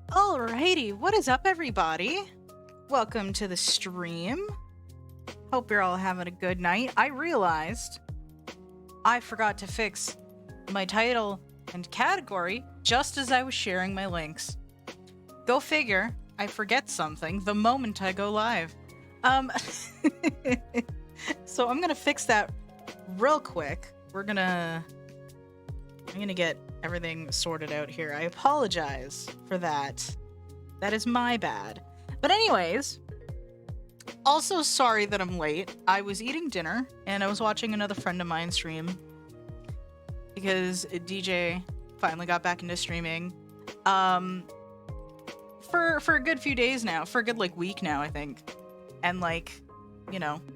Alrighty, what is up, everybody? Welcome to the stream. Hope you're all having a good night. I realized I forgot to fix my title and category just as I was sharing my links. Go figure, I forget something the moment I go live. So I'm gonna fix that real quick. I'm gonna get everything sorted out here. I apologize for that. That is my bad. But anyways, also sorry that I'm late. I was eating dinner and I was watching another friend of mine stream because DJ finally got back into streaming for a good few days now, for a good week now, I think. And I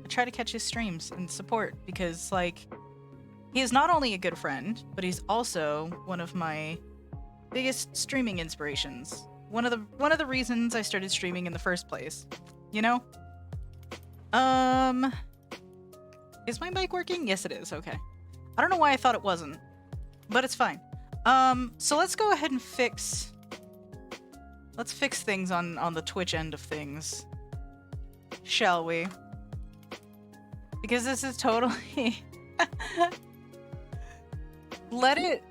try to catch his streams and support because he is not only a good friend, but he's also one of my biggest streaming inspirations. One of the reasons I started streaming in the first place. You know? Is my mic working? Yes, it is. Okay. I don't know why I thought it wasn't, but it's fine. So let's go ahead and fix things on the Twitch end of things. Shall we? Because this is totally let it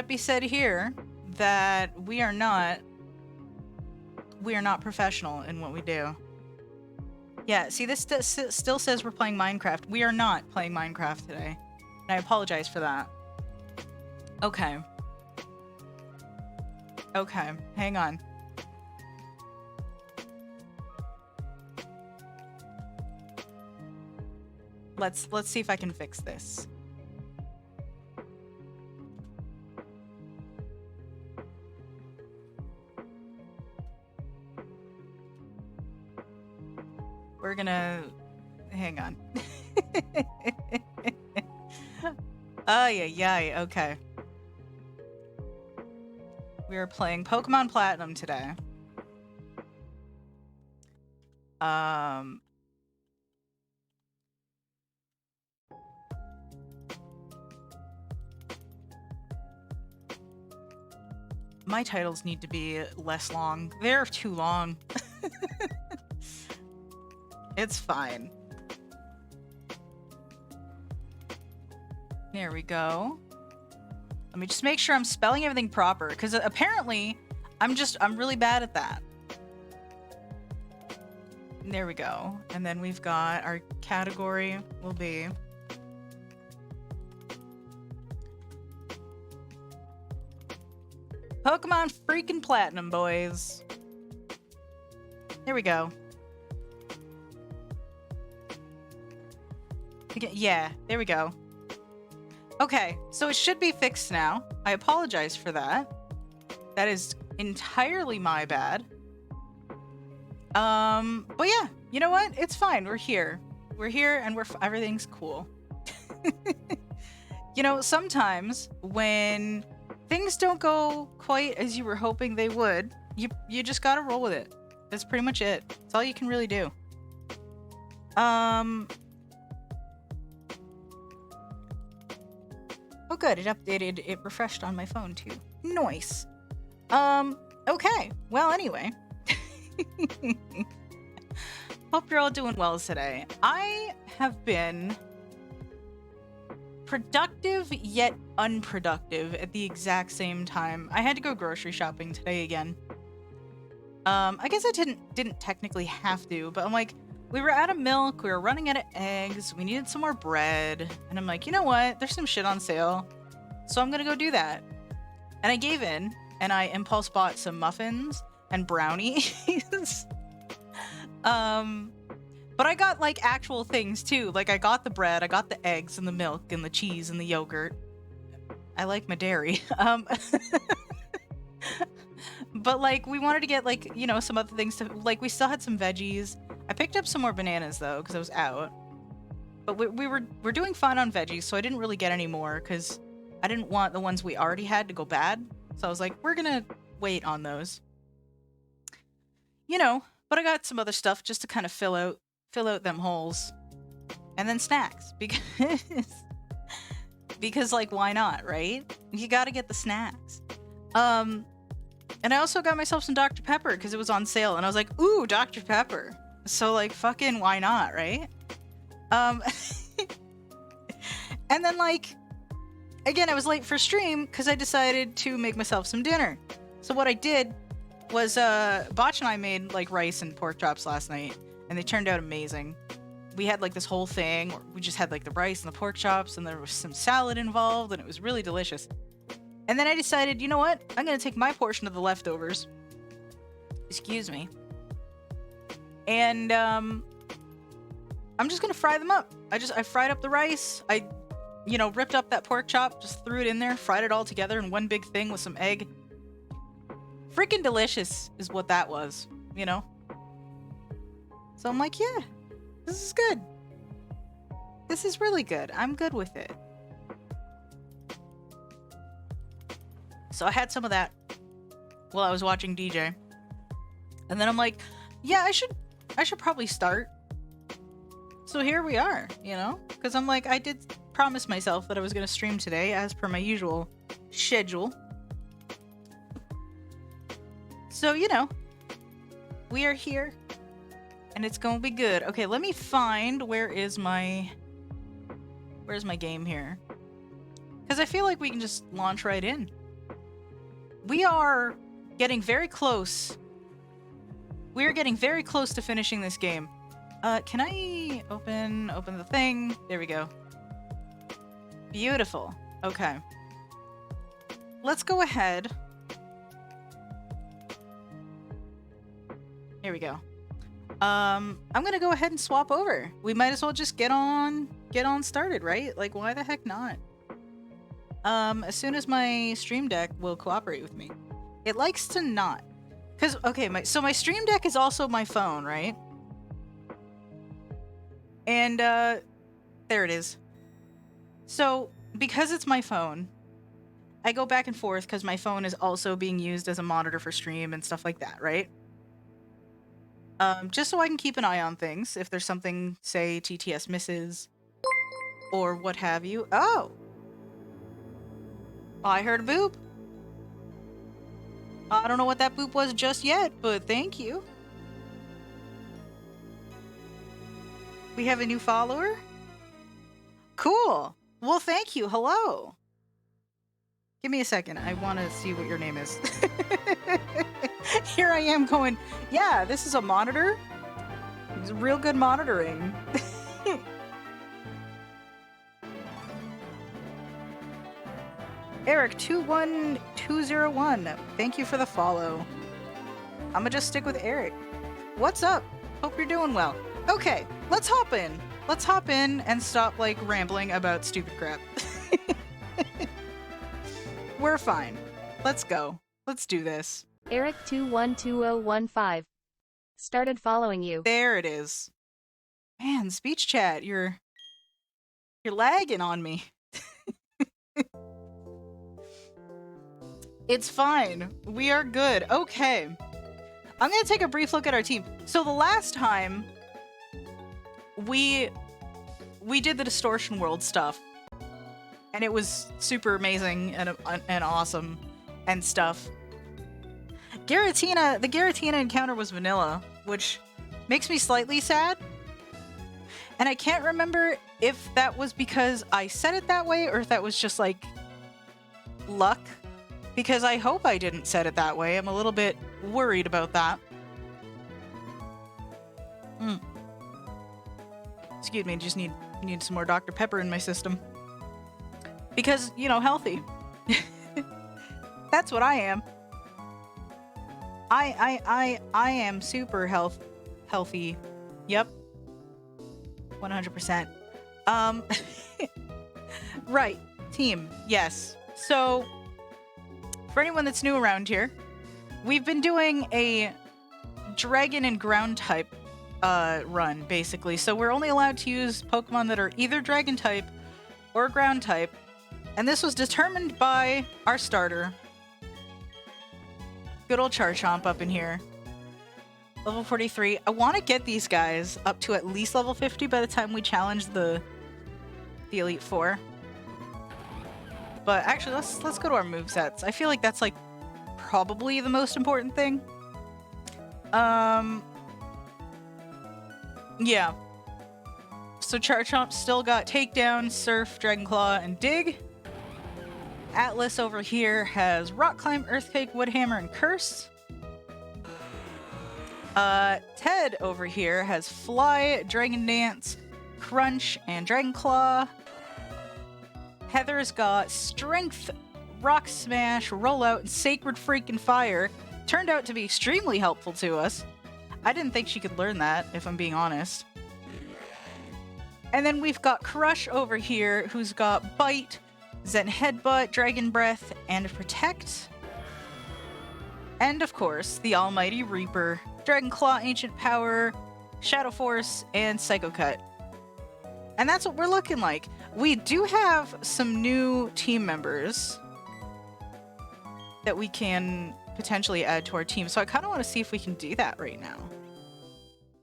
be said here that we are not professional in what we do. Yeah, see, this still says we're playing Minecraft. We are not playing Minecraft today. And I apologize for that. Okay. Okay, hang on. Let's see if I can fix this. We're gonna hang on. Yeah, okay. We are playing Pokemon Platinum today. My titles need to be less long. They're too long. It's fine. There we go. Let me just make sure I'm spelling everything proper, because apparently I'm really bad at that. There we go. And then we've got our category will be Pokemon freaking Platinum, boys. There we go. Yeah, there we go. Okay, so it should be fixed now. I apologize for that. That is entirely my bad. But yeah, you know what? It's fine. We're here. We're here and everything's cool. You know, sometimes when things don't go quite as you were hoping they would, you just gotta roll with it. That's pretty much it. That's all you can really do. Oh good, it updated, it refreshed on my phone too. Nice. Okay. Well, anyway. Hope you're all doing well today. I have been productive yet unproductive at the exact same time. I had to go grocery shopping today again. I guess I didn't technically have to, but I'm like, we were out of milk, we were running out of eggs, we needed some more bread, and I'm like, you know what? There's some shit on sale. So I'm gonna go do that. And I gave in, and I impulse bought some muffins and brownies. But I got like actual things too. Like I got the bread, I got the eggs and the milk and the cheese and the yogurt. I like my dairy. But like we wanted to get like, you know, some other things to like. We still had some veggies. I picked up some more bananas though because I was out. But we're doing fine on veggies, so I didn't really get any more because I didn't want the ones we already had to go bad. So I was like, we're gonna wait on those. You know, but I got some other stuff just to kind of fill out them holes. And then snacks because like why not, right? You got to get the snacks. And I also got myself some Dr. Pepper because it was on sale and I was like, "Ooh, Dr. Pepper." So like fucking why not, right? And then like again, I was late for stream because I decided to make myself some dinner. So what I did was Botch and I made like rice and pork chops last night, and they turned out amazing. We had like this whole thing where we just had like the rice and the pork chops, and there was some salad involved, and it was really delicious. And then I decided, you know what? I'm gonna take my portion of the leftovers. Excuse me. And I'm just gonna fry them up. I fried up the rice. I, you know, ripped up that pork chop, just threw it in there, fried it all together in one big thing with some egg. Freaking delicious is what that was, you know? So I'm like, yeah, this is good. This is really good. I'm good with it. So I had some of that while I was watching DJ. And then I'm like, yeah, I should probably start. So here we are, you know? Because I'm like, I did promise myself that I was going to stream today as per my usual schedule. So, you know, we are here and it's going to be good. Okay, let me find where's my game here? Because I feel like we can just launch right in. We are getting very close. We are getting very close to finishing this game. Can I open the thing? There we go. Beautiful. Okay. Let's go ahead. Here we go. I'm gonna go ahead and swap over. We might as well just get on started, right? Like, why the heck not? As soon as my Stream Deck will cooperate with me. It likes to not. Cause, okay, my Stream Deck is also my phone, right? And, there it is. So, because it's my phone, I go back and forth because my phone is also being used as a monitor for stream and stuff like that, right? Just so I can keep an eye on things if there's something, say, TTS misses or what have you. Oh! I heard a boop. I don't know what that boop was just yet, but thank you. We have a new follower? Cool. Well, thank you. Hello. Give me a second. I want to see what your name is. Here I am going, yeah, this is a monitor. It's real good monitoring. Eric21201, thank you for the follow. I'm gonna just stick with Eric. What's up? Hope you're doing well. Okay, let's hop in. Let's hop in and stop, like, rambling about stupid crap. We're fine. Let's go. Let's do this. Eric212015 started following you. There it is. Man, speech chat, you're lagging on me. It's fine. We are good. Okay. I'm gonna take a brief look at our team. So the last time we did the Distortion World stuff, and it was super amazing and awesome and stuff. The Giratina encounter was vanilla, which makes me slightly sad. And I can't remember if that was because I said it that way or if that was just like luck. Because I hope I didn't set it that way. I'm a little bit worried about that. Excuse me, just need some more Dr. Pepper in my system. Because, you know, healthy. That's what I am. I am super healthy. Yep. 100%. Right. Team. Yes. So, for anyone that's new around here, we've been doing a dragon and ground type run, basically. So we're only allowed to use Pokemon that are either dragon type or ground type. And this was determined by our starter. Good old Charchomp up in here. Level 43. I want to get these guys up to at least level 50 by the time we challenge the Elite Four. But actually, let's go to our movesets. I feel like that's like probably the most important thing. Yeah. So Charchomp still got Takedown, Surf, Dragon Claw, and Dig. Atlas over here has Rock Climb, Earthquake, Wood Hammer, and Curse. Ted over here has Fly, Dragon Dance, Crunch, and Dragon Claw. Heather's got Strength, Rock Smash, Rollout, and Sacred Freaking Fire. Turned out to be extremely helpful to us. I didn't think she could learn that, if I'm being honest. And then we've got Crush over here, who's got Bite, Zen Headbutt, Dragon Breath, and Protect. And of course, the Almighty Reaper, Dragon Claw, Ancient Power, Shadow Force, and Psycho Cut. And that's what we're looking like. We do have some new team members that we can potentially add to our team. So I kind of want to see if we can do that right now.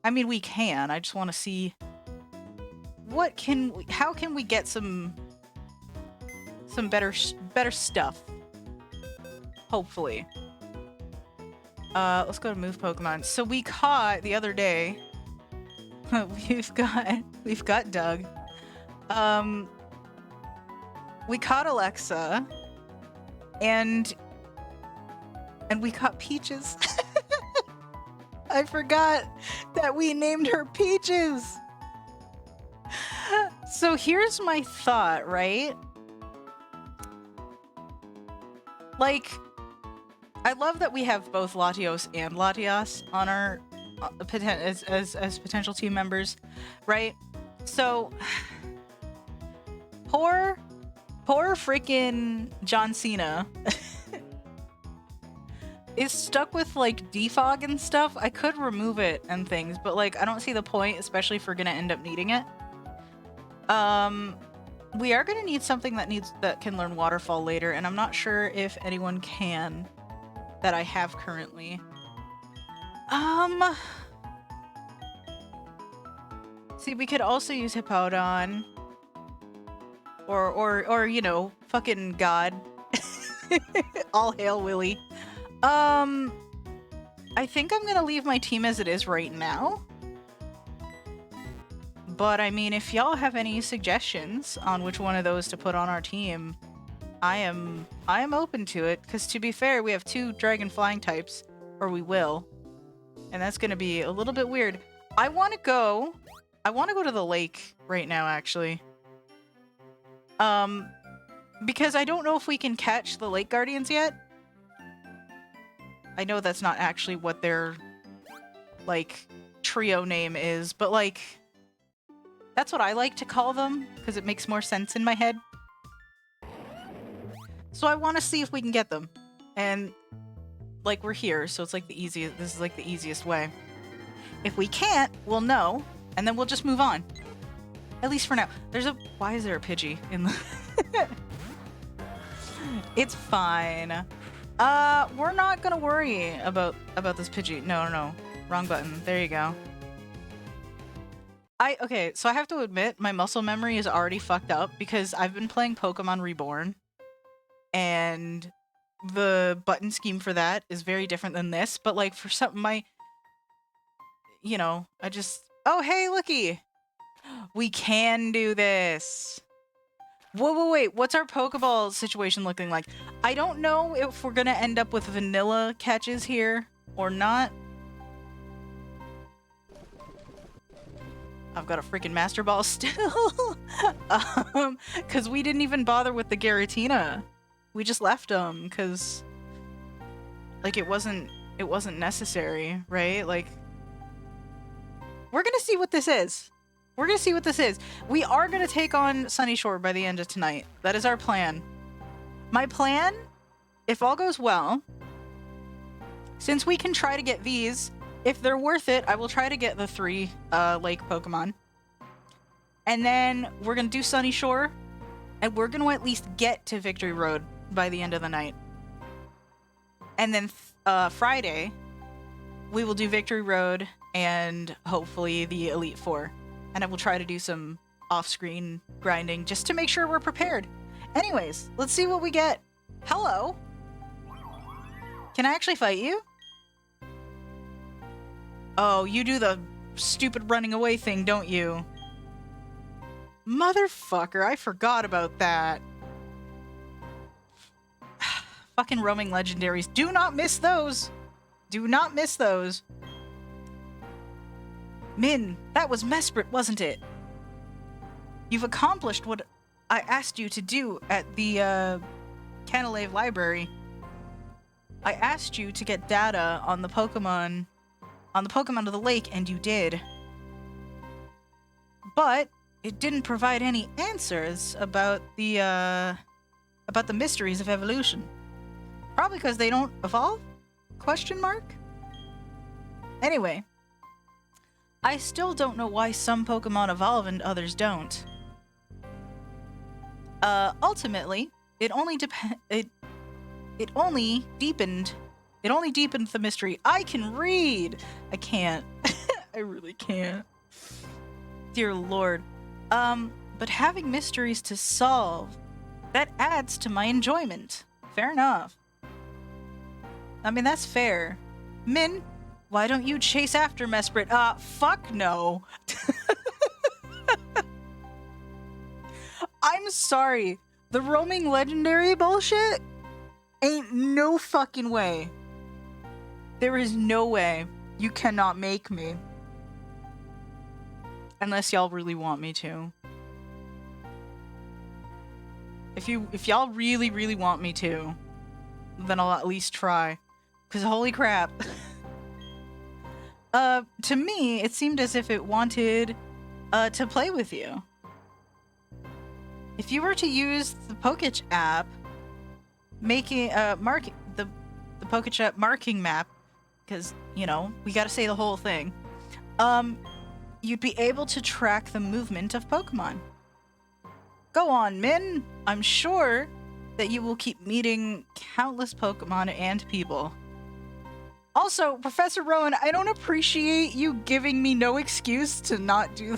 I mean, we can. I just want to see how can we get some better stuff. Hopefully. Let's go to move Pokemon. So we caught the other day. we've got Doug. We caught Alexa, and we caught Peaches. I forgot that we named her Peaches. So here's my thought, right? Like, I love that we have both Latios and Latias on our as potential team members, right? So poor freaking John Cena is stuck with like defog and stuff. I could remove it and things, but like I don't see the point, especially if we're gonna end up needing it. We are gonna need something that can learn Waterfall later, and I'm not sure if anyone can that I have currently. See, we could also use Hippowdon. Or you know, fucking God. All hail Willy. I think I'm gonna leave my team as it is right now. But I mean, if y'all have any suggestions on which one of those to put on our team, I am open to it, because to be fair, we have 2 dragon flying types, or we will. And that's gonna be a little bit weird. I wanna go to the lake right now, actually. Because I don't know if we can catch the Lake Guardians yet. I know that's not actually what their, like, trio name is, but, like, that's what I like to call them, because it makes more sense in my head. So I want to see if we can get them. And, like, we're here, so it's, like, this is, like, the easiest way. If we can't, we'll know, and then we'll just move on. At least for now. Why is there a Pidgey in the... It's fine. We're not gonna worry about this Pidgey. No. Wrong button. There you go. Okay, so I have to admit, my muscle memory is already fucked up because I've been playing Pokemon Reborn, and the button scheme for that is very different than this, but like for something oh, hey, looky! We can do this! Whoa, wait, what's our Pokeball situation looking like? I don't know if we're gonna end up with vanilla catches here or not. I've got a freaking Master Ball still. Because we didn't even bother with the Giratina. We just left them because, like, it wasn't necessary, right? Like, we're gonna see what this is. We're gonna see what this is. We are gonna take on Sunny Shore by the end of tonight. That is our plan. My plan, if all goes well, since we can try to get these, if they're worth it, I will try to get the 3 lake Pokemon. And then we're gonna do Sunny Shore, and we're gonna at least get to Victory Road by the end of the night. And then Friday, we will do Victory Road and hopefully the Elite Four. And I will try to do some off-screen grinding just to make sure we're prepared. Anyways, let's see what we get. Hello? Can I actually fight you? Oh, you do the stupid running away thing, don't you? Motherfucker, I forgot about that. Fucking roaming legendaries. Do not miss those. Do not miss those. Min, that was Mesprit, wasn't it? You've accomplished what I asked you to do at the Canalave Library. I asked you to get data on the Pokemon of the lake, and you did. But it didn't provide any answers about the mysteries of evolution. Probably because they don't evolve? Question mark? Anyway, I still don't know why some Pokemon evolve and others don't. Ultimately, it only deepened the mystery. I can read! I can't. I really can't. Dear Lord. But having mysteries to solve, that adds to my enjoyment. Fair enough. I mean, that's fair. Min, why don't you chase after Mesprit? Fuck no. I'm sorry. The roaming legendary bullshit? Ain't no fucking way. There is no way. You cannot make me. Unless y'all really want me to. If y'all really, really want me to, then I'll at least try. Because holy crap. To me, it seemed as if it wanted to play with you. If you were to use the Poketch app, making the Poketch app marking map, because, you know, we gotta say the whole thing, you'd be able to track the movement of Pokemon. Go on, Min! I'm sure that you will keep meeting countless Pokemon and people. Also, Professor Rowan, I don't appreciate you giving me no excuse to not do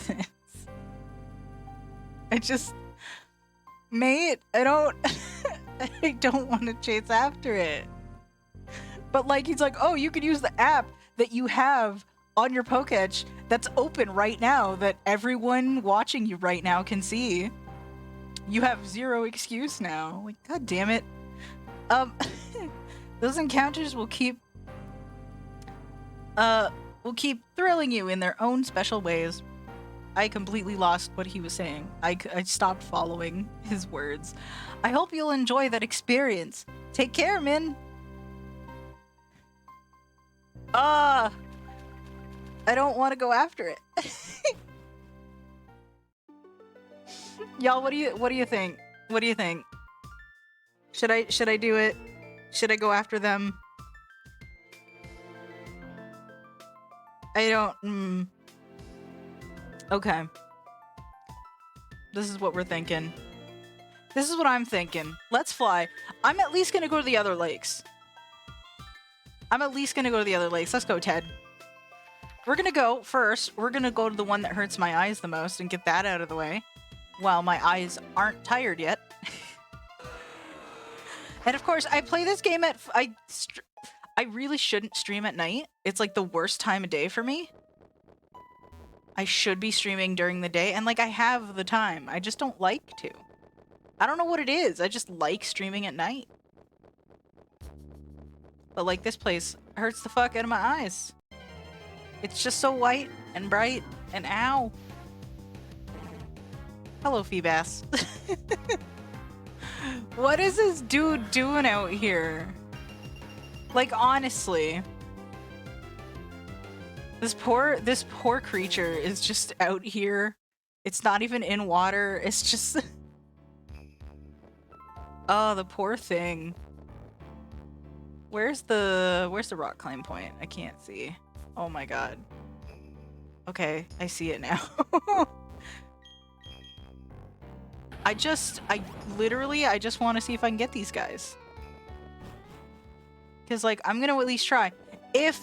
this. Mate, I don't want to chase after it. But like, he's like, oh, you could use the app that you have on your Poketch that's open right now that everyone watching you right now can see. You have zero excuse now. Like, god damn it. Those encounters will keep thrilling you in their own special ways. I completely lost what he was saying. I stopped following his words. I hope you'll enjoy that experience. Take care, Min. I don't want to go after it. Y'all, what do you think? What do you think? Should I do it? Should I go after them? I don't. Okay. This is what we're thinking. This is what I'm thinking. Let's fly. I'm at least gonna go to the other lakes. Let's go, Ted. We're gonna go first. We're gonna go to the one that hurts my eyes the most and get that out of the way. While my eyes aren't tired yet. And of course, I play this game at... I really shouldn't stream at night. It's like the worst time of day for me. I should be streaming during the day, and like I have the time. I just don't like to. I don't know what it is. I just like streaming at night. But like this place hurts the fuck out of my eyes. It's just so white and bright and ow. Hello, Feebass. What is this dude doing out here? Like, honestly. This poor creature is just out here. It's not even in water. It's just... Oh, the poor thing. Where's the rock climb point? I can't see. Oh my god. Okay, I see it now. I just want to see if I can get these guys. Because, like, I'm gonna at least try. If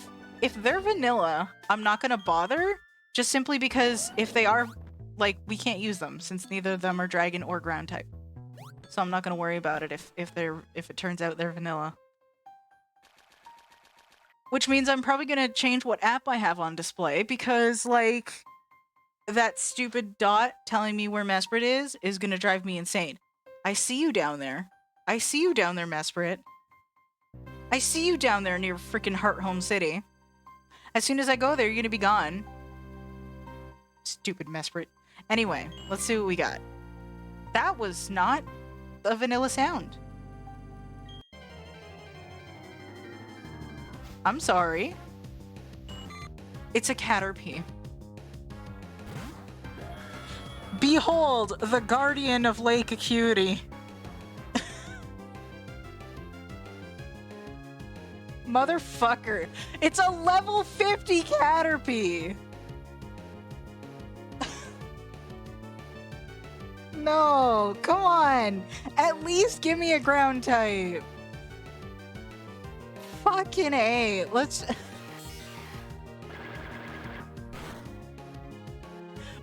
they're vanilla, I'm not gonna bother. Just simply because if they are, like, we can't use them since neither of them are dragon or ground type. So I'm not gonna worry about it if it turns out they're vanilla. Which means I'm probably gonna change what app I have on display because, like, that stupid dot telling me where Mesprit is gonna drive me insane. I see you down there. I see you down there, Mesprit. I see you down there near freaking Heart Home City. As soon as I go there, you're gonna be gone. Stupid Mesprit. Anyway, let's see what we got. That was not a vanilla sound. I'm sorry. It's a Caterpie. Behold, the guardian of Lake Acuity. Motherfucker. It's a level 50 Caterpie. No, come on. At least give me a ground type. Fucking A. Let's...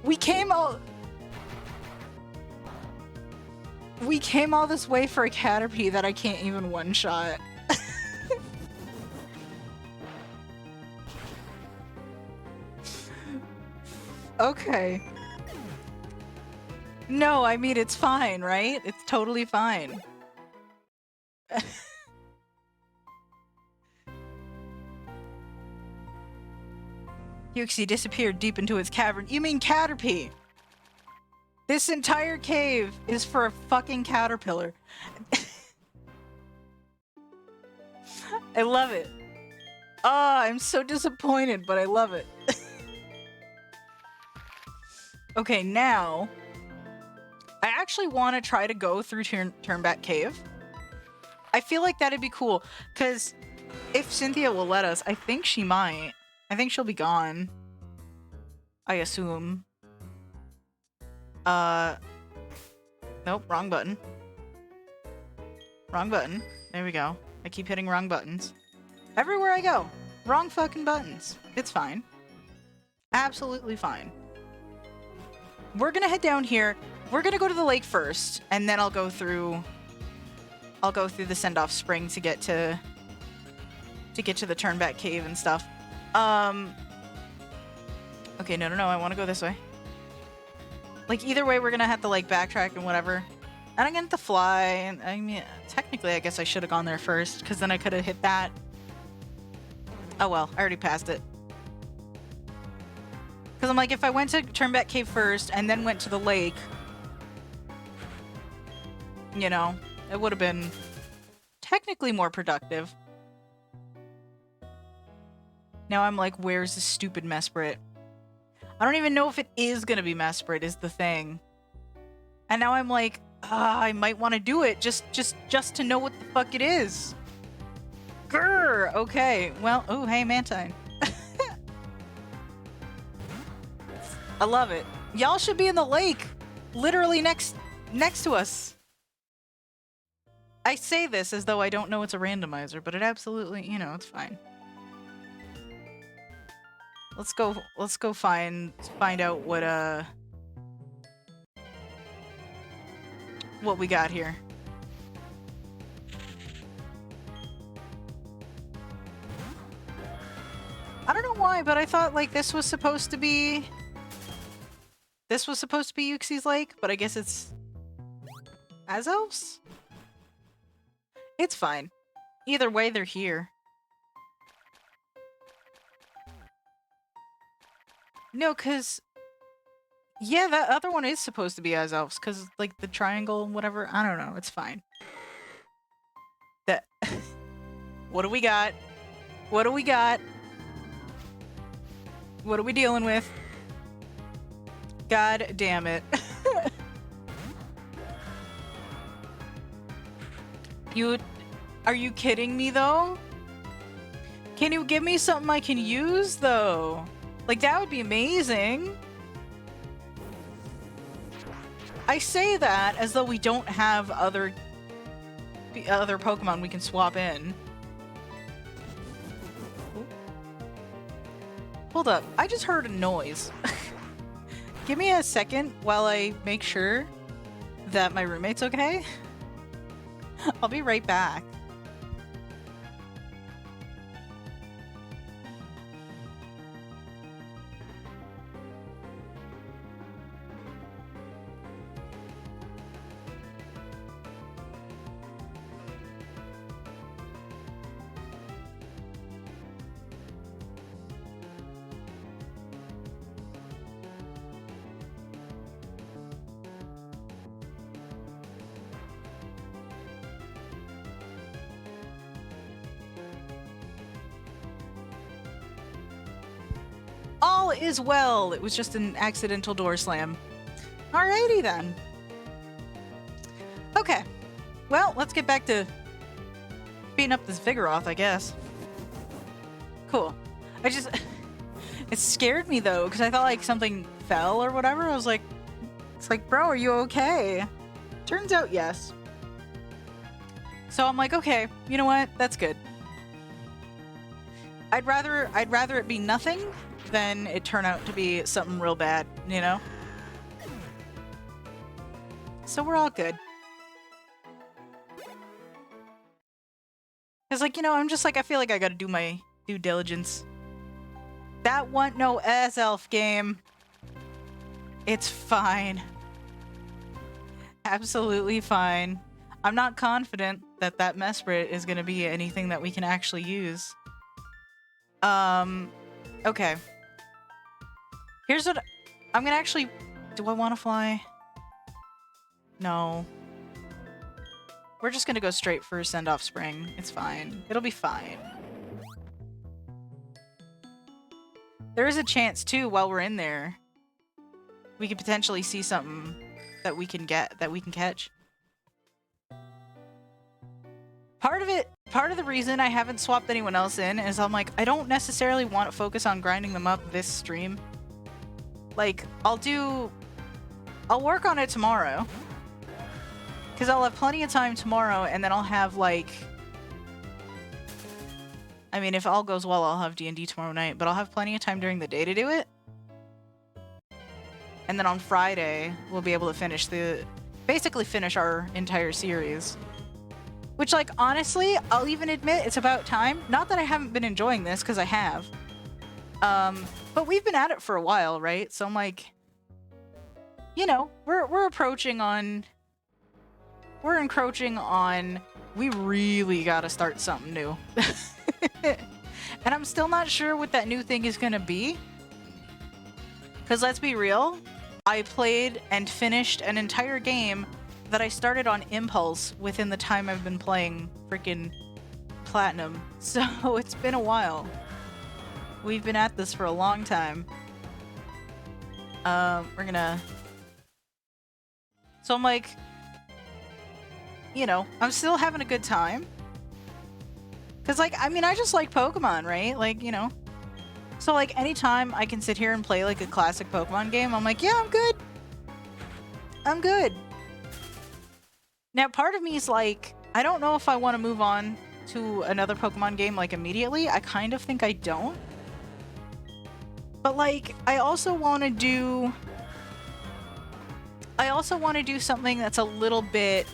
We came all this way for a Caterpie that I can't even one-shot. Okay. No, I mean, it's fine, right? It's totally fine. Yuxi disappeared deep into its cavern. You mean Caterpie? This entire cave is for a fucking caterpillar. I love it. Ah, I'm so disappointed, but I love it. Okay, now... I actually want to try to go through Turnback Cave. I feel like that'd be cool, because if Cynthia will let us, I think she might. I think she'll be gone. I assume. Nope, wrong button. Wrong button. There we go. I keep hitting wrong buttons. Everywhere I go. Wrong fucking buttons. It's fine. Absolutely fine. We're gonna head down here. We're gonna go to the lake first, and then I'll go through the send-off spring to get to the Turnback Cave and stuff. Okay, no, I want to go this way. Like, either way, we're gonna have to, like, backtrack and whatever. And I'm gonna have to fly, and I mean, technically, I guess I should have gone there first, because then I could have hit that. Oh well, I already passed it. Because I'm like, if I went to Turnback Cave first, and then went to the lake, you know, it would have been technically more productive. Now I'm like, where's the stupid Mesprit? I don't even know if it is gonna be Mesprit is the thing. And now I'm like, I might want to do it just to know what the fuck it is. Grr! Okay, well, oh, hey, Mantine. I love it. Y'all should be in the lake. Literally next to us. I say this as though I don't know it's a randomizer, but it absolutely, you know, it's fine. Let's go find out what we got here. I don't know why, but I thought like this was supposed to be Yuxi's lake, but I guess it's Azov's? It's fine. Either way, they're here. No, cause Yeah, that other one is supposed to be as elves, because, like, the triangle, whatever. I don't know. It's fine. That. What do we got? What do we got? What are we dealing with? God damn it. Are you kidding me, though? Can you give me something I can use, though? Like, that would be amazing. I say that as though we don't have other Pokemon we can swap in. Hold up, I just heard a noise. Give me a second while I make sure that my roommate's okay. I'll be right back. All is well. It was just an accidental door slam. Alrighty then. Okay. Well, let's get back to beating up this Vigoroth, I guess. Cool. It scared me though, because I thought like something fell or whatever. I was like, it's like, bro, are you okay? Turns out yes. So I'm like, okay, you know what? That's good. I'd rather it be nothing than it turn out to be something real bad, you know? So we're all good. Cause like, you know, I'm just like, I feel like I gotta do my due diligence. That one, no, as elf game. It's fine. Absolutely fine. I'm not confident that that Mesprit is gonna be anything that we can actually use. Okay. Here's what I'm gonna actually... Do I want to fly? No. We're just gonna go straight for send-off spring. It's fine. It'll be fine. There is a chance, too, while we're in there, we could potentially see something that we can get, that we can catch. Part of the reason I haven't swapped anyone else in is I'm like, I don't necessarily want to focus on grinding them up this stream. Like, I'll work on it tomorrow. Because I'll have plenty of time tomorrow, and then I'll have, like... I mean, if all goes well, I'll have D&D tomorrow night, but I'll have plenty of time during the day to do it. And then on Friday, we'll be able to basically finish our entire series. Which, like, honestly, I'll even admit it's about time. Not that I haven't been enjoying this, because I have. But we've been at it for a while, right? So I'm like, you know, we're encroaching on, we really gotta start something new. And I'm still not sure what that new thing is gonna be. Because let's be real, I played and finished an entire game that I started on impulse within the time I've been playing freaking Platinum. So it's been a while. We've been at this for a long time. We're gonna... So I'm like... You know, I'm still having a good time. Because, like, I mean, I just like Pokemon, right? Like, you know. So, like, anytime I can sit here and play, like, a classic Pokemon game, I'm like, yeah, I'm good. I'm good. Now, part of me is like, I don't know if I want to move on to another Pokemon game, like, immediately. I kind of think I don't. But, like, I also want to do something that's a little bit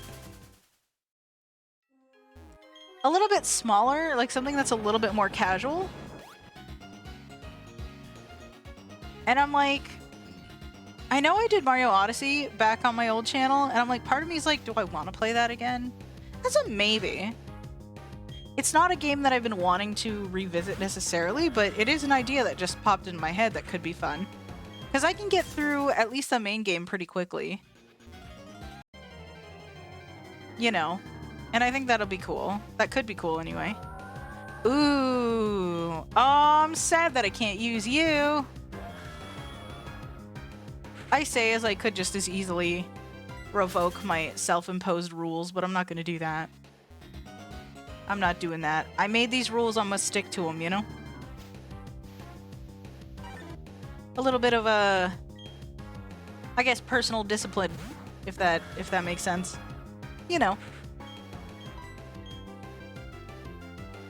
smaller, like something that's a little bit more casual. And I'm like, I know I did Mario Odyssey back on my old channel, and I'm like, part of me is like, do I want to play that again? That's a maybe. It's not a game that I've been wanting to revisit necessarily, but it is an idea that just popped in my head that could be fun. Because I can get through at least the main game pretty quickly. You know. And I think that'll be cool. That could be cool anyway. Ooh. Oh, I'm sad that I can't use you. I say as I could just as easily revoke my self-imposed rules, but I'm not going to do that. I'm not doing that. I made these rules, I must stick to them, you know? A little bit of a, I guess, personal discipline, if that makes sense. You know.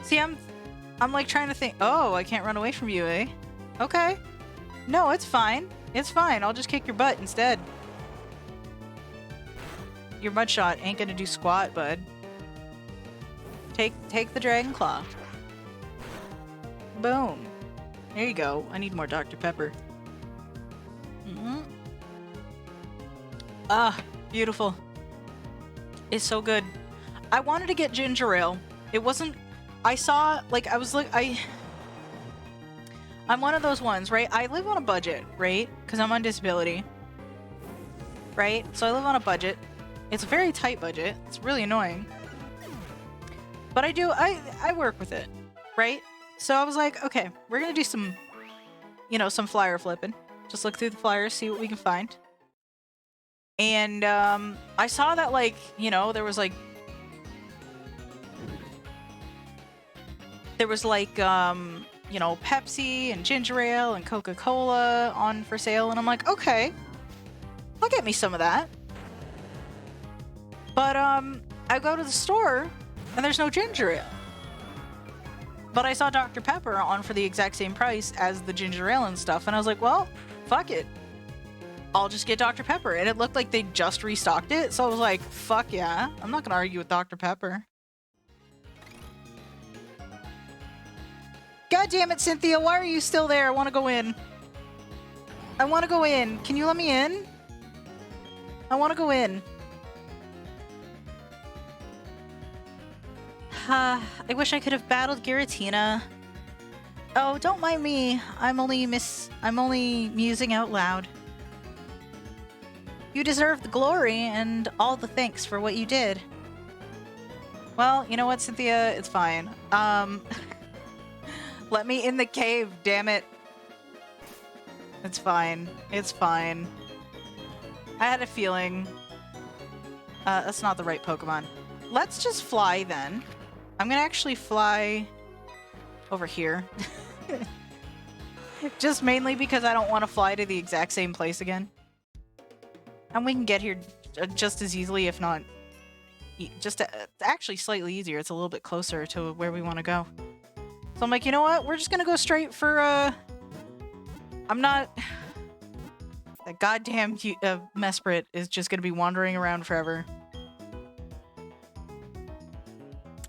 See, I'm like trying to think. Oh, I can't run away from you, eh? Okay. No, it's fine. It's fine. I'll just kick your butt instead. Your mud shot ain't gonna do squat, bud. Take the dragon claw. Boom. There you go. I need more Dr. Pepper. Ah, beautiful. It's so good. I wanted to get ginger ale. It wasn't. I saw, like, I was like, I'm one of those ones, right? I live on a budget, right? Because I'm on disability. Right? So I live on a budget. It's a very tight budget. It's really annoying. But I work with it, right? So I was like, okay, we're gonna do some, you know, some flyer flipping. Just look through the flyers, see what we can find. And I saw that, like, you know, there was like, you know, Pepsi and ginger ale and Coca-Cola on for sale. And I'm like, okay, I'll get me some of that. But I go to the store and there's no ginger ale. But I saw Dr. Pepper on for the exact same price as the ginger ale and stuff. And I was like, well, fuck it. I'll just get Dr. Pepper. And it looked like they just restocked it. So I was like, fuck yeah. I'm not going to argue with Dr. Pepper. God damn it, Cynthia. Why are you still there? I want to go in. I want to go in. Can you let me in? I want to go in. I wish I could have battled Giratina. Oh, don't mind me. I'm only musing out loud. You deserve the glory and all the thanks for what you did. Well, you know what, Cynthia? It's fine. Let me in the cave, damn it. It's fine. It's fine. I had a feeling. That's not the right Pokemon. Let's just fly then. I'm gonna actually fly over here. Just mainly because I don't want to fly to the exact same place again. And we can get here just as easily, if not just actually slightly easier. It's a little bit closer to where we want to go. So I'm like, you know what? We're just gonna go straight for, I'm not... That goddamn Mesprit is just gonna be wandering around forever.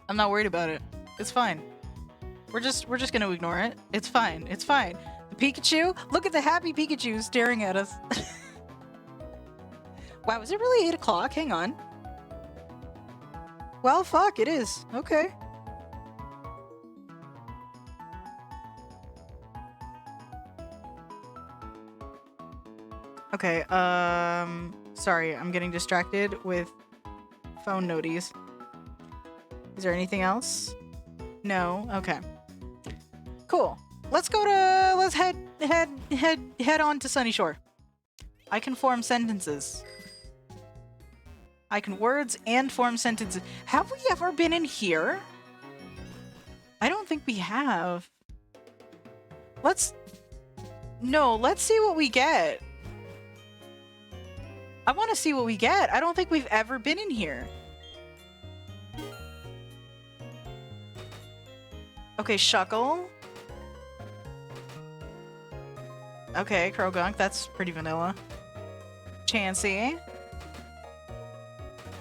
I'm not worried about it. It's fine. We're just gonna ignore it. It's fine. It's fine. The Pikachu? Look at the happy Pikachu staring at us. Wow, is it really 8 o'clock? Hang on. Well, fuck, it is. Okay. Okay, sorry, I'm getting distracted with phone noties. Is there anything else? No? Okay. Cool. Let's head on to Sunny Shore. I can form sentences. I can words and form sentences. Have we ever been in here? I don't think we have. Let's see what we get. I want to see what we get. I don't think we've ever been in here. Okay, Shuckle. Okay, Krogunk. That's pretty vanilla. Chansey.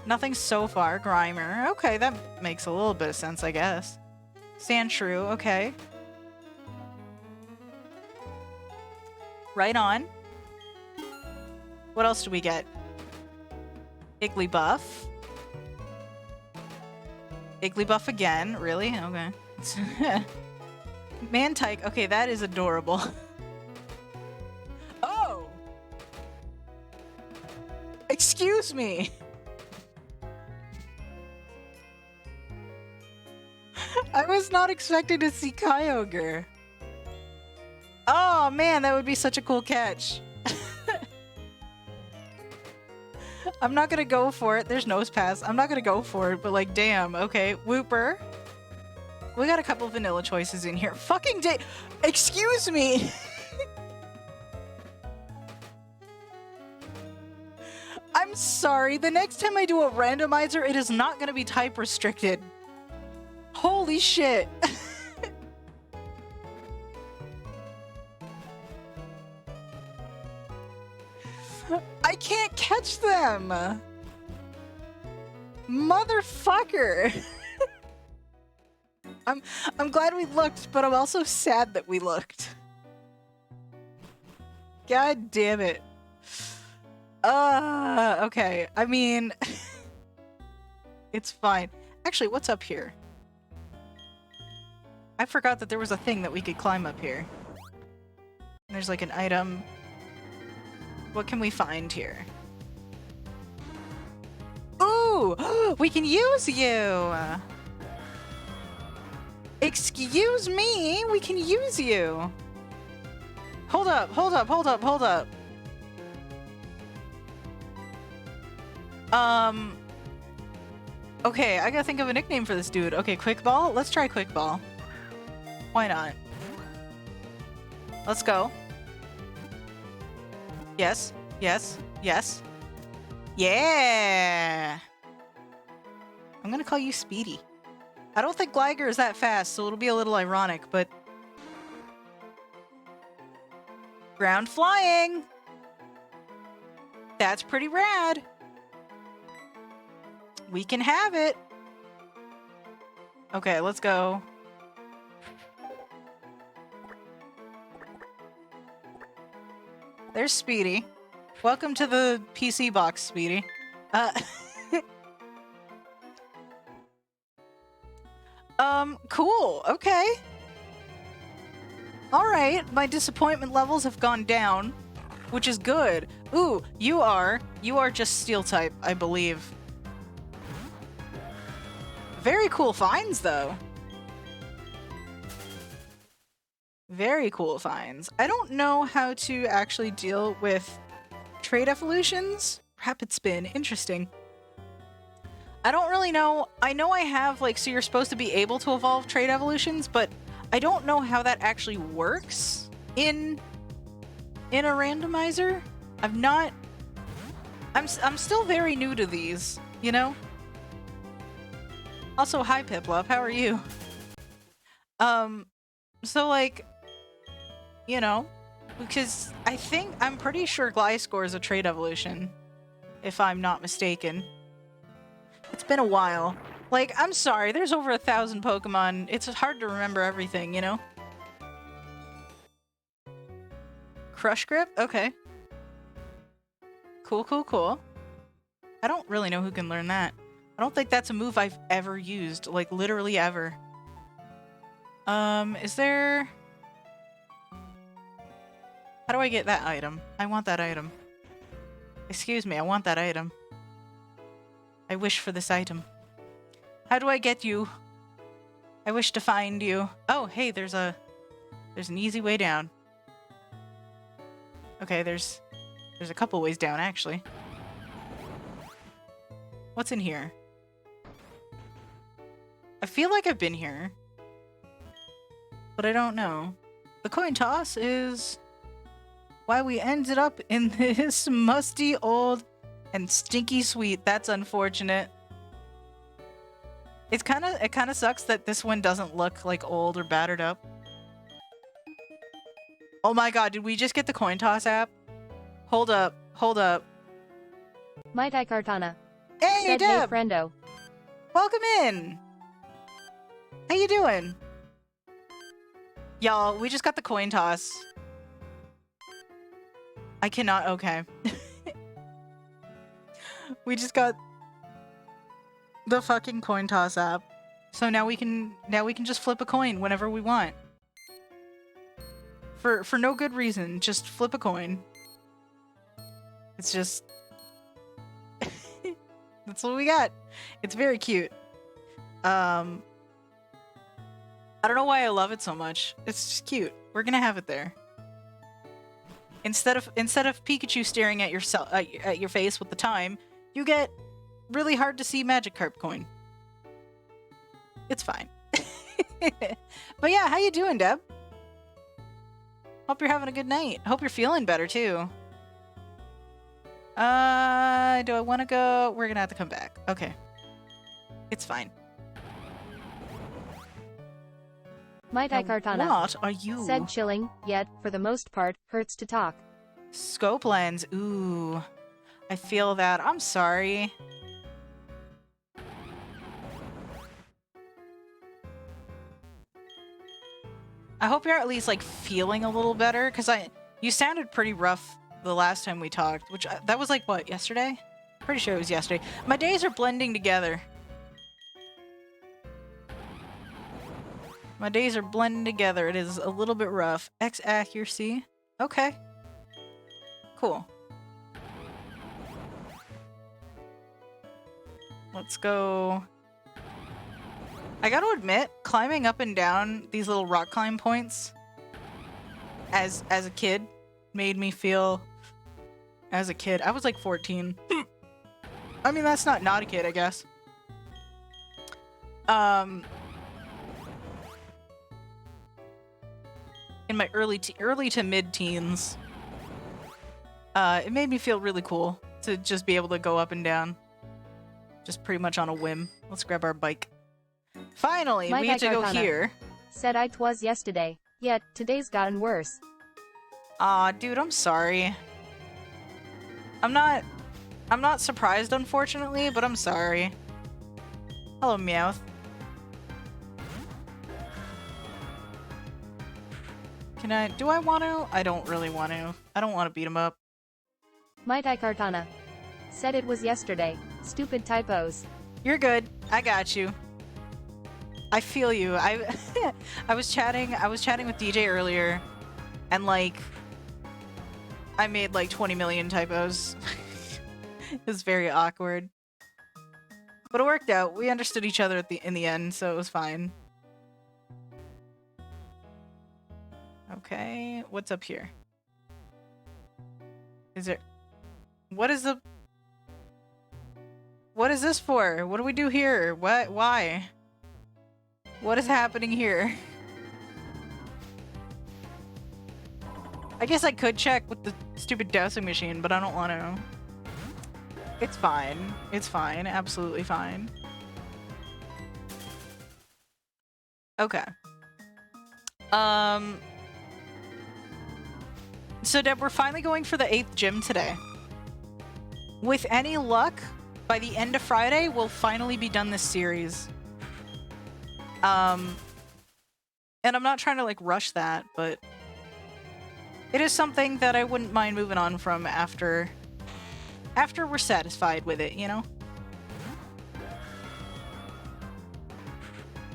Nothing so far. Grimer. Okay, that makes a little bit of sense, I guess. Sandshrew. Okay. Right on. What else do we get? Igglybuff. Igglybuff again. Really? Okay. Mantike. Okay, that is adorable. Oh! Excuse me. I was not expecting to see Kyogre. Oh man, that would be such a cool catch. I'm not gonna go for it. There's Nose Pass. I'm not gonna go for it, but like, damn. Okay, Wooper. We got a couple vanilla choices in here. Fucking day. Excuse me. I'm sorry. The next time I do a randomizer, it is not gonna be type restricted. Holy shit. I can't catch them! Motherfucker! I'm glad we looked, but I'm also sad that we looked. God damn it. Okay. I mean... it's fine. Actually, what's up here? I forgot that there was a thing that we could climb up here. There's like an item. What can we find here? Ooh! We can use you! Excuse me! We can use you! Hold up, hold up, hold up, hold up. Okay, I gotta think of a nickname for this dude. Okay, Quick Ball? Let's try Quick Ball. Why not? Let's go. Yes, yes, yes. Yeah! I'm gonna call you Speedy. I don't think Gligar is that fast, so it'll be a little ironic, but... Ground flying! That's pretty rad. We can have it. Okay, let's go. There's Speedy. Welcome to the PC box, Speedy. Cool. Okay. Alright, my disappointment levels have gone down, which is good. Ooh, you are just Steel type, I believe. Very cool finds, though. Very cool finds. I don't know how to actually deal with trait evolutions. Rapid spin, interesting. I don't really know. I know I have, like, so you're supposed to be able to evolve trait evolutions, but I don't know how that actually works in a randomizer. I'm still very new to these, you know? Also, hi Piplup, how are you? So like, you know, because I'm pretty sure Gliscor is a trait evolution, if I'm not mistaken. It's been a while. Like, I'm sorry, there's over 1,000 Pokemon. It's hard to remember everything, you know? Crush Grip? Okay. Cool, cool, cool. I don't really know who can learn that. I don't think that's a move I've ever used. Like, literally ever. Is there... How do I get that item? I want that item. Excuse me, I want that item. I wish for this item. How do I get you? I wish to find you. Oh, hey, there's an easy way down. Okay, there's a couple ways down, actually. What's in here? I feel like I've been here, but I don't know. The coin toss is why we ended up in this musty, old, and stinky suite. That's unfortunate. It kind of sucks that this one doesn't look like old or battered up. Oh my god, did we just get the coin toss app? Hold up, hold up. Might I Cartana? Hey, Said, Deb! hey, friendo. Welcome in! How you doing? Y'all, we just got the coin toss. I cannot, okay. We just got the fucking coin toss app. So now we can just flip a coin whenever we want. For no good reason, just flip a coin. It's just That's what we got. It's very cute. I don't know why I love it so much. It's just cute. We're gonna have it there. Instead of Pikachu staring at at your face with the time, you get really hard to see Magikarp coin. It's fine. But yeah, how you doing, Deb? Hope you're having a good night. Hope you're feeling better too. Do I want to go? We're gonna have to come back. Okay. It's fine. Might I Cartana? What are you? Said chilling, yet, for the most part, hurts to talk. Scope lens. Ooh. I feel that. I'm sorry. I hope you're at least like feeling a little better, because you sounded pretty rough the last time we talked, which that was like what, yesterday? Pretty sure it was yesterday. My days are blending together. My days are blending together. It is a little bit rough. X accuracy. Okay. Cool. Let's go. I gotta admit, climbing up and down these little rock climb points as a kid made me feel as a kid. I was like 14. I mean, that's not a kid, I guess. In my early to mid-teens, it made me feel really cool to just be able to go up and down. Just pretty much on a whim. Let's grab our bike. Finally, we get to go here. Said I 'twas yesterday, yet today's gotten worse. Aw, dude, I'm sorry. I'm not surprised, unfortunately, but I'm sorry. Hello, Meowth. Do I want to? I don't really want to. I don't want to beat him up. Might I Cartana? Said it was yesterday. Stupid typos. You're good. I got you. I feel you. I was chatting with DJ earlier, and like I made like 20 million typos. It was very awkward. But it worked out. We understood each other in the end, so it was fine. Okay, what's up here? What is this for? What do we do here? Why? What is happening here? I guess I could check with the stupid dowsing machine, but I don't want to. It's fine. It's fine. Absolutely fine. Okay. So Deb, we're finally going for the 8th gym today. With any luck, by the end of Friday, we'll finally be done this series. And I'm not trying to like rush that, but it is something that I wouldn't mind moving on from after we're satisfied with it, you know?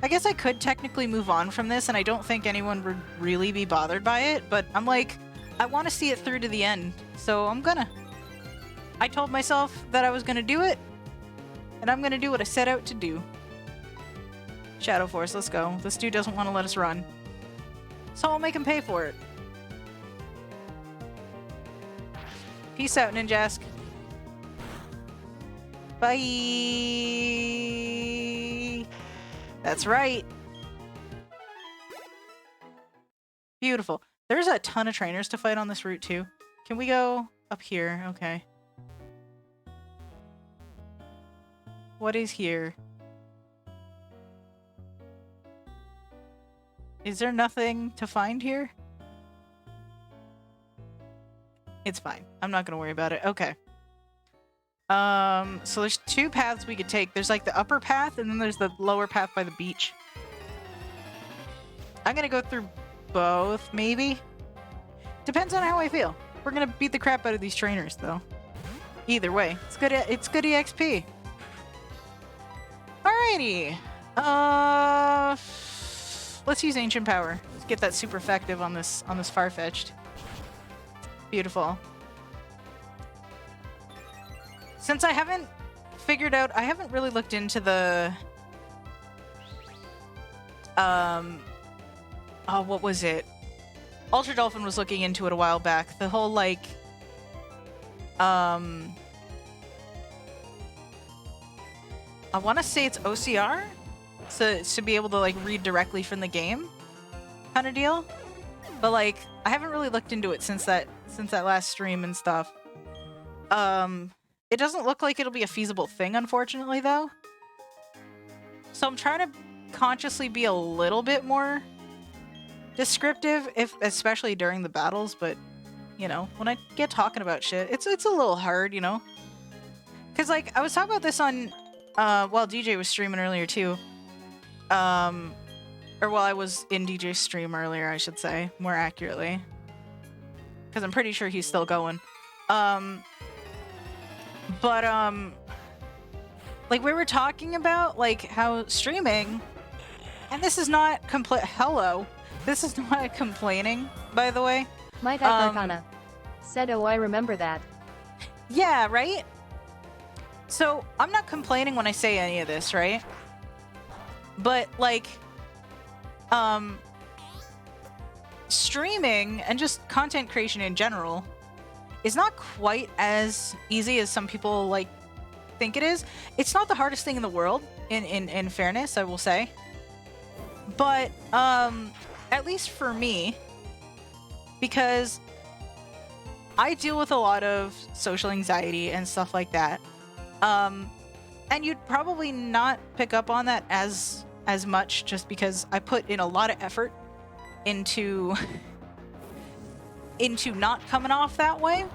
I guess I could technically move on from this, and I don't think anyone would really be bothered by it, but I'm like, I want to see it through to the end, so I'm gonna. I told myself that I was gonna do it, and I'm gonna do what I set out to do. Shadow Force, let's go. This dude doesn't want to let us run. So I'll make him pay for it. Peace out, Ninjask. Bye! That's right. Beautiful. There's a ton of trainers to fight on this route, too. Can we go up here? Okay. What is here? Is there nothing to find here? It's fine. I'm not gonna worry about it. Okay. So there's two paths we could take. There's like the upper path, and then there's the lower path by the beach. I'm gonna go through both, maybe? Depends on how I feel. We're gonna beat the crap out of these trainers, though. Either way. It's good EXP. Alrighty. Let's use Ancient Power. Let's get that super effective on this Farfetch'd. Beautiful. Since I haven't figured out. I haven't really looked into the oh, what was it? Ultra Dolphin was looking into it a while back. The whole like I want to say it's OCR, so to be able to like read directly from the game kind of deal. But like I haven't really looked into it since that last stream and stuff. It doesn't look like it'll be a feasible thing, unfortunately, though. So I'm trying to consciously be a little bit more descriptive, especially during the battles, but you know, when I get talking about shit, it's a little hard, you know? Cause like I was talking about this on while DJ was streaming earlier too. Or while I was in DJ's stream earlier, I should say, more accurately. Cause I'm pretty sure he's still going. Like we were talking about like how streaming, and this is not this is not complaining, by the way. My Arcana said, oh, I remember that. Yeah, right? So I'm not complaining when I say any of this, right? But like, streaming and just content creation in general is not quite as easy as some people like think it is. It's not the hardest thing in the world, in fairness, I will say. But at least for me, because I deal with a lot of social anxiety and stuff like that. And you'd probably not pick up on that as much just because I put in a lot of effort into not coming off that way.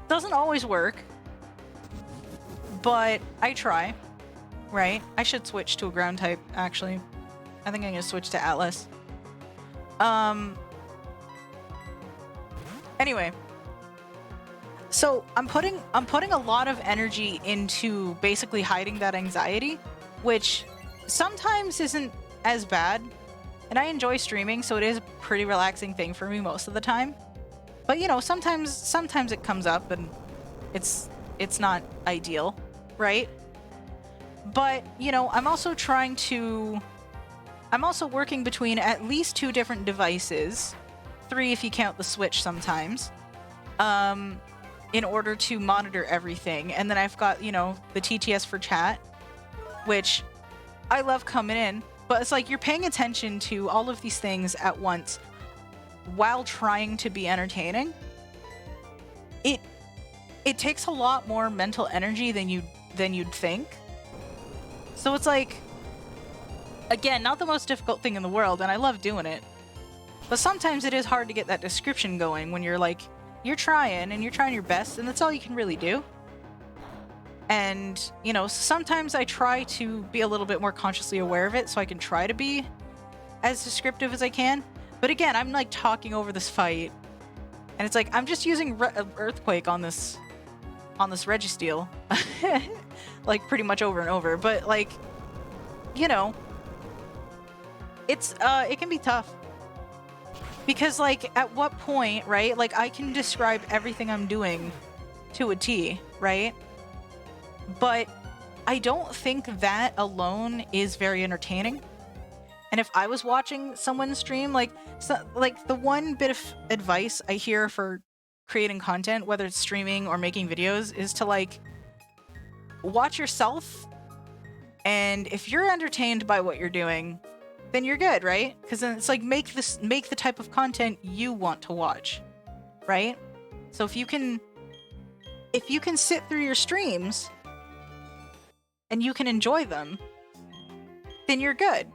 Doesn't always work, but I try, right? I should switch to a ground type, actually. I think I'm gonna switch to Atlas. Anyway, so I'm putting a lot of energy into basically hiding that anxiety, which sometimes isn't as bad. And I enjoy streaming, so it is a pretty relaxing thing for me most of the time. But you know, sometimes it comes up and it's not ideal, right? But, you know, I'm also working between at least 2 different devices, 3 if you count the Switch sometimes, in order to monitor everything. And then I've got, you know, the TTS for chat, which I love coming in, but it's like you're paying attention to all of these things at once while trying to be entertaining. It takes a lot more mental energy than you'd think. So it's like, again, not the most difficult thing in the world, and I love doing it. But sometimes it is hard to get that description going when you're like, you're trying your best, and that's all you can really do. And, you know, sometimes I try to be a little bit more consciously aware of it so I can try to be as descriptive as I can. But again, I'm like talking over this fight, and it's like I'm just using Earthquake on this Registeel, like pretty much over and over. But like, you know, it can be tough because like at what point, right? Like I can describe everything I'm doing to a T, right? But I don't think that alone is very entertaining. And if I was watching someone stream, like the one bit of advice I hear for creating content, whether it's streaming or making videos, is to like watch yourself. And if you're entertained by what you're doing, then you're good, right? Because then it's like make the type of content you want to watch, right? So if you can sit through your streams and you can enjoy them, then you're good.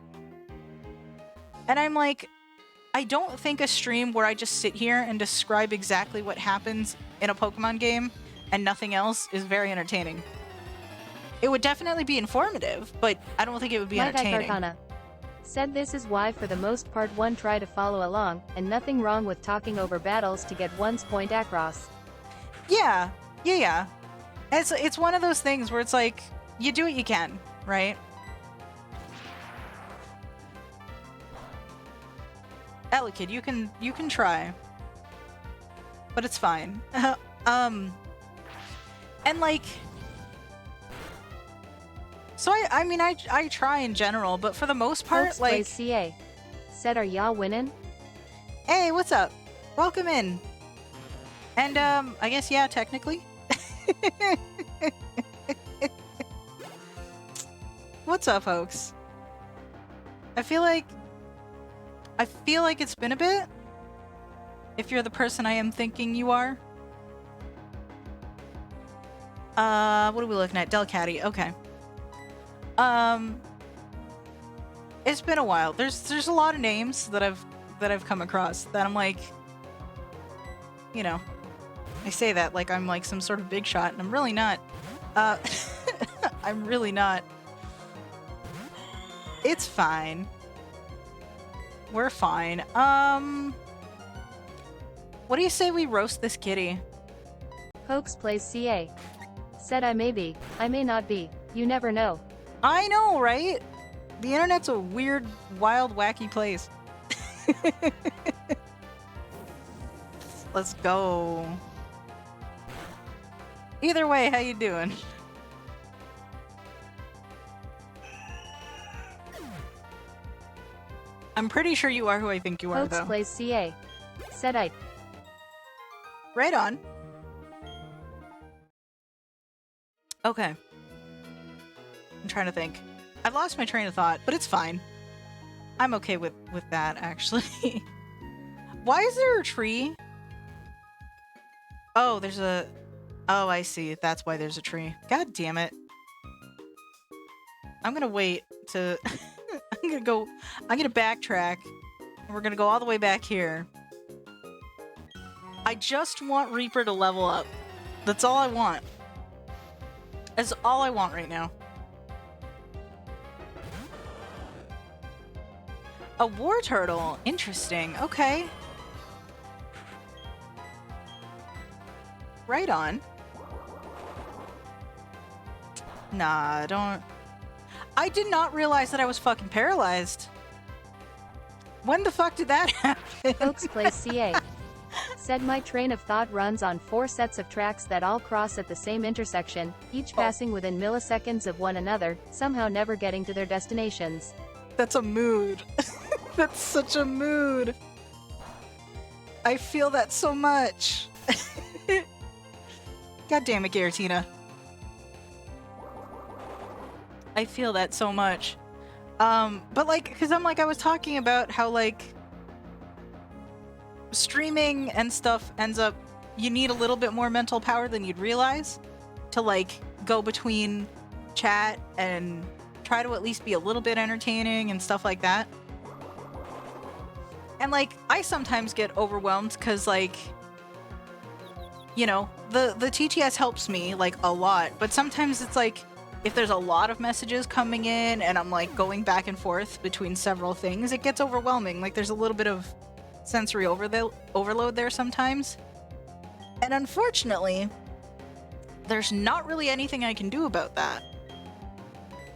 And I'm like, I don't think a stream where I just sit here and describe exactly what happens in a Pokemon game and nothing else is very entertaining. It would definitely be informative, but I don't think it would be entertaining. Arcana said this is why for the most part one try to follow along, and nothing wrong with talking over battles to get one's point across. Yeah. It's one of those things where it's like, you do what you can, right? Elekid, you can try, but it's fine. And like, So I mean, I try in general, but for the most part, Folks like, plays CA. Said, are y'all winning? hey, what's up? Welcome in. And I guess yeah, technically. What's up, folks? I feel like it's been a bit. If you're the person I am thinking you are. What are we looking at? Delcatty. Okay. It's been a while. There's a lot of names that I've come across that I'm like, you know, I say that like I'm like some sort of big shot, and I'm really not. I'm really not. It's fine. We're fine. What do you say we roast this kitty? Hoax plays CA. Said, I may be, I may not be. You never know. I know, right? The internet's a weird, wild, wacky place. Let's go. Either way, how you doing? I'm pretty sure you are who I think you are, Hoax though. plays CA. Said, I. Right on. Okay. I'm trying to think. I've lost my train of thought, but it's fine. I'm okay with that, actually. Why is there a tree? Oh, there's a... Oh, I see. That's why there's a tree. God damn it. I'm gonna wait to... I'm gonna backtrack. And we're gonna go all the way back here. I just want Reaper to level up. That's all I want. That's all I want right now. A war turtle. Interesting. Okay. Right on. Nah, don't... I did not realize that I was fucking paralyzed. When the fuck did that happen? Hoax plays CA. Said, my train of thought runs on 4 sets of tracks that all cross at the same intersection, each passing within milliseconds of one another, somehow never getting to their destinations. That's a mood. That's such a mood. I feel that so much. God damn it, Garatina. I feel that so much. But like, because I was talking about how like streaming and stuff ends up, you need a little bit more mental power than you'd realize to like go between chat and try to at least be a little bit entertaining and stuff like that. And like, I sometimes get overwhelmed because like, you know, the TTS helps me like a lot, but sometimes it's like, if there's a lot of messages coming in and I'm like going back and forth between several things, it gets overwhelming. Like there's a little bit of sensory overload there sometimes. And unfortunately, there's not really anything I can do about that.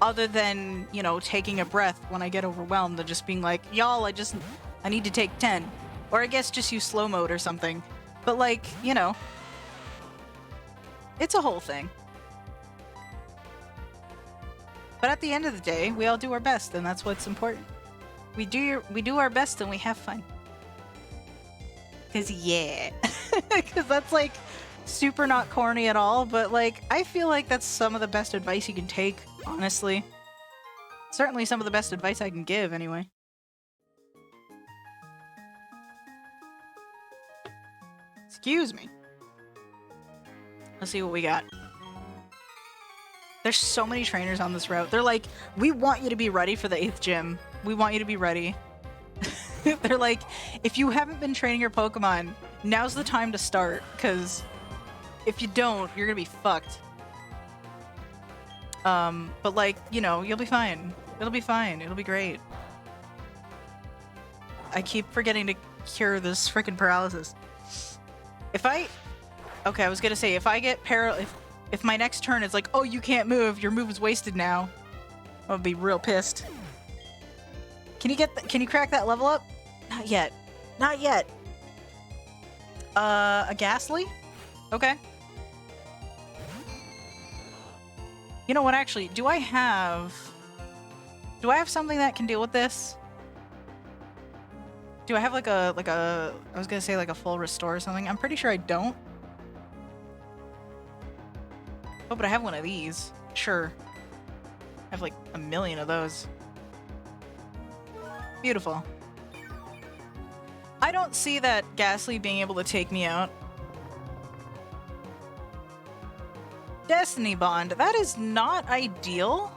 Other than, you know, taking a breath when I get overwhelmed and just being like, y'all, I need to take 10. Or I guess just use slow mode or something. But like, you know, it's a whole thing. But at the end of the day, we all do our best, and that's what's important. We do our best and we have fun. Cause yeah. Cause that's like super not corny at all, but like I feel like that's some of the best advice you can take, honestly. Certainly some of the best advice I can give, anyway. Excuse me. Let's see what we got. There's so many trainers on this route. They're like, we want you to be ready for the 8th gym. We want you to be ready. They're like, if you haven't been training your Pokemon, now's the time to start, because if you don't, you're gonna be fucked. But like, you know, you'll be fine. It'll be fine. It'll be great. I keep forgetting to cure this freaking paralysis. Okay, I was gonna say, if I get if my next turn is like, oh, you can't move, your move is wasted now, I would be real pissed. Can you crack that level up? Not yet. Not yet. A Ghastly? Okay. You know what, actually, do I have something that can deal with this? Do I have like a, I was gonna say like a full restore or something. I'm pretty sure I don't. Oh, but I have one of these. Sure. I have like a million of those. Beautiful. I don't see that Ghastly being able to take me out. Destiny Bond. That is not ideal.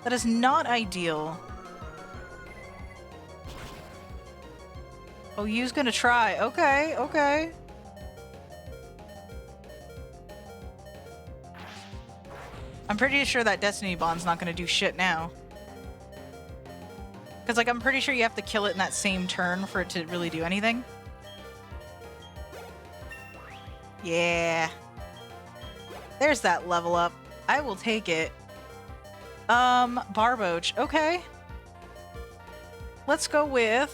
That is not ideal. Oh, you's gonna try. Okay, okay. I'm pretty sure that Destiny Bond's not gonna do shit now. Because, like, I'm pretty sure you have to kill it in that same turn for it to really do anything. Yeah. There's that level up. I will take it. Barboach. Okay. Let's go with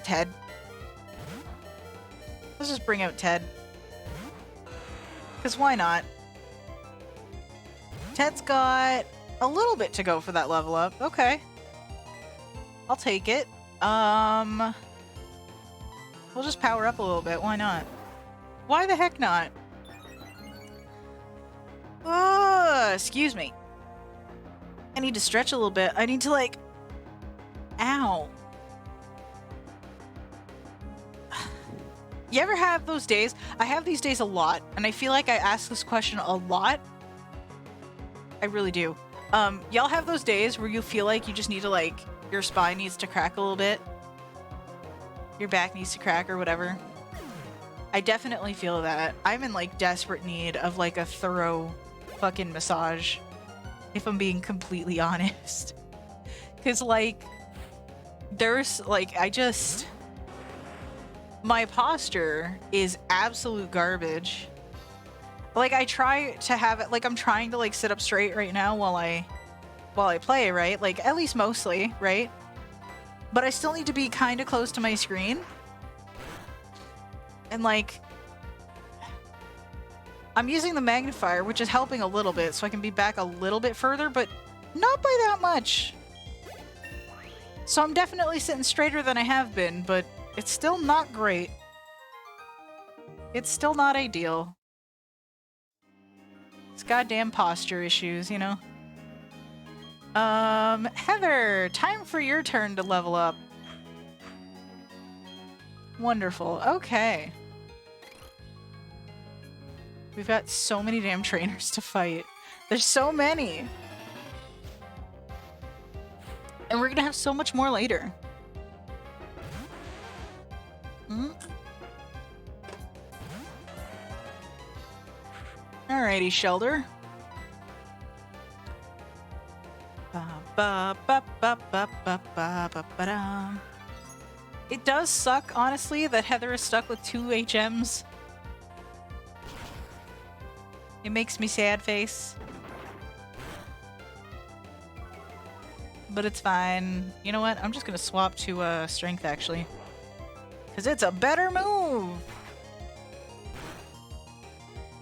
Ted. Let's just bring out Ted. Because why not? Ted's got a little bit to go for that level up. Okay. I'll take it. We'll just power up a little bit. Why not? Why the heck not? Excuse me. I need to stretch a little bit. I need to, like... Ow. You ever have those days? I have these days a lot, and I feel like I ask this question a lot. I really do. Y'all have those days where you feel like you just need to, like, your spine needs to crack a little bit? Your back needs to crack or whatever? I definitely feel that. I'm in, like, desperate need of, like, a thorough fucking massage, if I'm being completely honest. Because, like, there's, like, my posture is absolute garbage. Like, I try to have it, like, I'm trying to, like, sit up straight right now while I play, right? Like, at least mostly, right? But I still need to be kind of close to my screen. And, like, I'm using the magnifier, which is helping a little bit, so I can be back a little bit further, but not by that much. So I'm definitely sitting straighter than I have been, but it's still not great. It's still not ideal. It's goddamn posture issues, you know? Heather, time for your turn to level up. Wonderful. Okay. We've got so many damn trainers to fight. There's so many. And we're gonna have so much more later. Alrighty, Shelder. It does suck, honestly, that Heather is stuck with 2 HMs. It makes me sad face. But it's fine. You know what? I'm just gonna swap to Strength, actually. Because it's a better move!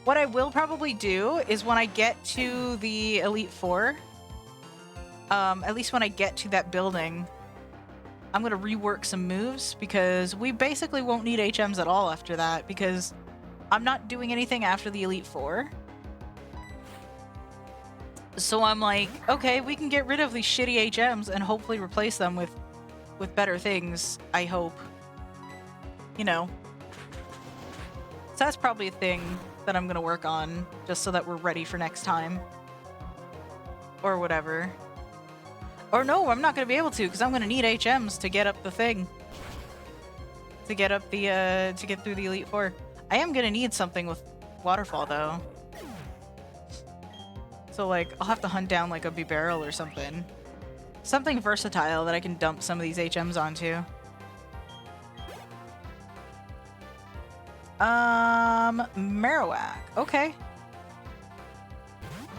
What I will probably do is when I get to the Elite Four, at least when I get to that building, I'm gonna rework some moves because we basically won't need HMs at all after that because I'm not doing anything after the Elite Four. So I'm like, okay, we can get rid of these shitty HMs and hopefully replace them with better things, I hope. You know. So that's probably a thing that I'm gonna work on just so that we're ready for next time. Or whatever. Or no, I'm not gonna be able to because I'm gonna need HMs to get up the thing. To get up the, to get through the Elite Four. I am gonna need something with Waterfall though. So, like, I'll have to hunt down, like, a B-Barrel or something. Something versatile that I can dump some of these HMs onto. Marowak. Okay.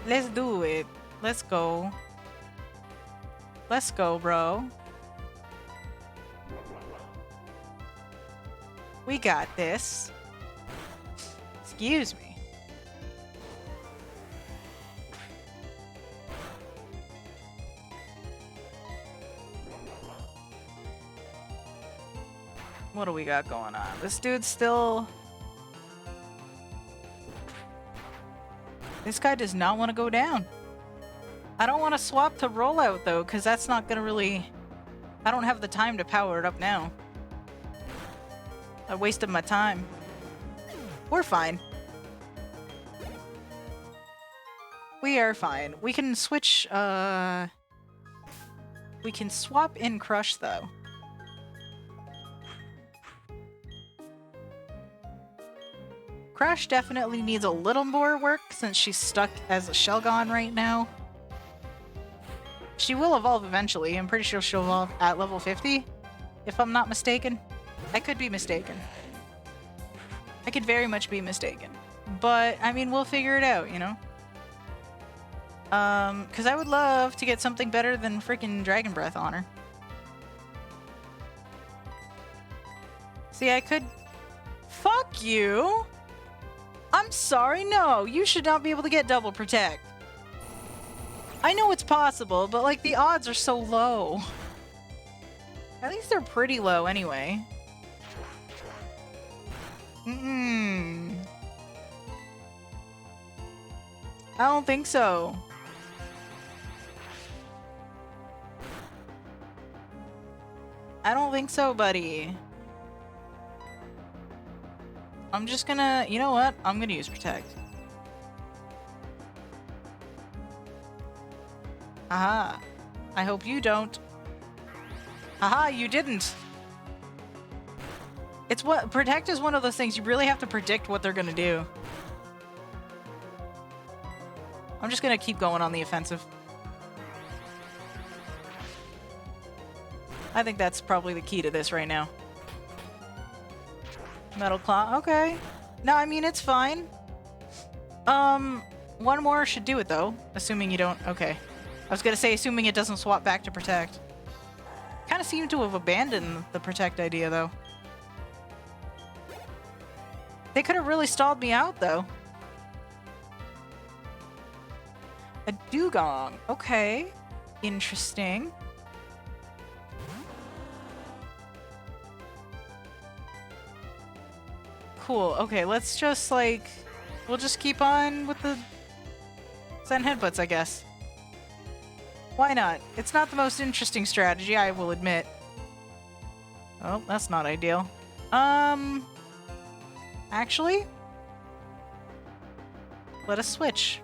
Let's do it. Let's go. Let's go, bro. We got this. Excuse me. What do we got going on? This dude's still... This guy does not want to go down. I don't want to swap to rollout though, because that's not going to really... I don't have the time to power it up now. I wasted my time. We're fine. We are fine. We can switch, we can swap in Crush though. Crush definitely needs a little more work since she's stuck as a Shelgon right now. She will evolve eventually. I'm pretty sure she'll evolve at level 50, if I'm not mistaken. I could be mistaken. I could very much be mistaken. But, I mean, we'll figure it out, you know? Because I would love to get something better than freaking Dragon Breath on her. See, I could... Fuck you! I'm sorry, no! You should not be able to get double protect. I know it's possible, but like the odds are so low. At least they're pretty low anyway. I don't think so. I don't think so, buddy. I'm just gonna... You know what? I'm gonna use Protect. Aha. I hope you don't. Haha, you didn't. It's what... Protect is one of those things you really have to predict what they're gonna do. I'm just gonna keep going on the offensive. I think that's probably the key to this right now. Metal Claw, okay. No, I mean, it's fine. One more should do it though. Assuming you don't... Okay. I was gonna say, assuming it doesn't swap back to Protect. Kind of seem to have abandoned the Protect idea, though. They could have really stalled me out, though. A Dugong. Okay. Interesting. Cool. Okay, let's just, like... We'll just keep on with the... Send headbutts, I guess. Why not? It's not the most interesting strategy, I will admit. Oh, that's not ideal. Actually? Let us switch.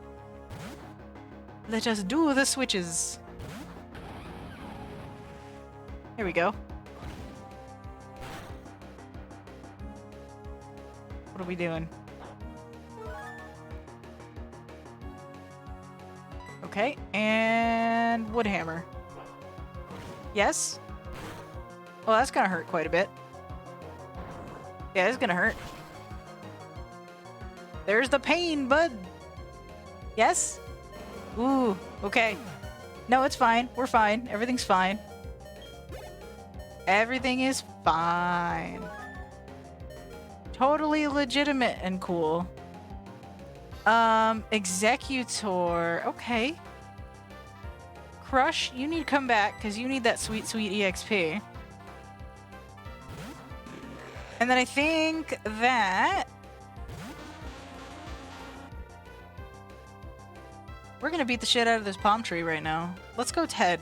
Let us do the switches. Here we go. What are we doing? Okay, and Woodhammer. Yes? Well, that's gonna hurt quite a bit. Yeah, it's gonna hurt. There's the pain, bud! Yes? Ooh, okay. No, it's fine. We're fine. Everything's fine. Everything is fine. Totally legitimate and cool. Executor. Okay. Crush, you need to come back because you need that sweet, sweet EXP. And then I think that... We're gonna beat the shit out of this palm tree right now. Let's go Ted.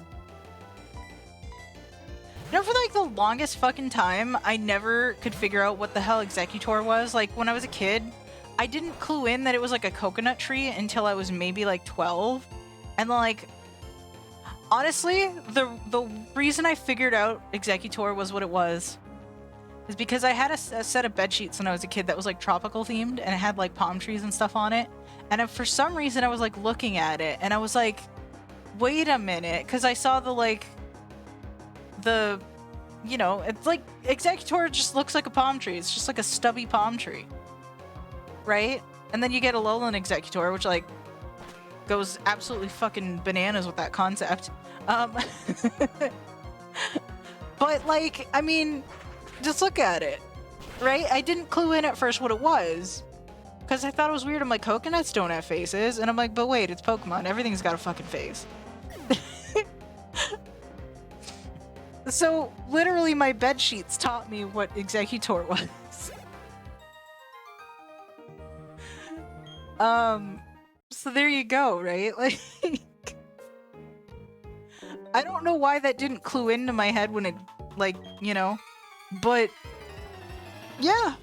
You know, for like the longest fucking time, I never could figure out what the hell Executor was. Like, when I was a kid, I didn't clue in that it was like a coconut tree until I was maybe like 12. And like, honestly, the reason I figured out Executor was what it was is because I had a set of bed sheets when I was a kid that was like tropical themed and it had like palm trees and stuff on it. And for some reason I was like looking at it and I was like, wait a minute, because I saw the like, you know, it's like Executor just looks like a palm tree. It's just like a stubby palm tree. Right? And then you get a Alolan Executor, which like goes absolutely fucking bananas with that concept. But like, I mean, just look at it, right? I didn't clue in at first what it was because I thought it was weird. I'm like, coconuts don't have faces, and I'm like, but wait, it's Pokemon. Everything's got a fucking face. So literally my bed sheets taught me what executor was. So there you go, right? Like, I don't know why that didn't clue into my head when it, like, you know, but yeah.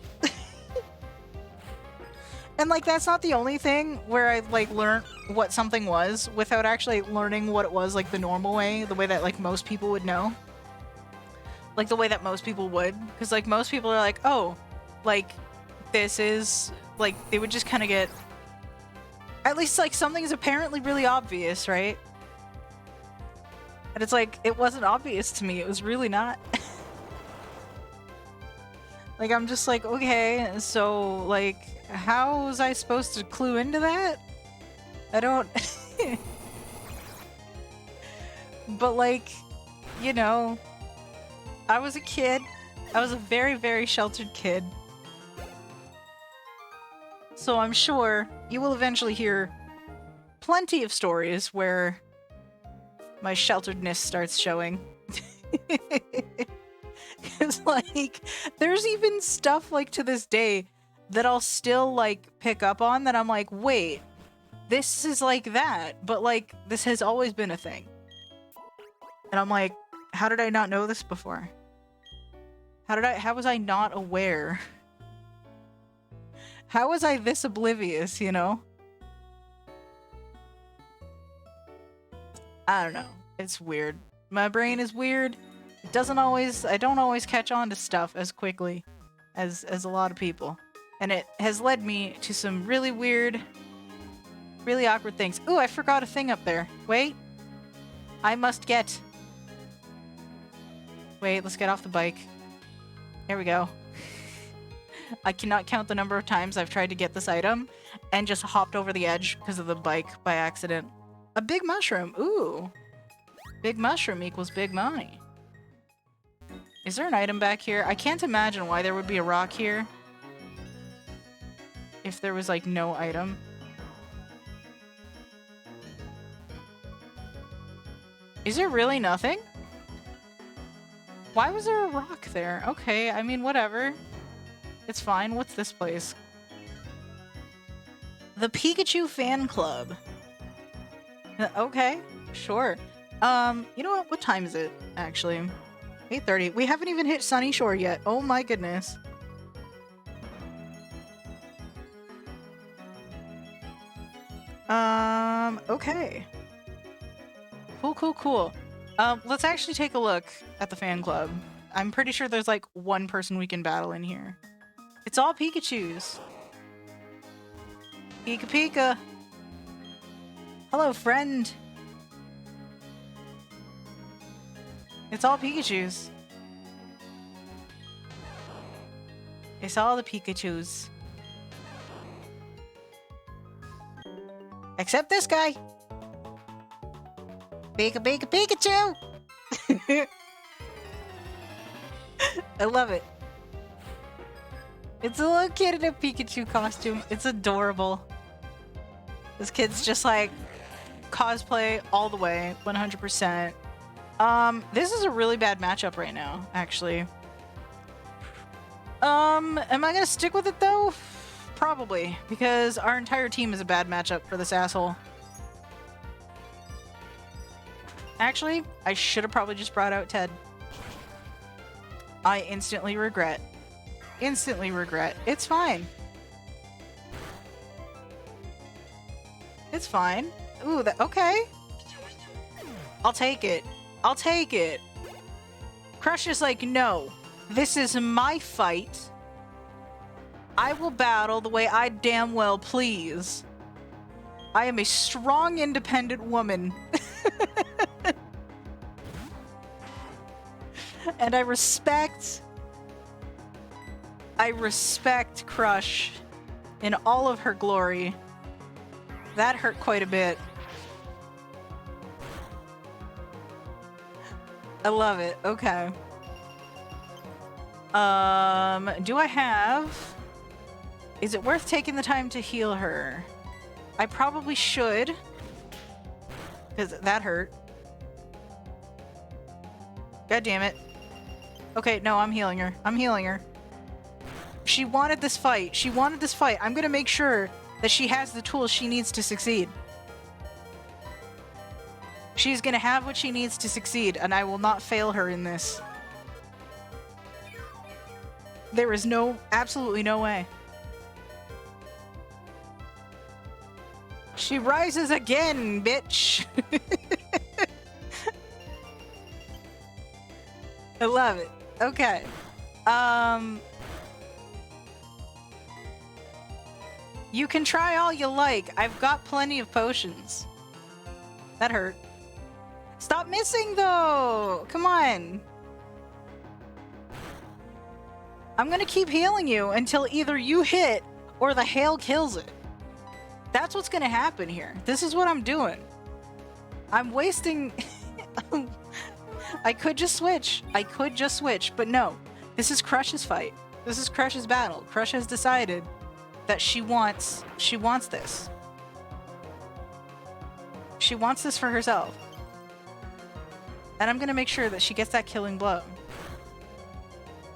And like, that's not the only thing where I like learned what something was without actually learning what it was like the normal way, the way that like most people would know. Like the way that most people would. Because like most people are like, oh, like this is, like they would just kind of get, at least like something is apparently really obvious, right? And it's like, it wasn't obvious to me. It was really not. Like, I'm just like, okay, so like, how was I supposed to clue into that? I don't... But like, you know, I was a kid. I was a very, very sheltered kid. So I'm sure you will eventually hear plenty of stories where my shelteredness starts showing. Because, like, there's even stuff, like, to this day that I'll still, like, pick up on that I'm like, wait, this is like that, but, like, this has always been a thing. And I'm like, how did I not know this before? How was I not aware? How was I this oblivious, you know? I don't know. It's weird. My brain is weird. It doesn't always, I don't always catch on to stuff as quickly as a lot of people. And it has led me to some really weird, really awkward things. Ooh, I forgot a thing up there. Wait. I must get... Wait, let's get off the bike. There we go. I cannot count the number of times I've tried to get this item and just hopped over the edge because of the bike by accident. A big mushroom. Ooh. Big mushroom equals big money. Is there an item back here? I can't imagine why there would be a rock here if there was, like, no item. Is there really nothing? Why was there a rock there? Okay, I mean, whatever. It's fine. What's this place? The Pikachu Fan Club. Okay, sure. You know what? What time is it, actually? 8:30. We haven't even hit Sunny Shore yet. Oh my goodness. Okay. Cool, cool, cool. Let's actually take a look at the fan club. I'm pretty sure there's like one person we can battle in here. It's all Pikachus. Pika Pika. Hello, friend. It's all Pikachus. It's all the Pikachus. Except this guy. Pika Pika Pikachu! I love it. It's a little kid in a Pikachu costume. It's adorable. This kid's just like cosplay all the way, 100%. This is a really bad matchup right now, actually. Am I gonna stick with it though? Probably, because our entire team is a bad matchup for this asshole. Actually, I should have probably just brought out Ted. I instantly regret. Instantly regret. It's fine. It's fine. Ooh, okay. I'll take it. I'll take it. Crush is like, no. This is my fight. I will battle the way I damn well please. I am a strong, independent woman. And I respect Crush in all of her glory. That hurt quite a bit. I love it. Okay. Do I have... Is it worth taking the time to heal her? I probably should. Because that hurt. God damn it. Okay, no, I'm healing her. I'm healing her. She wanted this fight. She wanted this fight. I'm gonna make sure that she has the tools she needs to succeed. She's gonna have what she needs to succeed, and I will not fail her in this. There is absolutely no way. She rises again, bitch! I love it. Okay. You can try all you like. I've got plenty of potions. That hurt. Stop missing, though! Come on! I'm gonna keep healing you until either you hit or the hail kills it. That's what's gonna happen here. This is what I'm doing. I'm wasting... I could just switch. I could just switch, but no. This is Crush's fight. This is Crush's battle. Crush has decided that she wants this. She wants this for herself. And I'm gonna make sure that she gets that killing blow.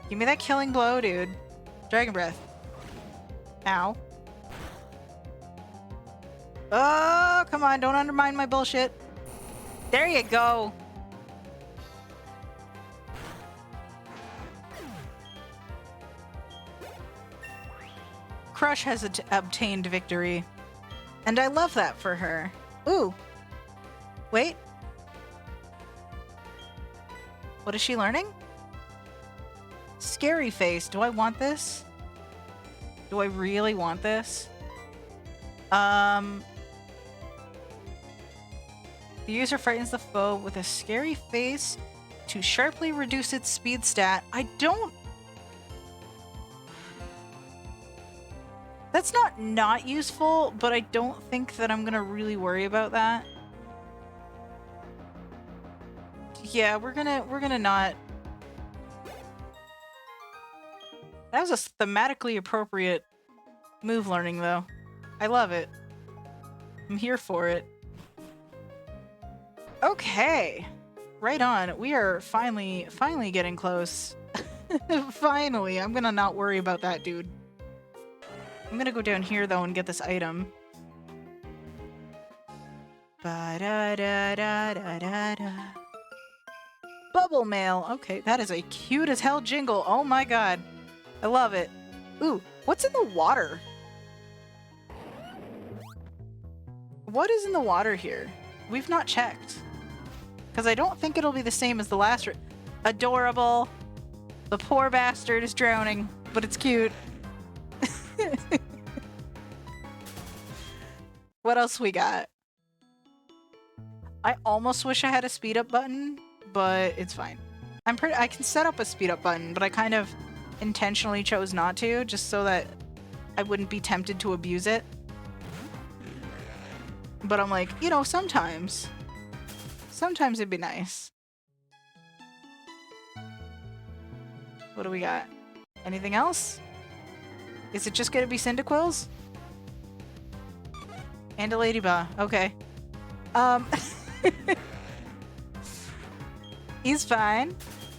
Give me that killing blow, dude. Dragon Breath. Ow. Oh, come on. Don't undermine my bullshit. There you go. Crush has obtained victory. And I love that for her. Ooh. Wait. What is she learning? Scary face. Do I want this? Do I really want this? The user frightens the foe with a scary face to sharply reduce its speed stat. I don't... That's not useful, but I don't think that I'm gonna really worry about that. Yeah, we're gonna not... That was a thematically appropriate move learning, though. I love it. I'm here for it. Okay. Right on. We are finally getting close. Finally. I'm gonna not worry about that, dude. I'm gonna go down here, though, and get this item. Ba-da-da-da-da-da-da. Bubble mail. Okay, that is a cute as hell jingle. Oh my god. I love it. Ooh, what's in the water? What is in the water here? We've not checked. Because I don't think it'll be the same as the last... Adorable. The poor bastard is drowning, but it's cute. What else we got? I almost wish I had a speed up button, but it's fine. I can set up a speed up button, but I kind of intentionally chose not to, just so that I wouldn't be tempted to abuse it. But I'm like, you know, sometimes it'd be nice. What do we got? Anything else? Is it just gonna be Cyndaquils? And a Ladybug. Okay. He's fine.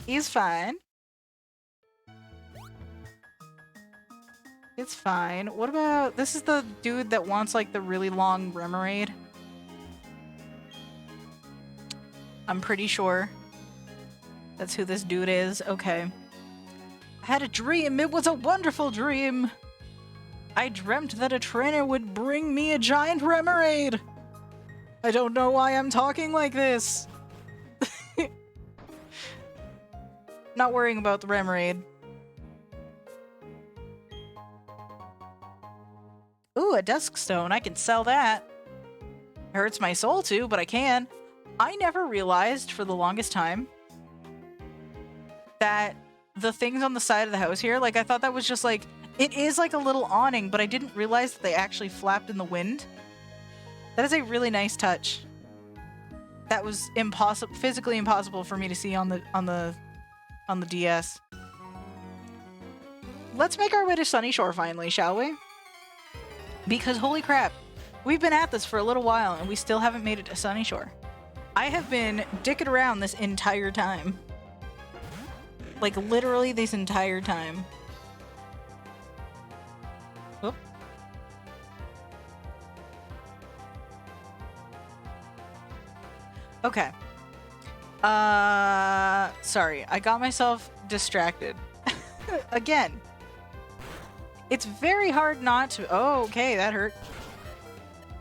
He's fine. It's fine. What about... This is the dude that wants, like, the really long Remoraid. I'm pretty sure that's who this dude is. Okay. I had a dream. It was a wonderful dream. I dreamt that a trainer would bring me a giant Remoraid. I don't know why I'm talking like this. Not worrying about the Remoraid. Ooh, a Duskstone. I can sell that. It hurts my soul too, but I can. I never realized for the longest time that the things on the side of the house here, like I thought that was just like, it is like a little awning, but I didn't realize that they actually flapped in the wind. That is a really nice touch. That was impossible, physically impossible for me to see on the DS. Let's make our way to Sunny Shore finally, shall we? Because holy crap, we've been at this for a little while and we still haven't made it to Sunny Shore. I have been dicking around this entire time. Like, literally this entire time. Whoop. Okay. Sorry. I got myself distracted. Again. It's very hard not to... Oh, okay, that hurt.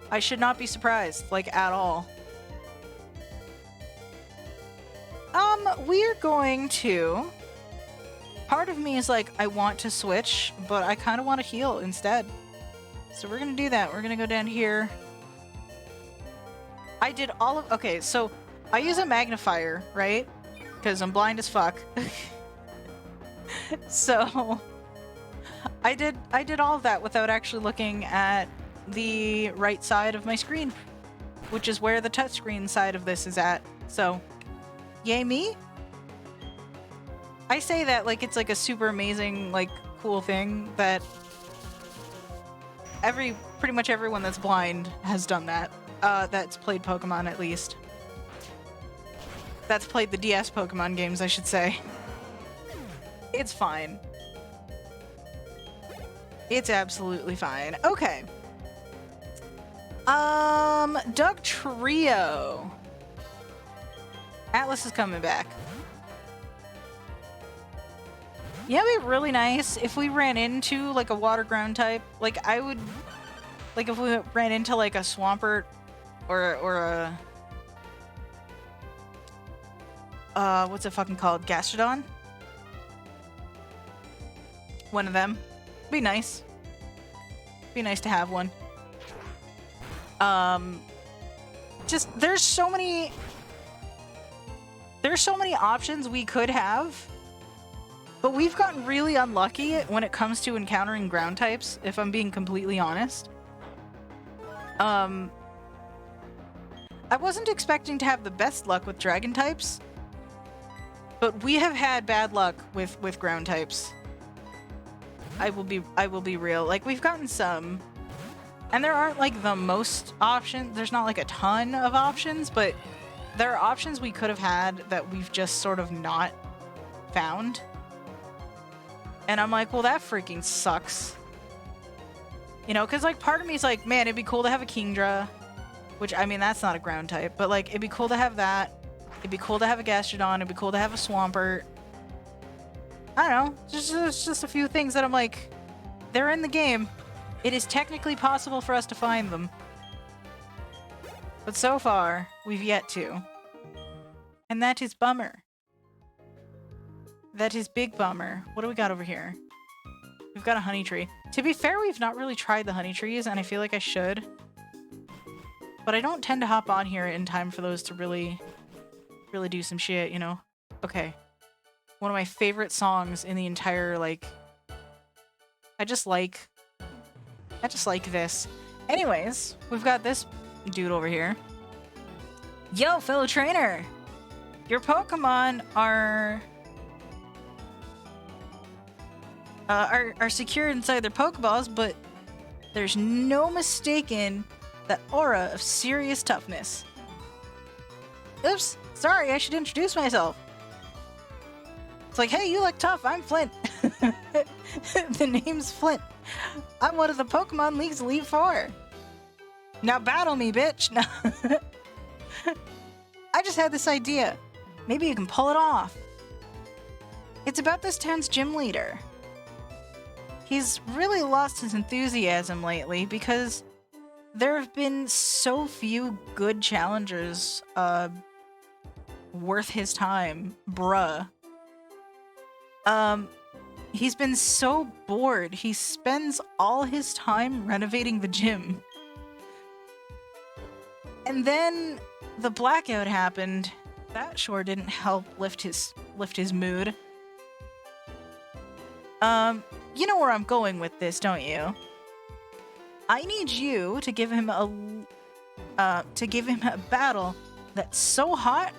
I should not be surprised, like, at all. We're going to... Part of me is like, I want to switch, but I kind of want to heal instead. So we're going to do that. We're going to go down here. I did all of... Okay, so I use a magnifier, right? Because I'm blind as fuck. So I did all of that without actually looking at the right side of my screen, which is where the touchscreen side of this is at. So, yay me. I say that like it's like a super amazing, like, cool thing that pretty much everyone that's blind has done that. That's played Pokemon, at least. That's played the DS Pokemon games, I should say. It's fine. It's absolutely fine. Okay. Doug Trio. Atlas is coming back. Yeah, it'd be really nice if we ran into, like, a water ground type. Like, I would... Like, if we ran into, like, a Swampert or a... what's it fucking called? Gastrodon? One of them. Be nice. Be nice to have one. Just, there's so many options we could have. But we've gotten really unlucky when it comes to encountering ground types, if I'm being completely honest. I wasn't expecting to have the best luck with dragon types, but we have had bad luck with ground types. I will be real. Like, we've gotten some, and there aren't like the most options. There's not like a ton of options, but there are options we could have had that we've just sort of not found. And I'm like, well, that freaking sucks. You know, because, like, part of me is like, man, it'd be cool to have a Kingdra. Which, I mean, that's not a ground type. But, like, it'd be cool to have that. It'd be cool to have a Gastrodon. It'd be cool to have a Swampert. I don't know. Just a few things that I'm like, they're in the game. It is technically possible for us to find them. But so far, we've yet to. And that is bummer. That is big bummer. What do we got over here? We've got a honey tree. To be fair, we've not really tried the honey trees, and I feel like I should. But I don't tend to hop on here in time for those to really do some shit, you know? Okay. One of my favorite songs in the entire, like... I just like this. Anyways, we've got this dude over here. Yo, fellow trainer! Your Pokemon are secure inside their Pokeballs, but there's no mistaking that aura of serious toughness. Oops, sorry, I should introduce myself. It's like, hey, you look tough, I'm Flint. The name's Flint. I'm one of the Pokemon League's Elite Four. Now battle me, bitch. No. I just had this idea. Maybe you can pull it off. It's about this town's gym leader. He's really lost his enthusiasm lately because there have been so few good challengers worth his time, bruh. He's been so bored, he spends all his time renovating the gym. And then the blackout happened. That sure didn't help lift his mood. You know where I'm going with this, don't you? I need you to give him a battle that's so hot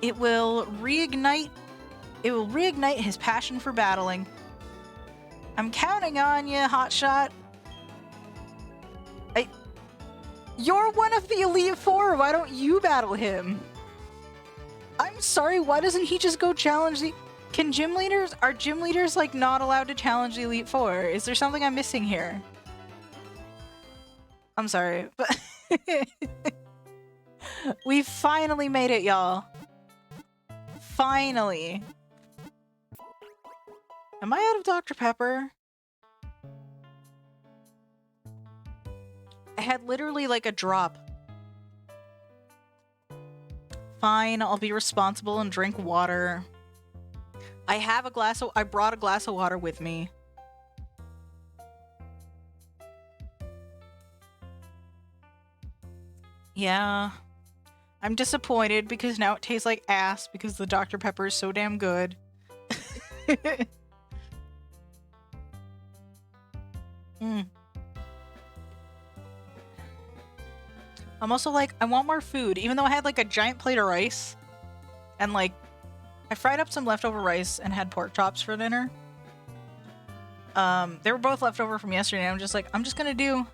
it will reignite his passion for battling. I'm counting on you, hotshot. You're one of the Elite Four. Why don't you battle him? I'm sorry, why doesn't he just go challenge the... Are gym leaders like not allowed to challenge the Elite Four? Is there something I'm missing here? I'm sorry, but we finally made it, y'all. Finally. Am I out of Dr. Pepper? I had literally like a drop. Fine, I'll be responsible and drink water. I brought a glass of water with me. Yeah. I'm disappointed because now it tastes like ass because the Dr. Pepper is so damn good. I'm also like, I want more food, even though I had like a giant plate of rice and like I fried up some leftover rice and had pork chops for dinner. They were both leftover from yesterday. And I'm just like, I'm just gonna do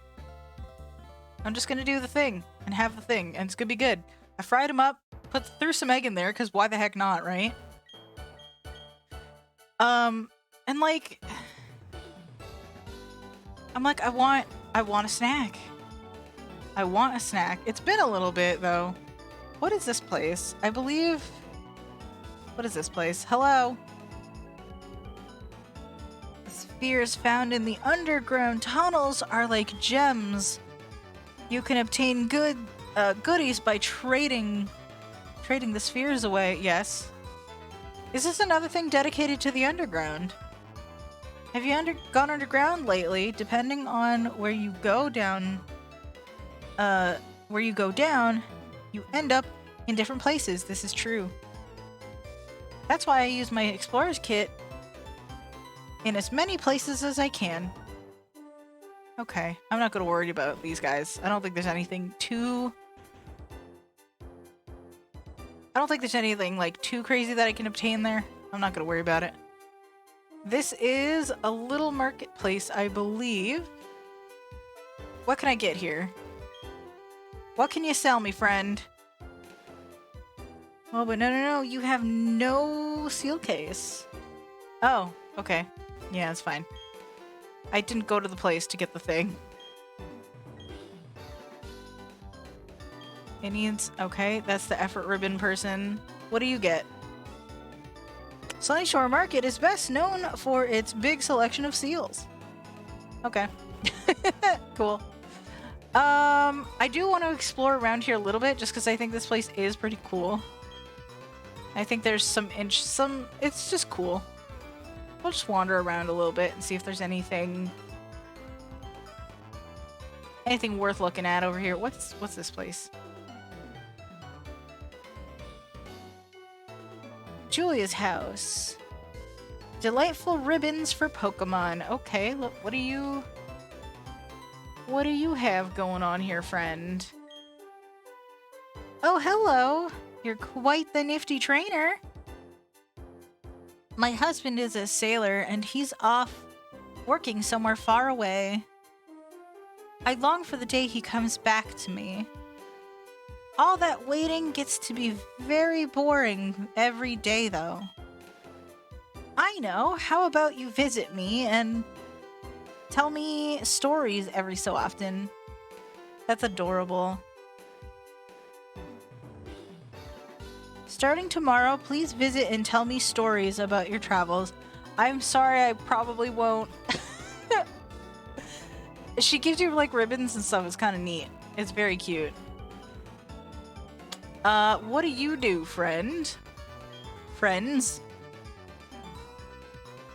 the thing and have the thing and it's gonna be good. I fried them up, threw some egg in there because why the heck not, right? And like, I'm like, I want a snack. I want a snack. It's been a little bit though. What is this place? I believe. What is this place? Hello. Spheres found in the underground tunnels are like gems. You can obtain goodies by trading the spheres away. Yes. Is this another thing dedicated to the underground? Have you gone underground lately? Depending on where you go down, you end up in different places. This is true. That's why I use my explorer's kit in as many places as I can. Okay, I'm not gonna worry about these guys. I don't think there's anything like too crazy that I can obtain there. I'm not gonna worry about it. This is a little marketplace, I believe. What can I get here? What can you sell me, friend? Oh, but no, you have no seal case. Oh, okay. Yeah, it's fine. I didn't go to the place to get the thing. It needs... Okay, that's the effort ribbon person. What do you get? Sunny Shore Market is best known for its big selection of seals. Okay. Cool. I do want to explore around here a little bit just because I think this place is pretty cool. I think there's it's just cool. We'll just wander around a little bit and see if there's anything worth looking at over here. What's this place? Julia's house. Delightful ribbons for Pokémon. Okay, look, what do you have going on here, friend? Oh, hello. You're quite the nifty trainer. My husband is a sailor and he's off working somewhere far away. I long for the day he comes back to me. All that waiting gets to be very boring every day, though. I know. How about you visit me and tell me stories every so often? That's adorable. Starting tomorrow, please visit and tell me stories about your travels. I'm sorry, I probably won't. She gives you like ribbons and stuff. It's kind of neat. It's very cute. What do you do, friend? Friends?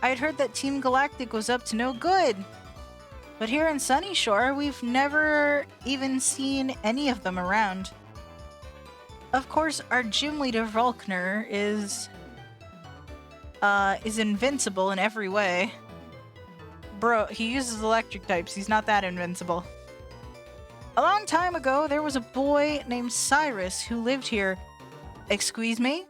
I had heard that Team Galactic was up to no good. But here in Sunny Shore, we've never even seen any of them around. Of course, our gym leader Volkner is invincible in every way. Bro, he uses electric types. He's not that invincible. A long time ago, there was a boy named Cyrus who lived here. Excuse me?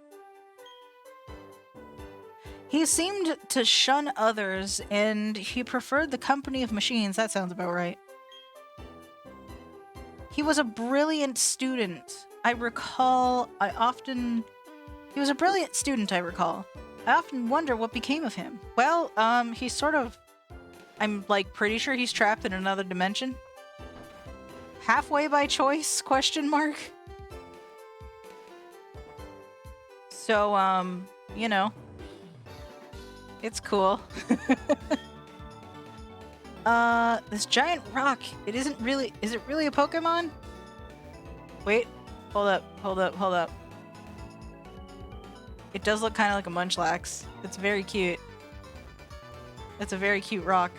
He seemed to shun others, and he preferred the company of machines. That sounds about right. He was a brilliant student. He was a brilliant student, I recall. I often wonder what became of him. Well, he's sort of... I'm, like, pretty sure he's trapped in another dimension. Halfway by choice? Question mark. So, you know. It's cool. This giant rock. It isn't really... Is it really a Pokemon? Wait. Hold up. It does look kind of like a Munchlax. It's very cute. It's a very cute rock.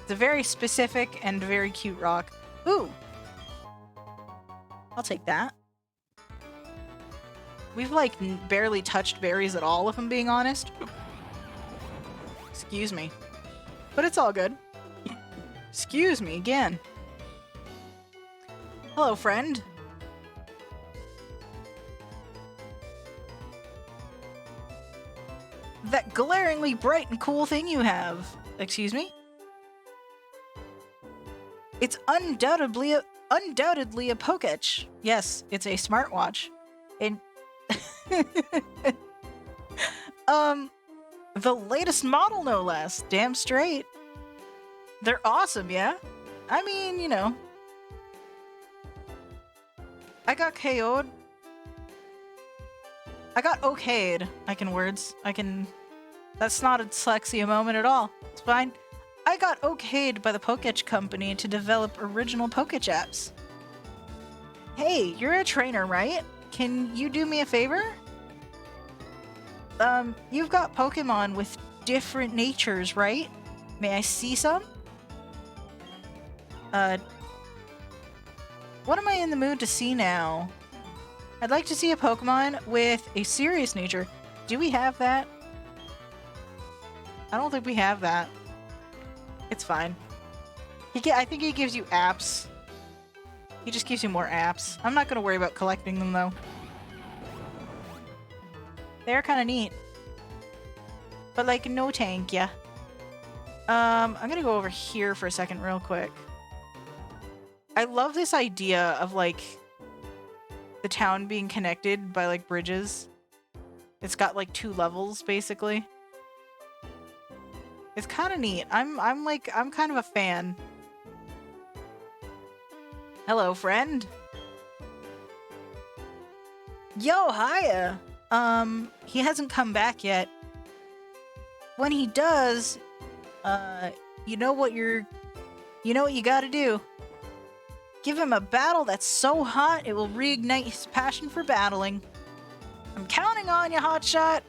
It's a very specific and very cute rock. Ooh! I'll take that. We've, like, barely touched berries at all, if I'm being honest. Excuse me. But it's all good. Excuse me again. Hello, friend. That glaringly bright and cool thing you have. Excuse me? It's undoubtedly a Pokétch. Yes, it's a smartwatch. And the latest model, no less. Damn straight. They're awesome, yeah? I mean, you know. I got KO'd. I got okayed. That's not a dyslexia moment at all. It's fine. I got okayed by the Pokétch company to develop original Pokétch apps. Hey, you're a trainer, right? Can you do me a favor? You've got Pokemon with different natures, right? May I see some? What am I in the mood to see now? I'd like to see a Pokemon with a serious nature. Do we have that? I don't think we have that. It's fine. I think he gives you apps. He just gives you more apps. I'm not gonna worry about collecting them, though. They're kind of neat. But, like, no tank, yeah. I'm gonna go over here for a second real quick. I love this idea of, like, the town being connected by, like, bridges. It's got, like, 2 levels, basically. It's kind of neat. I'm kind of a fan. Hello, friend. Yo, hiya. He hasn't come back yet. When he does, you know what you gotta do. Give him a battle that's so hot it will reignite his passion for battling. I'm counting on you, hotshot.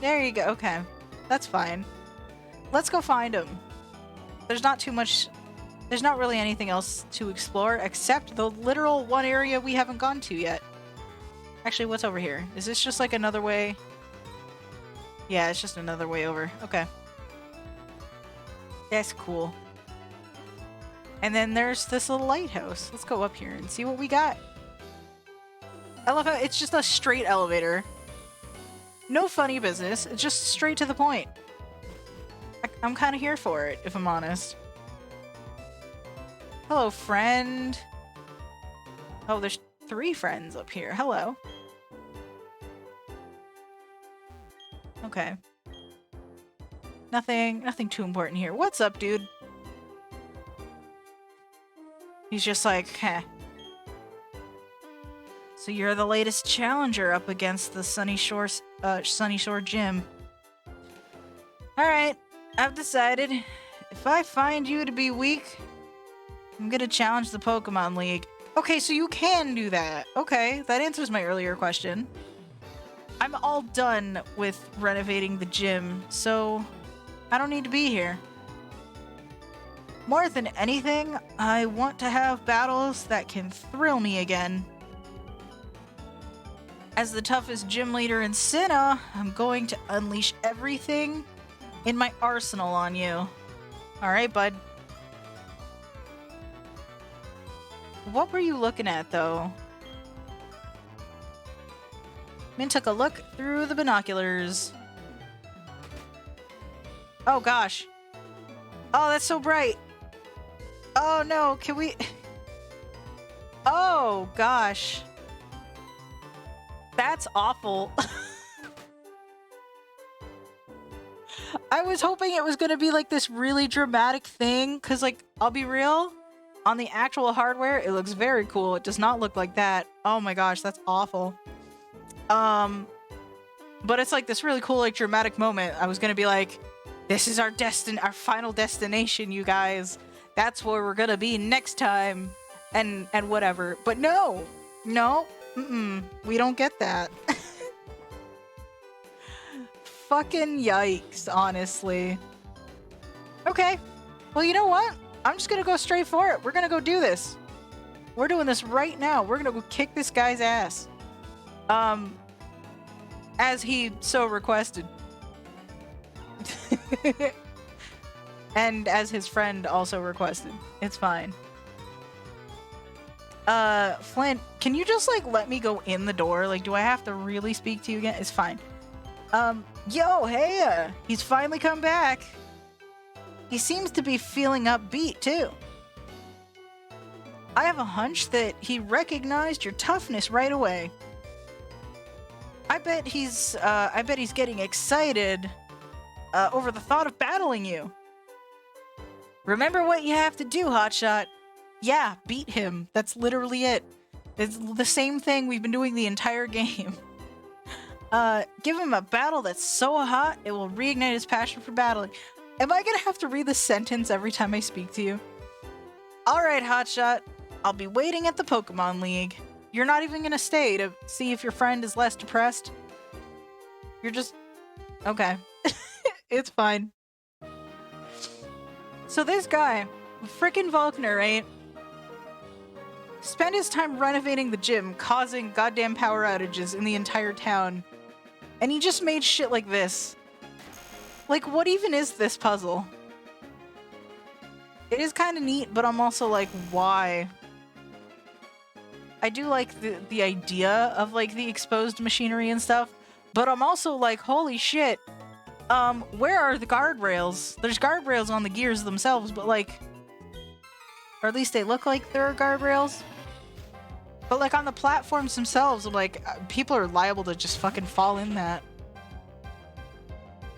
There you go. Okay. That's fine. Let's go find him. There's not really anything else to explore except the literal one area we haven't gone to yet. Actually, what's over here? Is this just like another way? Yeah, it's just another way over. Okay. That's cool. And then there's this little lighthouse. Let's go up here and see what we got. I love how it's just a straight elevator. No funny business. It's just straight to the point. I'm kind of here for it, if I'm honest. Hello, friend. Oh, there's 3 friends up here. Hello. Okay. Nothing too important here. What's up, dude? He's just like, heh. So you're the latest challenger up against the Sunny Shore Gym. Alright, I've decided. If I find you to be weak, I'm gonna challenge the Pokemon League. Okay, so you can do that. Okay, that answers my earlier question. I'm all done with renovating the gym, so I don't need to be here. More than anything, I want to have battles that can thrill me again. As the toughest gym leader in Sinnoh, I'm going to unleash everything in my arsenal on you. Alright, bud. What were you looking at, though? Min took a look through the binoculars. Oh, gosh. Oh, that's so bright. Oh, no. Can we... Oh, gosh. That's awful. I was hoping it was gonna be like this really dramatic thing, because like, I'll be real, on the actual hardware, it looks very cool. It does not look like that. Oh my gosh, that's awful. But it's like this really cool, like, dramatic moment. I was gonna be like, this is our final destination, you guys. That's where we're gonna be next time, and whatever. But no, we don't get that. Fucking yikes, honestly. Okay, well, you know what? I'm just gonna go straight for it. We're gonna go do this. We're doing this right now. We're gonna go kick this guy's ass. As he so requested. And as his friend also requested. It's fine. Flint, can you just, like, let me go in the door? Like, do I have to really speak to you again? It's fine. Yo, hey, he's finally come back. He seems to be feeling upbeat, too. I have a hunch that he recognized your toughness right away. I bet he's getting excited over the thought of battling you. Remember what you have to do, Hotshot. Yeah, beat him. That's literally it. It's the same thing we've been doing the entire game. Give him a battle that's so hot, it will reignite his passion for battling. Am I gonna have to read this sentence every time I speak to you? Alright, Hotshot. I'll be waiting at the Pokemon League. You're not even gonna stay to see if your friend is less depressed? You're just... Okay. It's fine. So this guy, frickin' Volkner, right? Spent his time renovating the gym, causing goddamn power outages in the entire town. And he just made shit like this. Like, what even is this puzzle? It is kind of neat, but I'm also like, why? I do like the idea of, like, the exposed machinery and stuff, but I'm also like, holy shit. Where are the guardrails? There's guardrails on the gears themselves, but, like, or at least they look like there are guardrails. But, like, on the platforms themselves, like, people are liable to just fucking fall in that.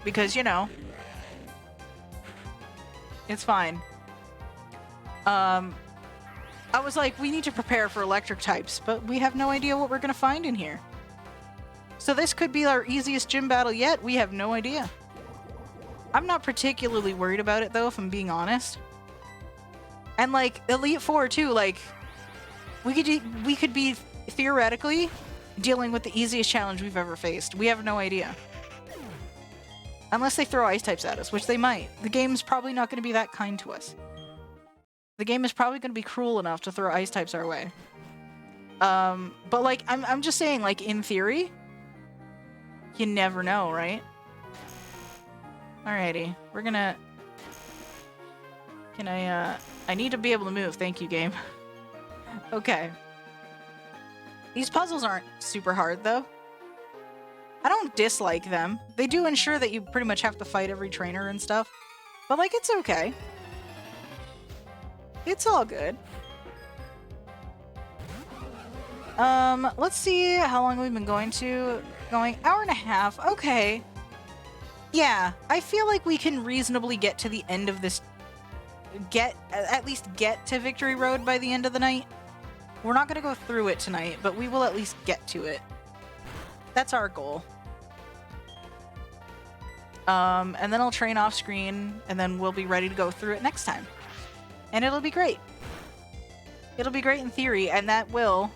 Because, you know, it's fine. I was like, we need to prepare for electric types, but we have no idea what we're gonna find in here. So this could be our easiest gym battle yet. We have no idea. I'm not particularly worried about it, though, if I'm being honest. And, like, Elite Four, too, like, we could be, theoretically, dealing with the easiest challenge we've ever faced. We have no idea. Unless they throw ice types at us, which they might. The game's probably not going to be that kind to us. The game is probably going to be cruel enough to throw ice types our way. But, like, I'm just saying, like, in theory, you never know, right? Alrighty, we're gonna... Can I need to be able to move. Thank you, game. Okay. These puzzles aren't super hard, though. I don't dislike them. They do ensure that you pretty much have to fight every trainer and stuff. But, like, it's okay. It's all good. Let's see how long we've been going. Hour and a half. Okay. Yeah, I feel like we can reasonably get to the end of this. At least get to Victory Road by the end of the night. We're not going to go through it tonight, but we will at least get to it. That's our goal. And then I'll train off screen, and then we'll be ready to go through it next time. And it'll be great. It'll be great in theory, and that will,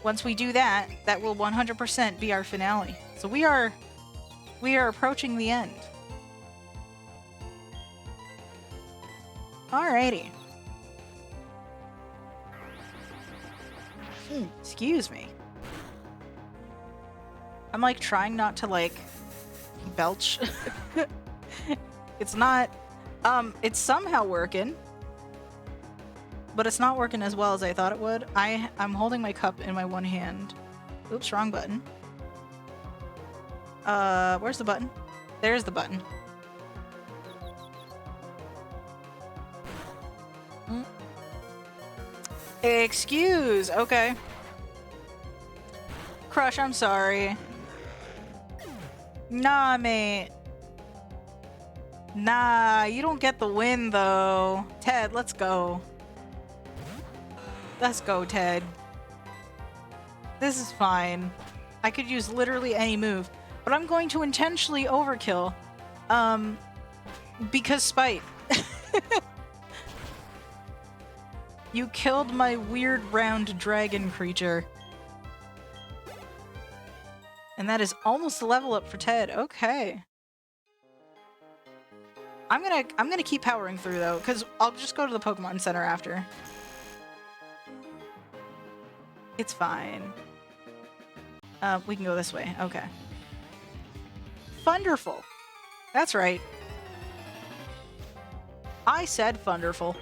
once we do that, that will 100% be our finale. So we are approaching the end. Alrighty. Excuse me. I'm, like, trying not to, like, belch. It's not... it's somehow working. But it's not working as well as I thought it would. I'm holding my cup in my one hand. Oops, wrong button. Where's the button? There's the button. Excuse, okay. Crush, I'm sorry. Nah, mate. Nah, you don't get the win, though. Ted, let's go. Let's go, Ted. This is fine. I could use literally any move, but I'm going to intentionally overkill. Because spite. You killed my weird round dragon creature. And that is almost a level up for Ted. Okay. I'm gonna keep powering through though, because I'll just go to the Pokemon Center after. It's fine. We can go this way. Okay. Thunderful. That's right. I said Thunderful.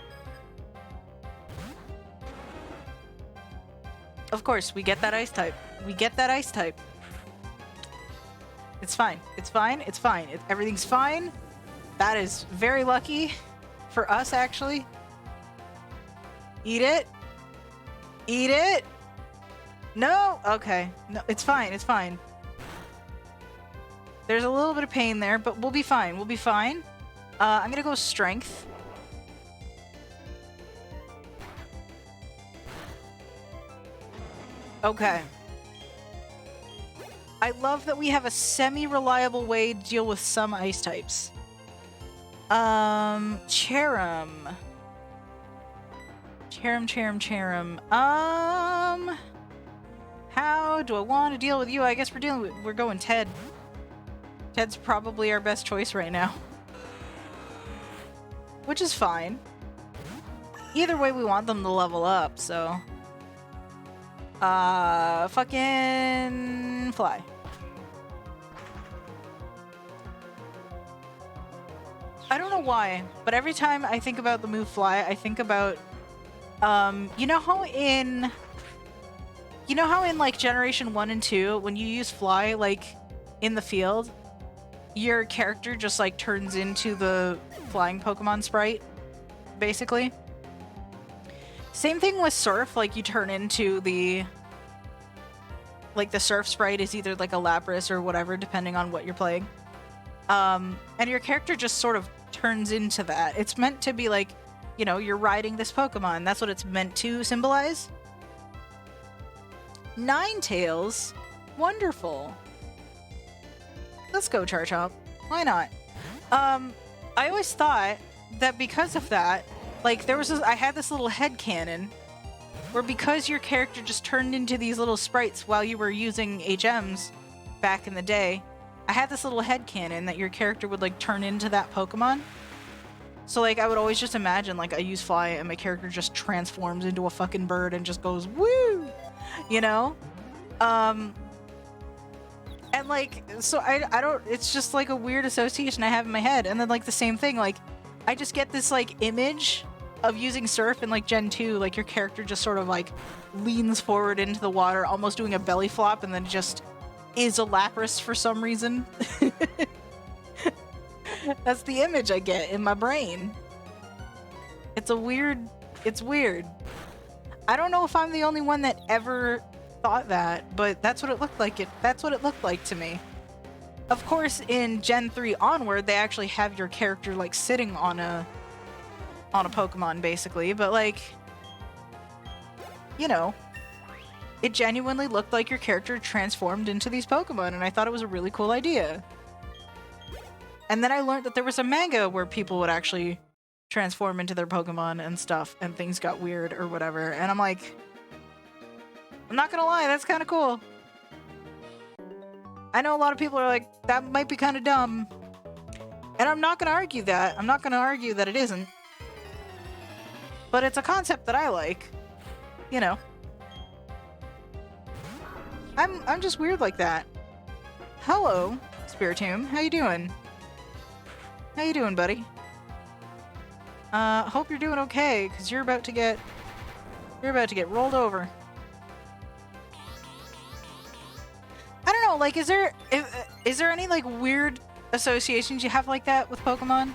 Of course, we get that ice type. We get that ice type. It's fine. It's fine. It's fine. Everything's fine. That is very lucky for us, actually. Eat it. Eat it. No. Okay. No, it's fine. It's fine. There's a little bit of pain there, but we'll be fine. We'll be fine. I'm gonna go strength. Okay. I love that we have a semi-reliable way to deal with some ice types. Cherum. Cherum. How do I want to deal with you? I guess we're going Ted. Ted's probably our best choice right now. Which is fine. Either way, we want them to level up, so... fucking fly. I don't know why, but every time I think about the move fly, I think about, you know how in like Generation 1 and 2, when you use fly, like, in the field, your character just, like, turns into the flying Pokemon sprite, basically? Same thing with Surf, like, you turn into the... Like, the Surf sprite is either, like, a Lapras or whatever, depending on what you're playing. And your character just sort of turns into that. It's meant to be, like, you know, you're riding this Pokemon. That's what it's meant to symbolize. Ninetales? Wonderful. Let's go, Charchomp. Why not? I always thought that because of that, like, I had this little headcanon where because your character just turned into these little sprites while you were using HMs back in the day, I had this little headcanon that your character would, like, turn into that Pokemon. So, like, I would always just imagine, like, I use fly and my character just transforms into a fucking bird and just goes, woo! You know? And, like, so I don't, it's just, like, a weird association I have in my head. And then, like, the same thing, like, I just get this, like, image of using Surf in, like, Gen 2, like, your character just sort of, like, leans forward into the water, almost doing a belly flop, and then just is a Lapras for some reason. That's the image I get in my brain. It's weird. I don't know if I'm the only one that ever thought that, but that's what it looked like. That's what it looked like to me. Of course, in Gen 3 onward, they actually have your character, like, sitting on a Pokemon, basically, but, like, you know, it genuinely looked like your character transformed into these Pokemon, and I thought it was a really cool idea. And then I learned that there was a manga where people would actually transform into their Pokemon and stuff, and things got weird or whatever, and I'm like, I'm not gonna lie, that's kind of cool. I know a lot of people are like, that might be kind of dumb. And I'm not gonna argue that. I'm not gonna argue that it isn't. But it's a concept that I like. You know. I'm just weird like that. Hello, Spiritomb. How you doing? How you doing, buddy? Hope you're doing okay, because you're about to get rolled over. I don't know, like, is there any, like, weird associations you have like that with Pokemon?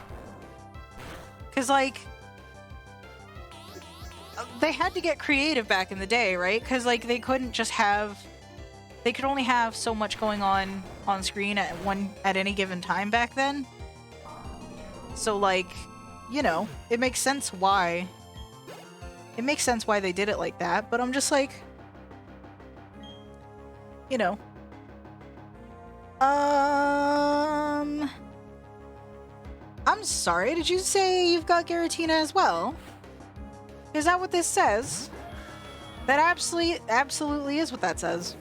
Because, like, they had to get creative back in the day, right? Because, like, they could only have so much going on screen at any given time back then. So, like, you know, it makes sense why. It makes sense why they did it like that, but I'm just like, you know. I'm sorry, did you say you've got Giratina as well? Is that what this says? That absolutely is what that says.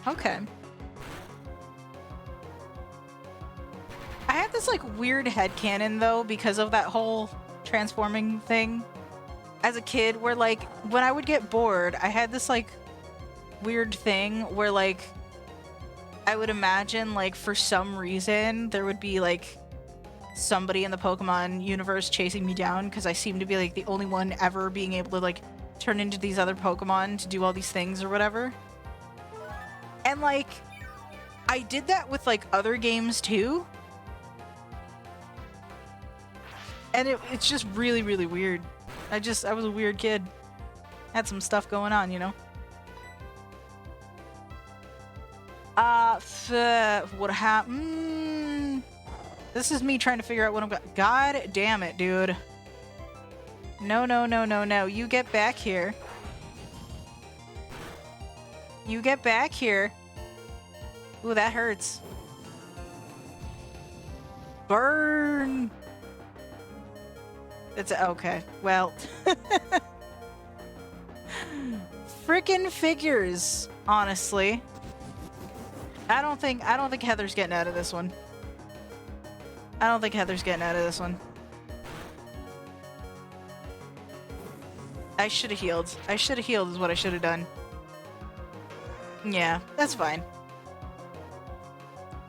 Okay. I had this like weird headcanon though because of that whole transforming thing as a kid where like when I would get bored, I had this like weird thing where like I would imagine like for some reason there would be like somebody in the Pokemon universe chasing me down because I seem to be like the only one ever being able to like turn into these other Pokemon to do all these things or whatever. And like I did that with like other games too. And it's just really, really weird. I was a weird kid. Had some stuff going on, you know? What happened? This is me trying to figure out what I'm got. God damn it, dude. No, no, no, no, no. You get back here. You get back here. Ooh, that hurts. Burn! It's okay. Well, frickin' figures, honestly. I don't think Heather's getting out of this one. I don't think Heather's getting out of this one. I should have healed. I should have healed is what I should have done. Yeah, that's fine.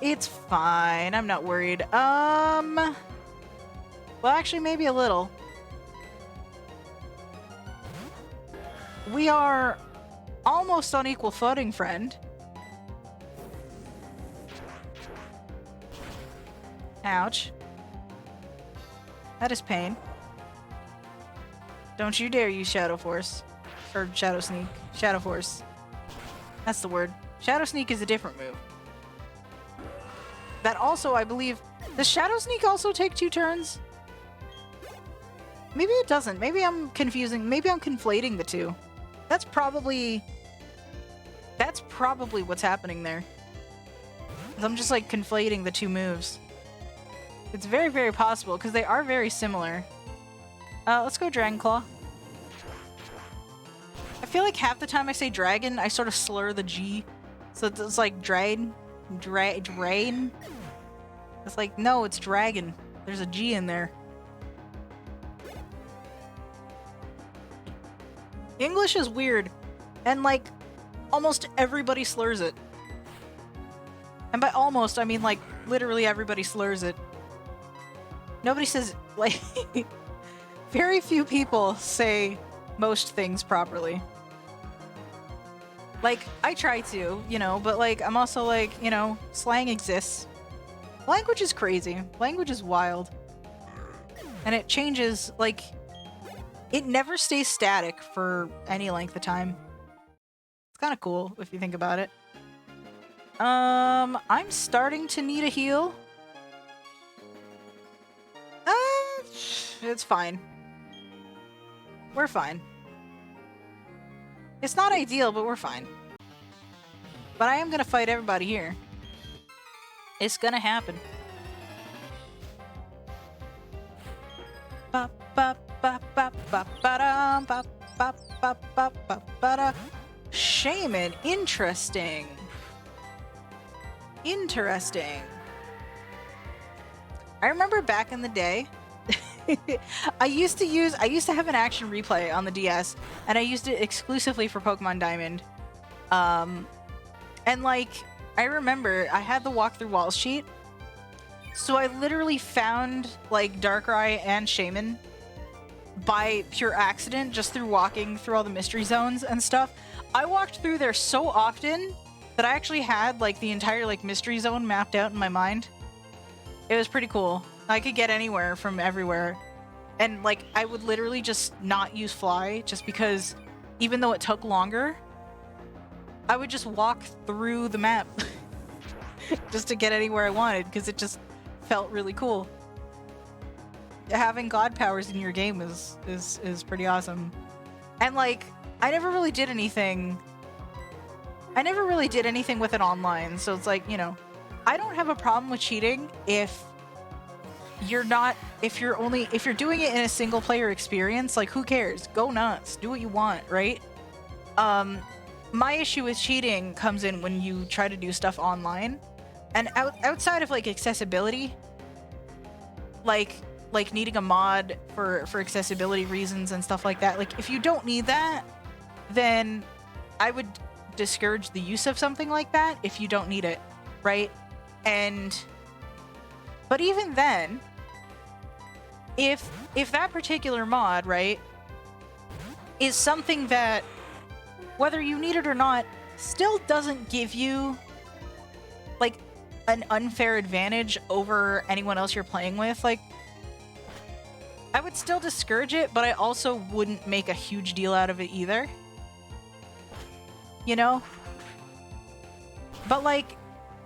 It's fine. I'm not worried. Well, actually, maybe a little. We are almost on equal footing, friend. Ouch. That is pain. Don't you dare use Shadow Force. Or Shadow Sneak. Shadow Force. That's the word. Shadow Sneak is a different move. That also, I believe... Does Shadow Sneak also take 2 turns? Maybe it doesn't. Maybe I'm confusing. Maybe I'm conflating the two. That's probably what's happening there. I'm just like conflating the 2 moves. It's very, very possible because they are very similar. Let's go Dragon Claw. I feel like half the time I say dragon, I sort of slur the G. So it's like drain. It's like, no, it's dragon. There's a G in there. English is weird, and like, almost everybody slurs it. And by almost, I mean like, literally everybody slurs it. Nobody says, like, very few people say most things properly. Like, I try to, you know, but like, I'm also like, you know, slang exists. Language is crazy. Language is wild. And it changes, like, it never stays static for any length of time. It's kind of cool if you think about it. I'm starting to need a heal. It's fine. We're fine. It's not ideal, but we're fine. But I am gonna fight everybody here. It's gonna happen. Ba ba ba ba ba ba da ba ba ba ba ba ba da. Shaman, interesting. Interesting. I remember back in the day, I used to have an action replay on the DS, and I used it exclusively for Pokemon Diamond. And like, I remember I had the walkthrough walls sheet, so I literally found like Darkrai and Shaman by pure accident just through walking through all the mystery zones and stuff. I walked through there so often that I actually had like the entire like mystery zone mapped out in my mind. It was pretty cool. I could get anywhere from everywhere. And like, I would literally just not use fly just because even though it took longer, I would just walk through the map just to get anywhere I wanted because it just felt really cool. having god powers in your game is pretty awesome. And like, I never really did anything with it online, so it's like, you know, I don't have a problem with cheating if you're doing it in a single player experience. Like, who cares? Go nuts, do what you want, right? My issue with cheating comes in when you try to do stuff online, and outside of like accessibility, like needing a mod for accessibility reasons and stuff like that. Like, if you don't need that, then I would discourage the use of something like that if you don't need it, right? But even then, if that particular mod, right, is something that, whether you need it or not, still doesn't give you like an unfair advantage over anyone else you're playing with, like, I would still discourage it, but I also wouldn't make a huge deal out of it either. You know? But like,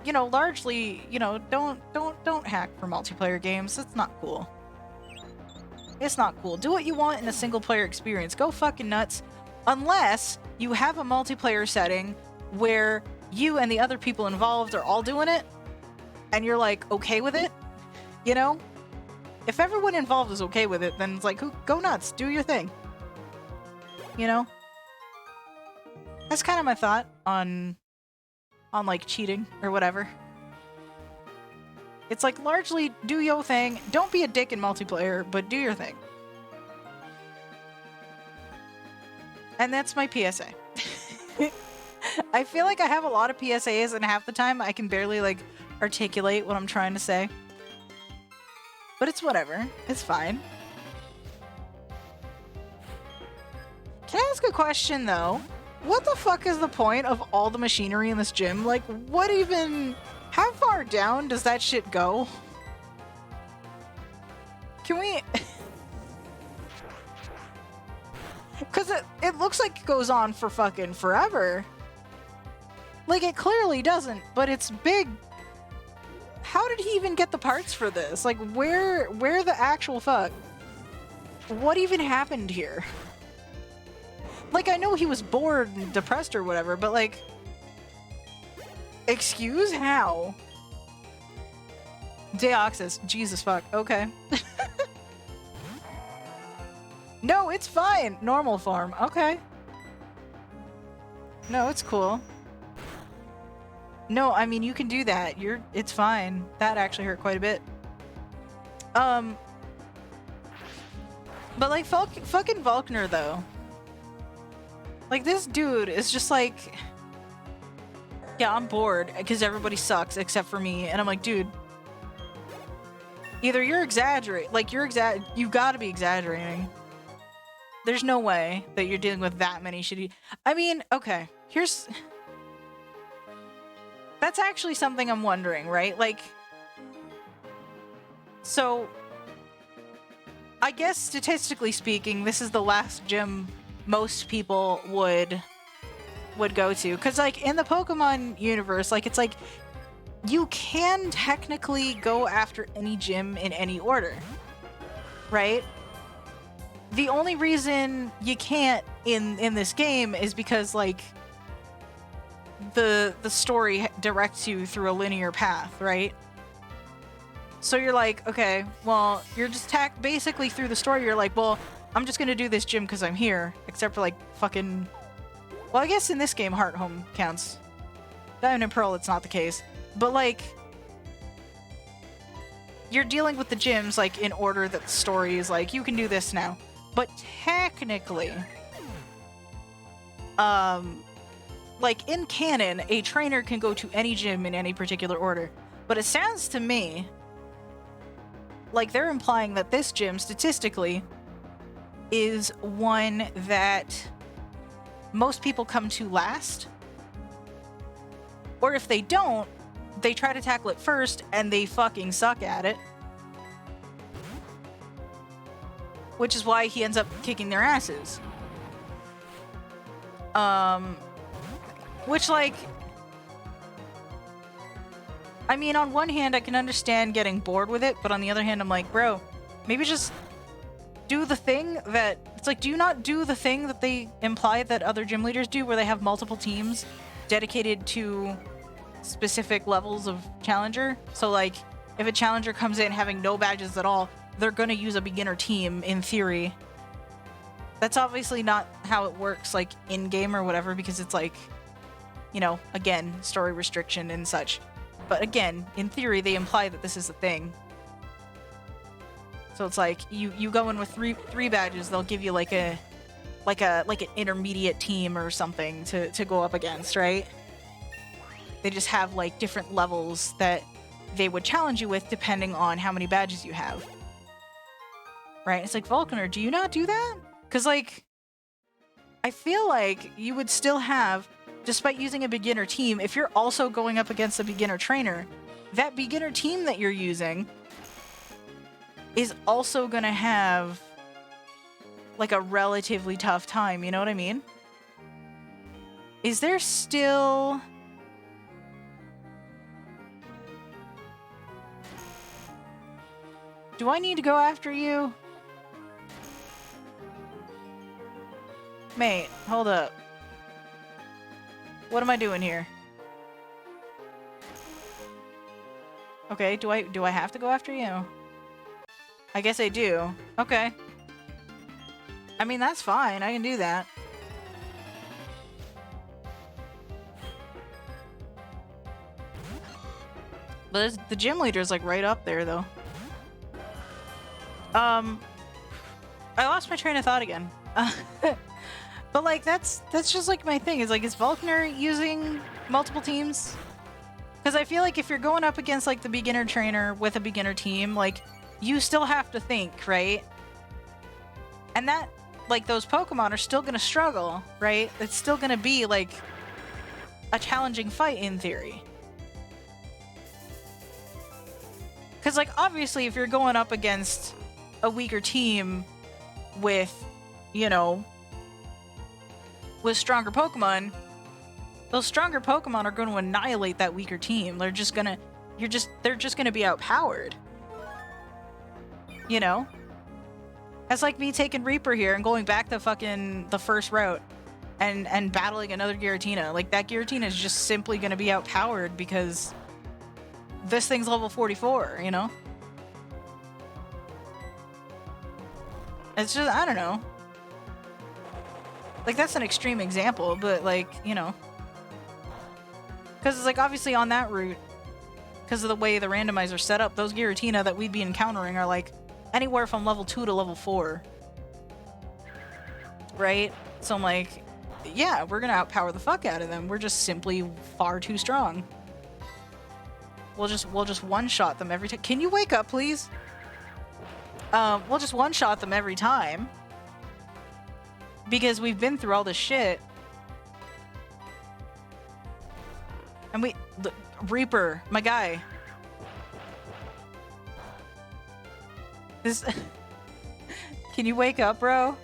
you know, largely, you know, don't hack for multiplayer games. It's not cool. It's not cool. Do what you want in a single player experience. Go fucking nuts. Unless you have a multiplayer setting where you and the other people involved are all doing it, and you're like okay with it, you know? If everyone involved is okay with it, then it's like, go nuts, do your thing. You know? That's kind of my thought on like cheating or whatever. It's like, largely do your thing. Don't be a dick in multiplayer, but do your thing. And that's my PSA. I feel like I have a lot of PSAs, and half the time I can barely like articulate what I'm trying to say. But it's whatever. It's fine. Can I ask a question, though? What the fuck is the point of all the machinery in this gym? Like, what even... How far down does that shit go? Can we... Because it looks like it goes on for fucking forever. Like, it clearly doesn't, but it's big. How did he even get the parts for this? Like, where the actual fuck? What even happened here? Like, I know he was bored and depressed or whatever, but like... Excuse? How? Deoxys. Jesus fuck. Okay. No, it's fine. Normal form. Okay. No, it's cool. No, I mean, you can do that. It's fine. That actually hurt quite a bit. But like, fucking Volkner, though. Like, this dude is just like... Yeah, I'm bored, because everybody sucks except for me. And I'm like, dude... Either you're exaggerating... Like, you've got to be exaggerating. There's no way that you're dealing with that many shitty... I mean, okay. Here's... That's actually something I'm wondering, right? Like... So... I guess, statistically speaking, this is the last gym most people would go to. Because, like, in the Pokemon universe, like, it's like... You can technically go after any gym in any order. Right? The only reason you can't in this game is because, like... The story directs you through a linear path, right? So you're like, okay, well, you're just basically through the story, you're like, well, I'm just gonna do this gym because I'm here. Except for, like, fucking... Well, I guess in this game, Heart Home counts. Diamond and Pearl, it's not the case. But, like... You're dealing with the gyms, like, in order that the story is like, you can do this now. But technically... Like, in canon, a trainer can go to any gym in any particular order. But it sounds to me like they're implying that this gym, statistically, is one that most people come to last. Or if they don't, they try to tackle it first and they fucking suck at it. Which is why he ends up kicking their asses. Which, like... I mean, on one hand, I can understand getting bored with it, but on the other hand, I'm like, bro, Maybe just do the thing that... It's like, do you not do the thing that they imply that other gym leaders do, where they have multiple teams dedicated to specific levels of challenger? So, like, if a challenger comes in having no badges at all, they're gonna use a beginner team, in theory. That's obviously not how it works, like, in-game or whatever, because it's like, you know, again, story restriction and such. But again, in theory, they imply that this is a thing. So it's like, you go in with three badges, they'll give you like an intermediate team or something to go up against, right? They just have like different levels that they would challenge you with depending on how many badges you have. Right? It's like, Vulcaner, do you not do that? Because, like, I feel like you would still have, despite using a beginner team, if you're also going up against a beginner trainer, that beginner team that you're using is also gonna have, like, a relatively tough time, you know what I mean? Is there still... Do I need to go after you? Mate, hold up. What am I doing here? Okay, do I have to go after you? I guess I do. Okay. I mean, that's fine. I can do that. But the gym leader's like right up there, though. I lost my train of thought again. But like that's just like my thing. Is like, is Vulcaner using multiple teams? Because I feel like if you're going up against like the beginner trainer with a beginner team, like you still have to think, right? And that, like, those Pokemon are still gonna struggle, right? It's still gonna be like a challenging fight in theory. Because like obviously if you're going up against a weaker team with, you know, with stronger Pokemon, those stronger Pokemon are going to annihilate that weaker team. They're just gonna, they're just gonna be outpowered. You know? That's like me taking Reaper here and going back to fucking the first route and battling another Giratina. Like, that Giratina is just simply gonna be outpowered because this thing's level 44, you know? It's just, I don't know. Like, that's an extreme example, but, like, you know. Because it's, like, obviously on that route, because of the way the randomizer's set up, those Giratina that we'd be encountering are, like, anywhere from level 2 to level 4. Right? So I'm like, yeah, we're gonna outpower the fuck out of them. We're just simply far too strong. We'll just one-shot them every time. Can you wake up, please? We'll just one-shot them every time. Because we've been through all this shit. And Reaper, my guy. This... Can you wake up, bro?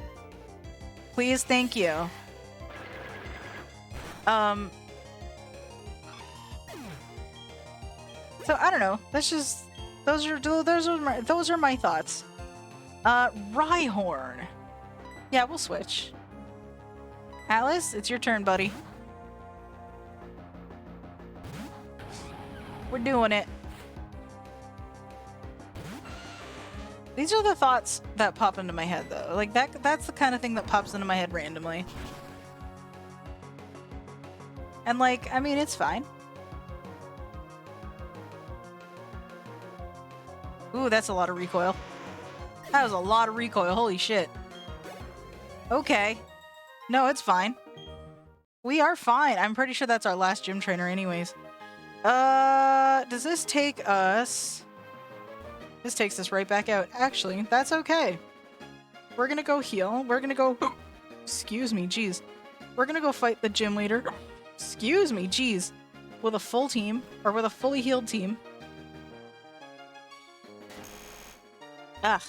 Please, thank you. So I don't know. That's just those are my thoughts. Rhyhorn. Yeah, we'll switch. Alice, it's your turn, buddy. We're doing it. These are the thoughts that pop into my head, though. Like, that's the kind of thing that pops into my head randomly. And, like, I mean, it's fine. Ooh, that's a lot of recoil. That was a lot of recoil. Holy shit. Okay. No, it's fine. We are fine. I'm pretty sure that's our last gym trainer anyways. Does this take us... This takes us right back out. Actually, that's okay. We're gonna go heal. We're gonna go... Excuse me, jeez. We're gonna go fight the gym leader. Excuse me, jeez. With a full team. Or with a fully healed team. Ugh.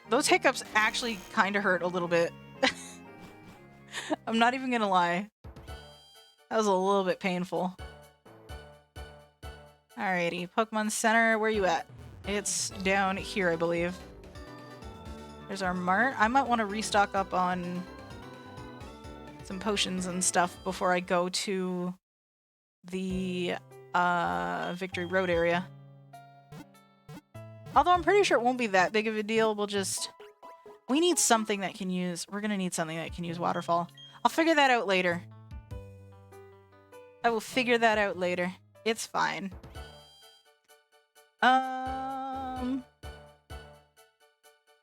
Those hiccups actually kind of hurt a little bit. I'm not even gonna lie. That was a little bit painful. Alrighty, Pokemon Center, where you at? It's down here, I believe. There's our mart. I might want to restock up on some potions and stuff before I go to the Victory Road area. Although I'm pretty sure it won't be that big of a deal. We need something that can use... We're gonna need something that can use Waterfall. I'll figure that out later. I will figure that out later. It's fine.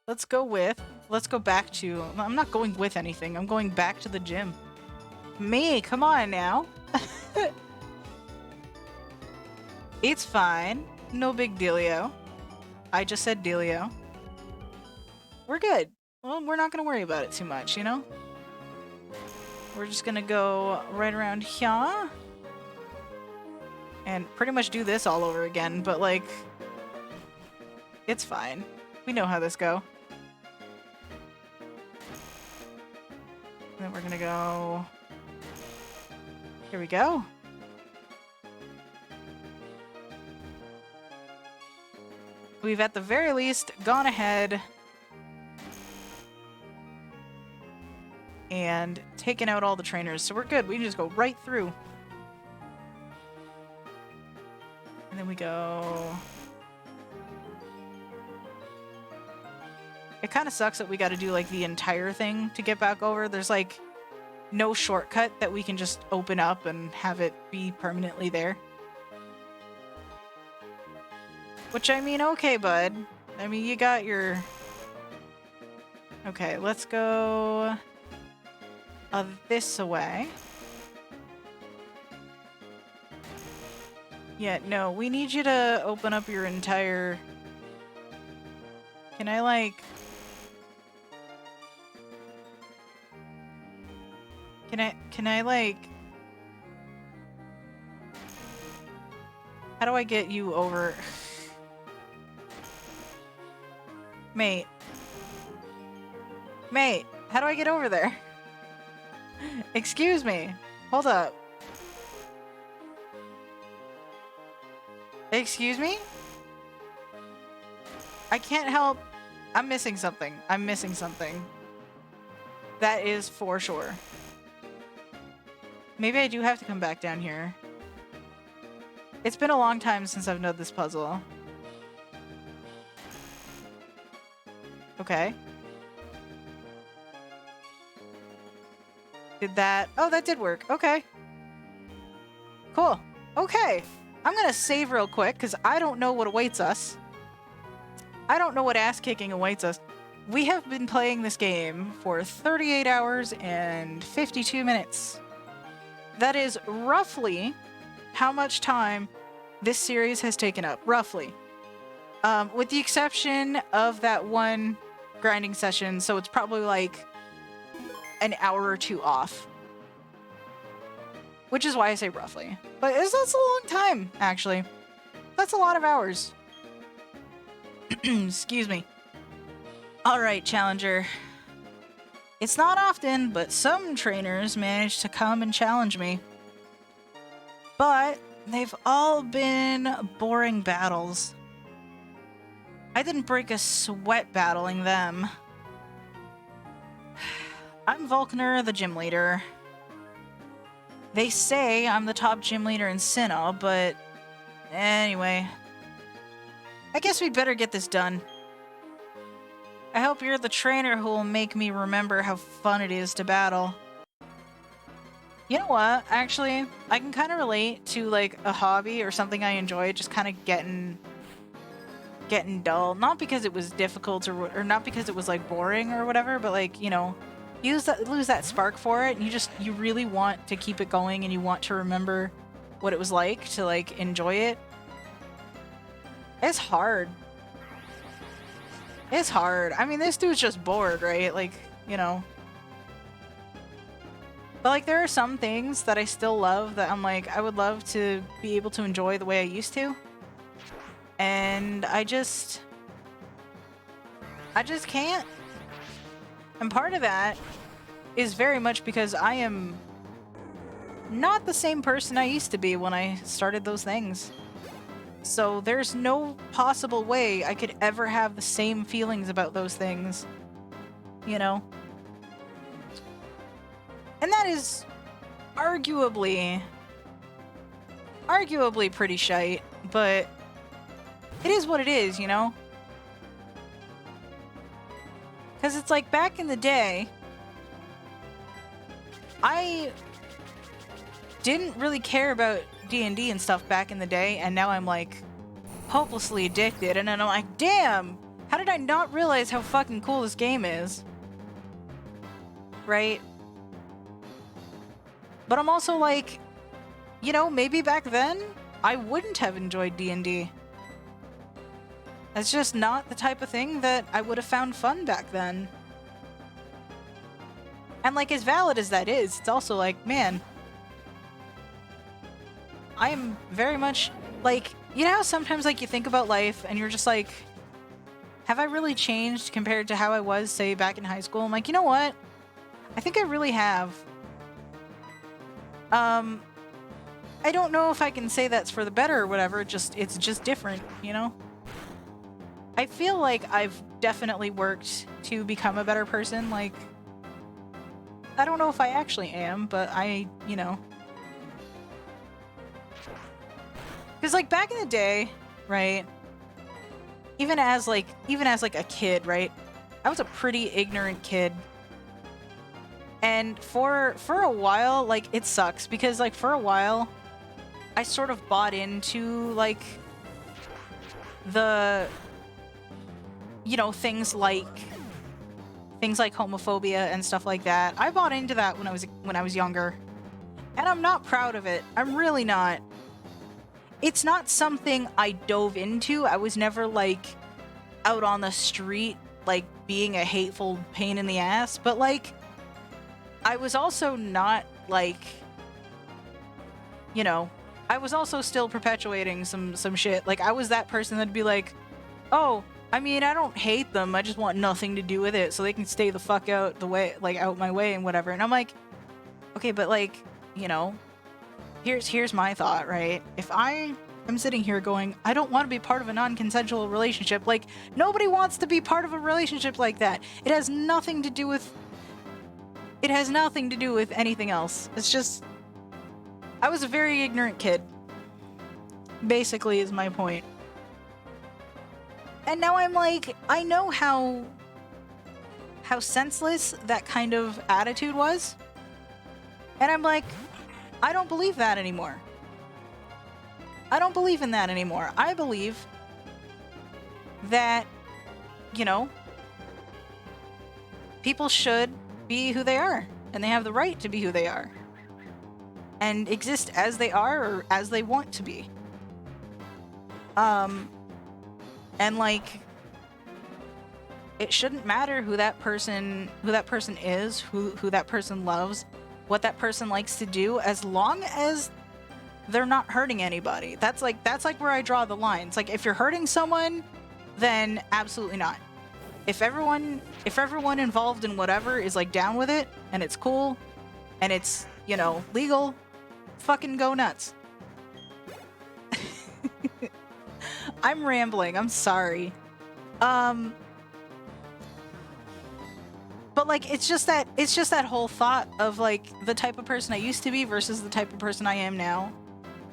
Let's go back to... I'm not going with anything. I'm going back to the gym. Me, come on now. It's fine. No big dealio. I just said dealio. We're good. Well, we're not going to worry about it too much, you know? We're just going to go right around here. And pretty much do this all over again, but like... It's fine. We know how this go. And then we're gonna go... Here we go. We've at the very least gone ahead and taken out all the trainers, so we're good. We can just go right through. And then we go... It kind of sucks that we got to do like the entire thing to get back over. There's like no shortcut that we can just open up and have it be permanently there. Which, I mean, okay, bud. I mean, you got your... Okay, let's go this away. Yeah, no, we need you to open up your entire... Can I, like... Can I, like... How do I get you over... Mate. Mate, how do I get over there? Excuse me. Hold up. Excuse me? I can't help. I'm missing something. I'm missing something. That is for sure. Maybe I do have to come back down here. It's been a long time since I've done this puzzle. Okay. Did that... Oh, that did work. Okay. Cool. Okay. I'm gonna save real quick, because I don't know what awaits us. I don't know what ass-kicking awaits us. We have been playing this game for 38 hours and 52 minutes. That is roughly how much time this series has taken up. Roughly. With the exception of that one grinding session, so it's probably like an hour or two off. Which is why I say roughly. But that's a long time, actually. That's a lot of hours. Excuse me. Alright, Challenger. It's not often, but some trainers manage to come and challenge me. But they've all been boring battles. I didn't break a sweat battling them. I'm Vulcaner, the gym leader. They say I'm the top gym leader in Sinnoh, but anyway. I guess we'd better get this done. I hope you're the trainer who will make me remember how fun it is to battle. You know what? Actually, I can kind of relate to like a hobby or something I enjoy just kind of getting dull. Not because it was difficult or not because it was like boring or whatever, but like, you know, lose that spark for it. And you really want to keep it going and you want to remember what it was like to like enjoy it. It's hard. It's hard. I mean, this dude's just bored, right? Like, you know. But like, there are some things that I still love that I'm like, I would love to be able to enjoy the way I used to. And I just can't. And part of that is very much because I am not the same person I used to be when I started those things. So there's no possible way I could ever have the same feelings about those things, you know? And that is arguably pretty shite, but it is what it is, you know? Because it's like back in the day, I didn't really care about D&D and stuff back in the day, and now I'm like hopelessly addicted, and then I'm like, damn, how did I not realize how fucking cool this game is? Right? But I'm also like, you know, maybe back then I wouldn't have enjoyed D&D. That's just not the type of thing that I would have found fun back then. And like, as valid as that is, it's also like, man, I am very much like, you know how sometimes like you think about life and you're just like, have I really changed compared to how I was, say, back in high school? I'm like, you know what? I think I really have. I don't know if I can say that's for the better or whatever, it's just different, you know? I feel like I've definitely worked to become a better person, like, I don't know if I actually am, but I, you know. Because like back in the day, right? Even as like a kid, right? I was a pretty ignorant kid. And for a while, like, it sucks because like for a while I sort of bought into like the, you know, things like homophobia and stuff like that. I bought into that when I was younger. And I'm not proud of it. I'm really not. It's not something I dove into. I was never like out on the street like being a hateful pain in the ass, but like I was also not like, you know, I was also still perpetuating some shit. Like I was that person that'd be like, "Oh, I mean, I don't hate them. I just want nothing to do with it so they can stay the fuck out the way, like out my way and whatever." And I'm like, "Okay, but like, you know, here's my thought, right? If I am sitting here going, I don't want to be part of a non-consensual relationship, like nobody wants to be part of a relationship like that. It has nothing to do with anything else. It's just I was a very ignorant kid. Basically is my point. And now I'm like, I know how senseless that kind of attitude was. And I'm like, I don't believe that anymore. I don't believe in that anymore. I believe that, you know, people should be who they are, and they have the right to be who they are, and exist as they are or as they want to be. And like, it shouldn't matter who that person is, who that person loves, what that person likes to do, as long as they're not hurting anybody. That's like where I draw the line. It's like, if you're hurting someone, then absolutely not. If everyone involved in whatever is like down with it and it's cool and it's, you know, legal, fucking go nuts. I'm rambling. I'm sorry. But like, it's just that whole thought of like the type of person I used to be versus the type of person I am now.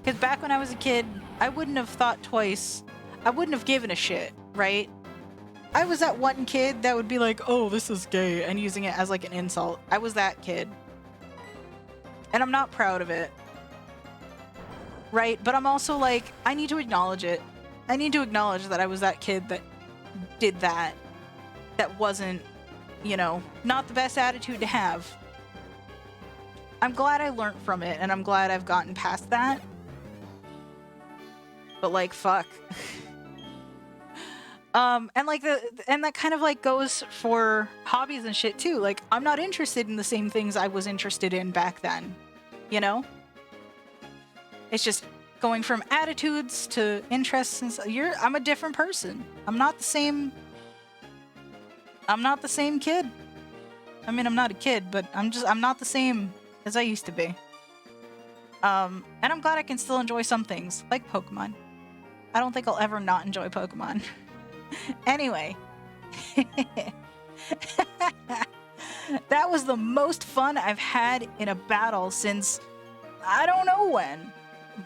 Because back when I was a kid, I wouldn't have thought twice. I wouldn't have given a shit, right? I was that one kid that would be like, "Oh, this is gay," and using it as like an insult. I was that kid. And I'm not proud of it. Right? But I'm also like, I need to acknowledge it. I need to acknowledge that I was that kid that did that. That wasn't, you know, not the best attitude to have. I'm glad I learned from it, and I'm glad I've gotten past that. But like, fuck. And like and that kind of like goes for hobbies and shit too. Like, I'm not interested in the same things I was interested in back then, you know? It's just going from attitudes to interests and I'm a different person. I'm not the same kid. I mean, I'm not a kid, but I'm not the same as I used to be. And I'm glad I can still enjoy some things, like Pokemon. I don't think I'll ever not enjoy Pokemon. Anyway. That was the most fun I've had in a battle since I don't know when.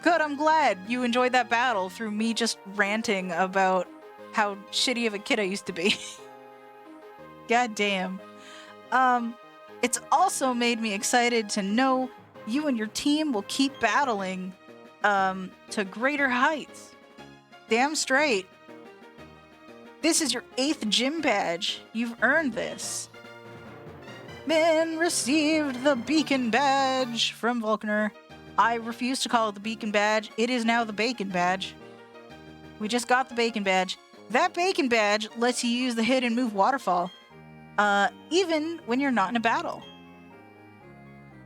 Good, I'm glad you enjoyed that battle through me just ranting about how shitty of a kid I used to be. God damn. It's also made me excited to know you and your team will keep battling to greater heights. Damn straight. This is your 8th gym badge. You've earned this. Min received the beacon badge from Vulcaner. I refuse to call it the beacon badge. It is now the bacon badge. We just got the bacon badge. That bacon badge lets you use the hidden move waterfall, even when you're not in a battle.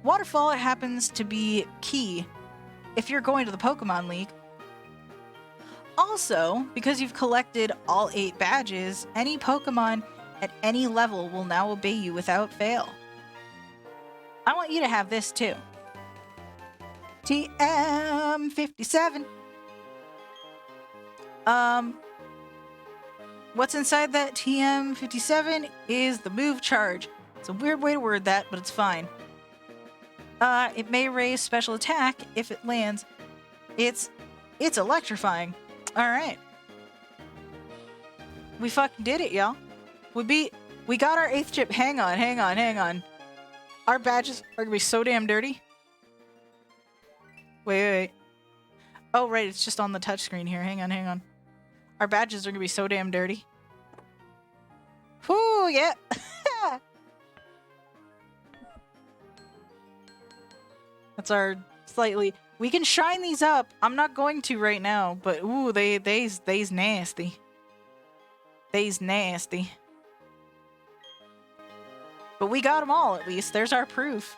Waterfall happens to be key if you're going to the Pokemon League. Also, because you've collected all 8 badges, any Pokemon at any level will now obey you without fail. I want you to have this too. TM57. What's inside that TM57 is the move charge. It's a weird way to word that, but it's fine. It may raise special attack if it lands. It's electrifying. Alright. We fucking did it, y'all. We got our 8th chip. Hang on. Our badges are gonna be so damn dirty. Wait. Oh, right, it's just on the touchscreen here. Hang on. Our badges are gonna be so damn dirty. Whoo, yeah. That's our slightly... We can shine these up. I'm not going to right now, but ooh, they's nasty. They's nasty. But we got them all, at least. There's our proof.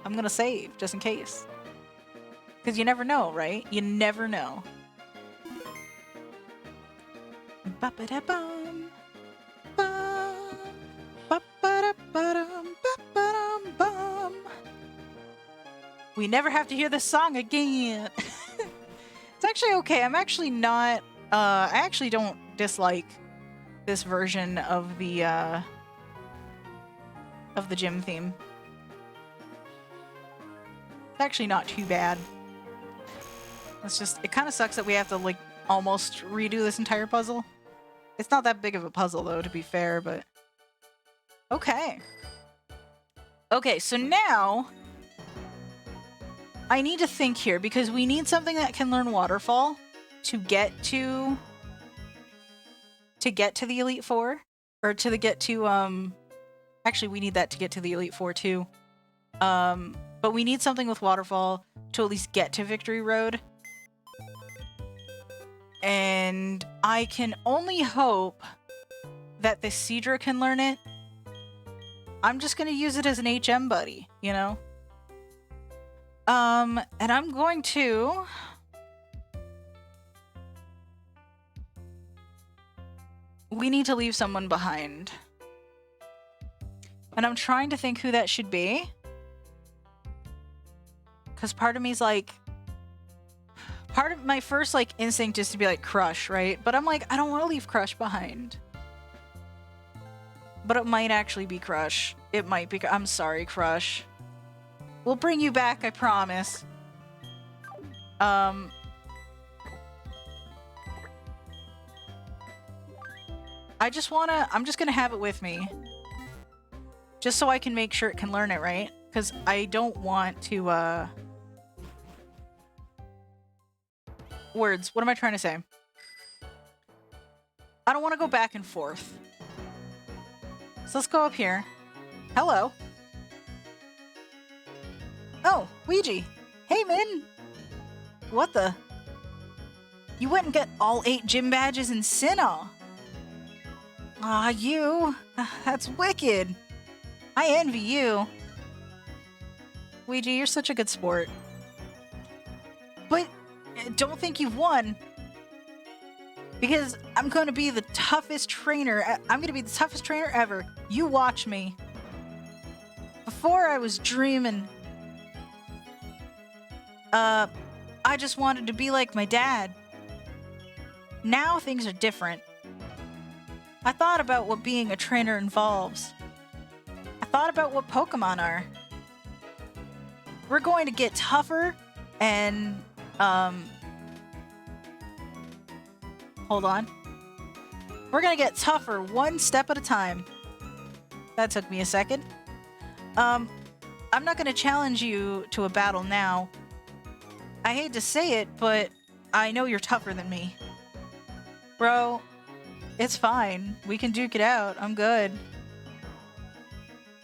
I'm gonna save, just in case. Because you never know, right? You never know. Ba-ba-da-bum. Bum. Ba-ba-da-ba-dum. Ba-ba-dum-bum. We never have to hear this song again. It's actually okay. I'm actually not... I actually don't dislike this version of the gym theme. It's actually not too bad. It's just... It kind of sucks that we have to, like, almost redo this entire puzzle. It's not that big of a puzzle, though, to be fair, but... Okay. Okay, so now... I need to think here, because we need something that can learn Waterfall to get to the Elite Four. Or to get to, Actually, we need that to get to the Elite Four, too. But we need something with Waterfall to at least get to Victory Road. And I can only hope that the Seadra can learn it. I'm just going to use it as an HM buddy, you know? And I'm going to... We need to leave someone behind. And I'm trying to think who that should be. Because part of me's like... Part of my first, like, instinct is to be like Crush, right? But I'm like, I don't want to leave Crush behind. But it might actually be Crush. It might be... I'm sorry, Crush. We'll bring you back, I promise. I'm just gonna have it with me. Just so I can make sure it can learn it, right? Because I don't want to, Words. What am I trying to say? I don't want to go back and forth. So let's go up here. Hello. Oh, Ouija. Hey, Min. What the? You went and got all 8 gym badges in Sinnoh. Aw, you. That's wicked. I envy you. Ouija, you're such a good sport. But don't think you've won. Because I'm going to be the toughest trainer. I'm going to be the toughest trainer ever. You watch me. Before I was dreaming. I just wanted to be like my dad. Now things are different. I thought about what being a trainer involves. I thought about what Pokemon are. We're going to get tougher and, hold on. We're gonna get tougher one step at a time. That took me a second. I'm not gonna challenge you to a battle now. I hate to say it, but I know you're tougher than me. Bro, it's fine. We can duke it out. I'm good.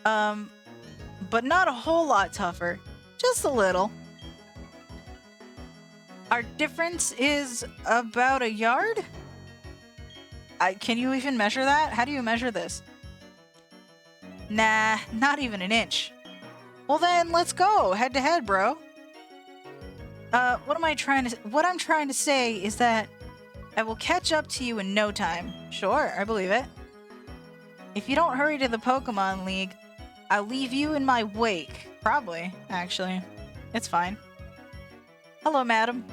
But not a whole lot tougher. Just a little. Our difference is about a yard? Can you even measure that? How do you measure this? Nah, not even an inch. Well then, let's go. Head to head, bro. What I'm trying to say is that I will catch up to you in no time. Sure, I believe it. If you don't hurry to the Pokemon League, I'll leave you in my wake. Probably, actually. It's fine. Hello, madam.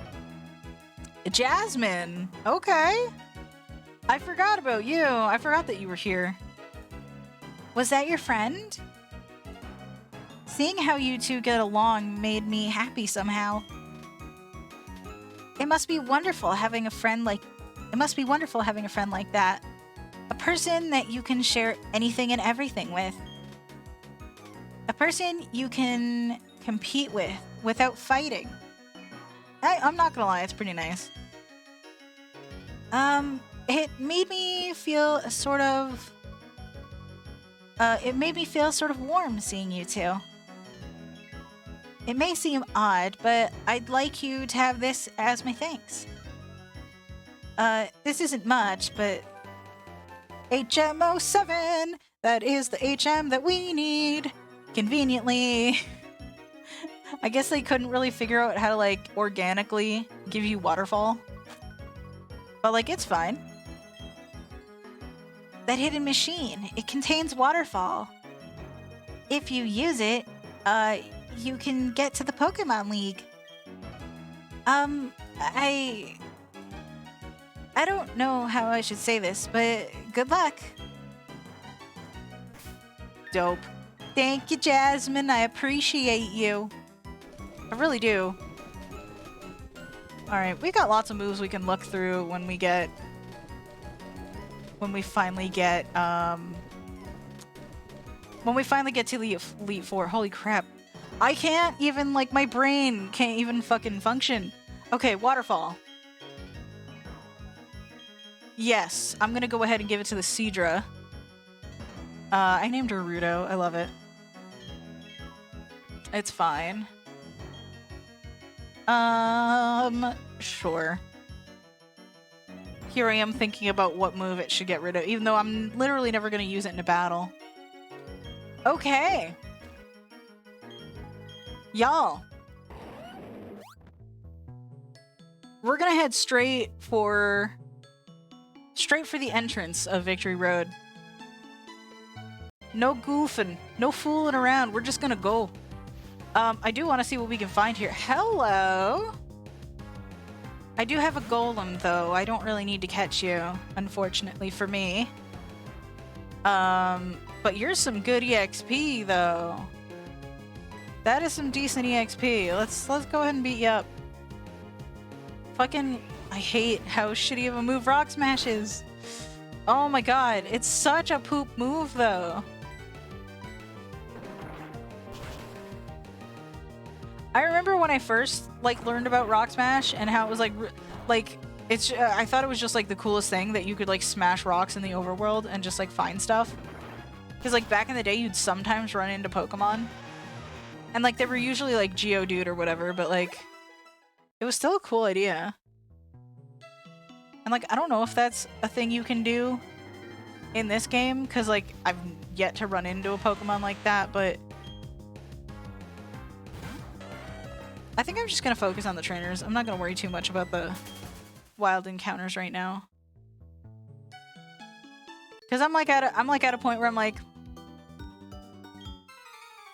Jasmine! Okay. I forgot about you. I forgot that you were here. Was that your friend? Seeing how you two get along made me happy somehow. It must be wonderful having a friend like that. A person that you can share anything and everything with. A person you can compete with without fighting. I'm not gonna lie, it's pretty nice. It made me feel sort of warm seeing you two. It may seem odd, but I'd like you to have this as my thanks. This isn't much, but HM07, that is the HM that we need. Conveniently. I guess they couldn't really figure out how to, like, organically give you waterfall. But, like, it's fine. That hidden machine, it contains waterfall. If you use it, you can get to the Pokemon League. I don't know how I should say this, but good luck. Dope. Thank you, Jasmine. I appreciate you. I really do. Alright, we got lots of moves we can look through when we finally get to the Elite Four. Holy crap. I can't even, like, my brain can't even fucking function. Okay, waterfall. Yes, I'm gonna go ahead and give it to the Seadra. I named her Rudo. I love it. It's fine. Sure. Here I am thinking about what move it should get rid of, even though I'm literally never gonna use it in a battle. Okay. Y'all. We're gonna head straight for the entrance of Victory Road. No goofing, no fooling around. We're just gonna go. I do want to see what we can find here. Hello! I do have a golem, though. I don't really need to catch you, unfortunately for me. But you're some good EXP, though. That is some decent EXP. Let's go ahead and beat you up. Fucking, I hate how shitty of a move Rock Smash is. Oh my god, it's such a poop move, though. I remember when I first, like, learned about Rock Smash and how it was, like, it's, I thought it was just, like, the coolest thing that you could, like, smash rocks in the overworld and just, like, find stuff. Because, like, back in the day, you'd sometimes run into Pokemon. And, like, they were usually, like, Geodude or whatever, but, like, it was still a cool idea. And, like, I don't know if that's a thing you can do in this game, because, like, I've yet to run into a Pokemon like that, but I think I'm just gonna focus on the trainers. I'm not gonna worry too much about the wild encounters right now. Because I'm like at a point where I'm like,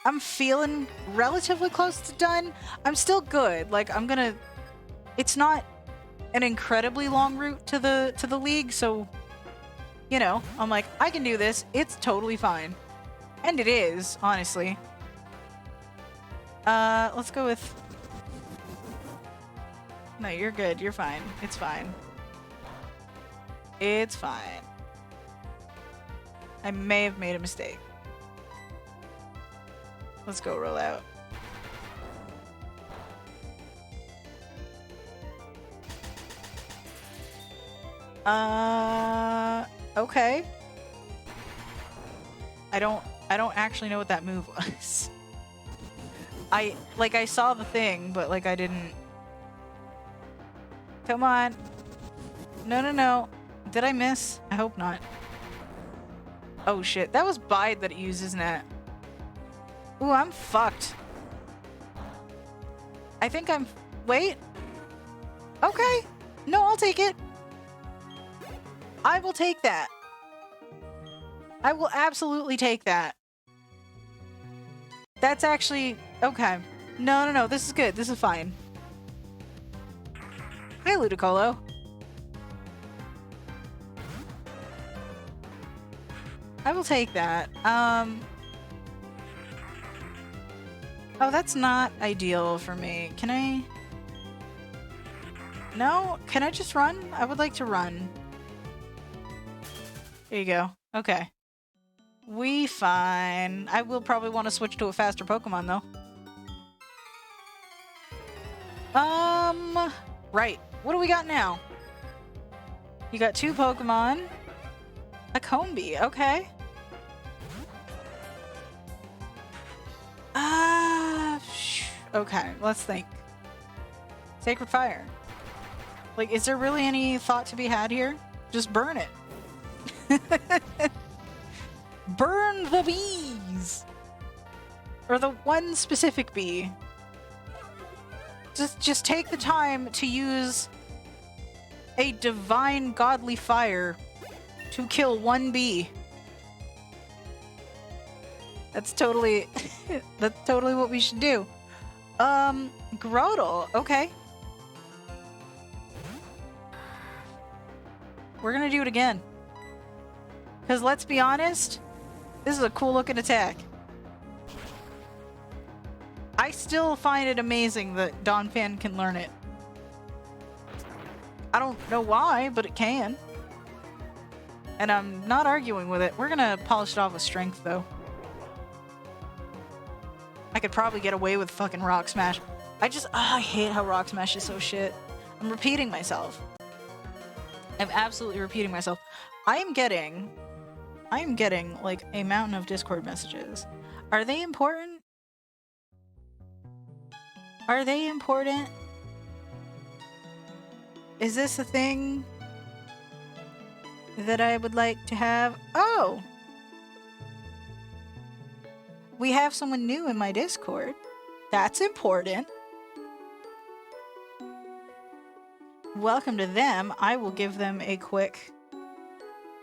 I'm feeling relatively close to done. I'm still good. Like, it's not an incredibly long route to the league, so you know, I'm like, I can do this. It's totally fine. And it is, honestly. Let's go with... No, you're good. You're fine. It's fine. It's fine. I may have made a mistake. Let's go roll out. Okay. I don't actually know what that move was. I saw the thing, but like I didn't. Come on. No. Did I miss? I hope not. Oh shit. That was Bide that it used, isn't it? Ooh, I'm fucked. I think I'm... Wait. Okay. No, I'll take it. I will take that. I will absolutely take that. That's actually... Okay. No. This is good. This is fine. Hi, Ludicolo. I will take that. Oh, that's not ideal for me. Can I... No? Can I just run? I would like to run. There you go. Okay. We fine. I will probably want to switch to a faster Pokemon, though. Right. What do we got now? You got 2 Pokemon. A Combee. Okay. Okay. Let's think. Sacred Fire. Like, is there really any thought to be had here? Just burn it. Burn the bees! Or the one specific bee. Just take the time to use a divine godly fire to kill one bee. That's totally that's totally what we should do. Grotle, okay. We're gonna do it again. Because let's be honest, this is a cool looking attack. I still find it amazing that Donphan can learn it. I don't know why, but it can. And I'm not arguing with it. We're gonna polish it off with strength, though. I could probably get away with fucking Rock Smash. I hate how Rock Smash is so shit. I'm repeating myself. I'm absolutely repeating myself. I am getting, like, a mountain of Discord messages. Are they important? Are they important? Is this a thing that I would like to have? Oh! We have someone new in my Discord. That's important. Welcome to them. I will give them a quick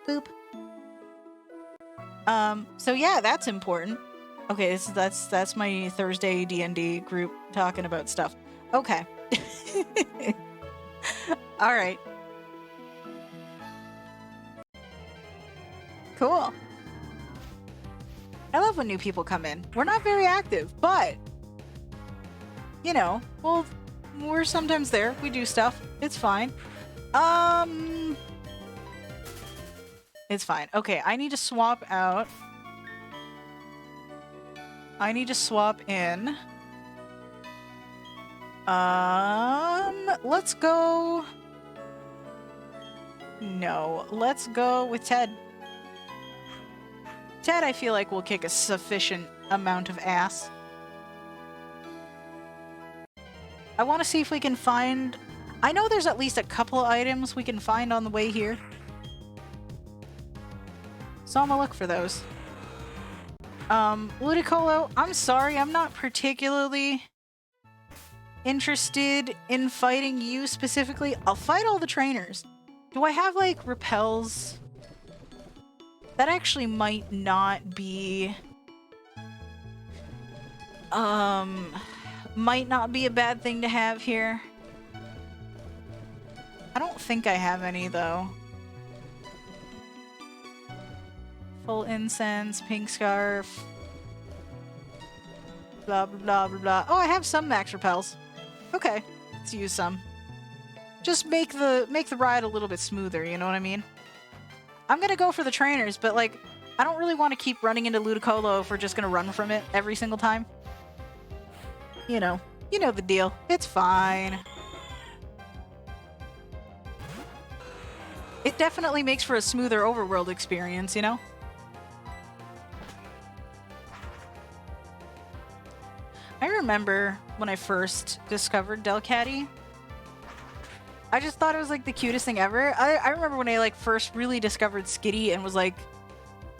boop. So yeah, that's important. Okay, that's my Thursday D&D group talking about stuff. Okay. All right. Cool. I love when new people come in. We're not very active, but you know, well, we're sometimes there. We do stuff. It's fine. It's fine. Okay, I need to swap out. I need to swap in. Let's go. No, let's go with Ted. Ted, I feel like will kick a sufficient amount of ass. I want to see if we can find... I know there's at least a couple of items we can find on the way here. So I'm gonna look for those. Ludicolo, I'm sorry, I'm not particularly interested in fighting you specifically. I'll fight all the trainers. Do I have, like, repels? That actually might not be... might not be a bad thing to have here. I don't think I have any, though. Full incense, pink scarf. Blah, blah, blah, blah, blah. Oh, I have some max repels. Okay, let's use some. Just make the ride a little bit smoother, you know what I mean? I'm gonna go for the trainers, but like, I don't really want to keep running into Ludicolo if we're just gonna run from it every single time. You know the deal. It's fine. It definitely makes for a smoother overworld experience, you know? I remember when I first discovered Delcatty, I just thought it was like the cutest thing ever. I remember when I like first really discovered Skitty and was like,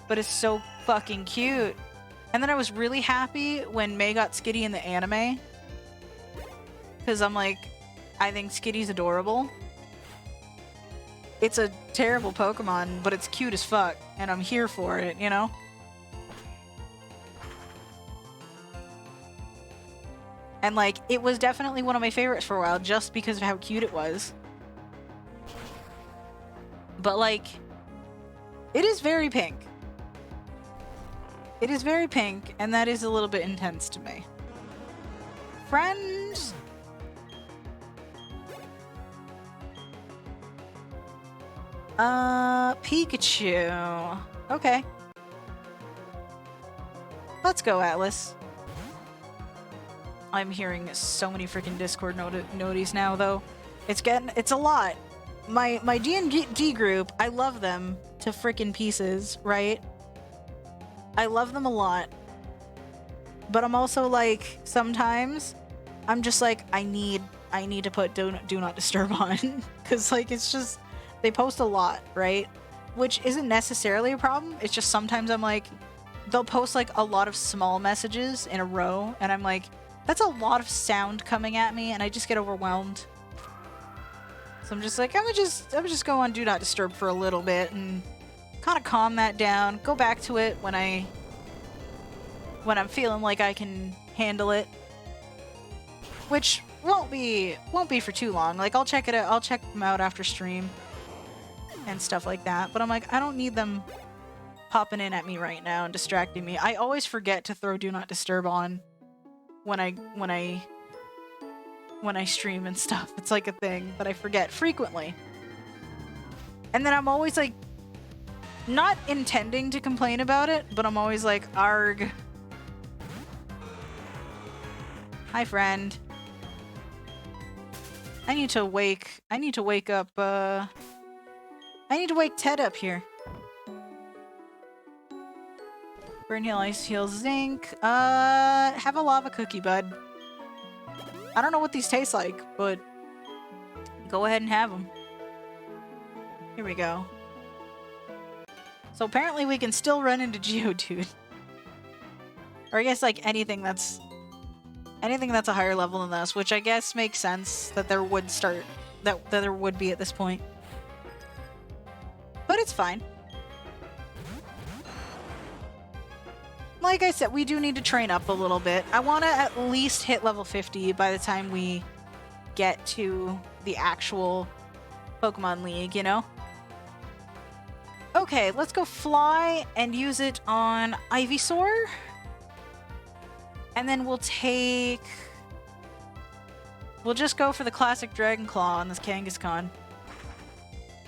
but it's so fucking cute. And then I was really happy when May got Skitty in the anime. Because I'm like, I think Skitty's adorable. It's a terrible Pokemon, but it's cute as fuck. And I'm here for it, you know? And like, it was definitely one of my favorites for a while just because of how cute it was. But like, it is very pink. It is very pink, and that is a little bit intense to me. Friends? Pikachu. Okay. Let's go, Atlas. I'm hearing so many freaking Discord noties now, though. It's a lot. My D&D group, I love them to freaking pieces, right? I love them a lot. But I'm also like, sometimes I'm just like, I need to put do not disturb on. Because like, it's just, they post a lot, right? Which isn't necessarily a problem. It's just sometimes I'm like, they'll post like a lot of small messages in a row, and I'm like, that's a lot of sound coming at me, and I just get overwhelmed. So I'm just like, I'm gonna just go on Do Not Disturb for a little bit and kind of calm that down. Go back to it when I'm feeling like I can handle it, which won't be for too long. Like, I'll check it out. I'll check them out after stream and stuff like that. But I'm like, I don't need them popping in at me right now and distracting me. I always forget to throw Do Not Disturb on when I stream and stuff. It's like a thing, but I forget frequently. And then I'm always like, not intending to complain about it, but I'm always like, arg. Hi, friend. I need to wake up, I need to wake Ted up here. Burn Heal, Ice Heal, Zinc. Have a lava cookie, bud. I don't know what these taste like, but go ahead and have them. Here we go. So apparently we can still run into Geodude. Or I guess like anything that's a higher level than this, which I guess makes sense that there would be at this point. But it's fine. Like I said, we do need to train up a little bit. I want to at least hit level 50 by the time we get to the actual Pokemon League, you know? Okay, let's go fly and use it on Ivysaur. And then we'll just go for the classic Dragon Claw on this Kangaskhan.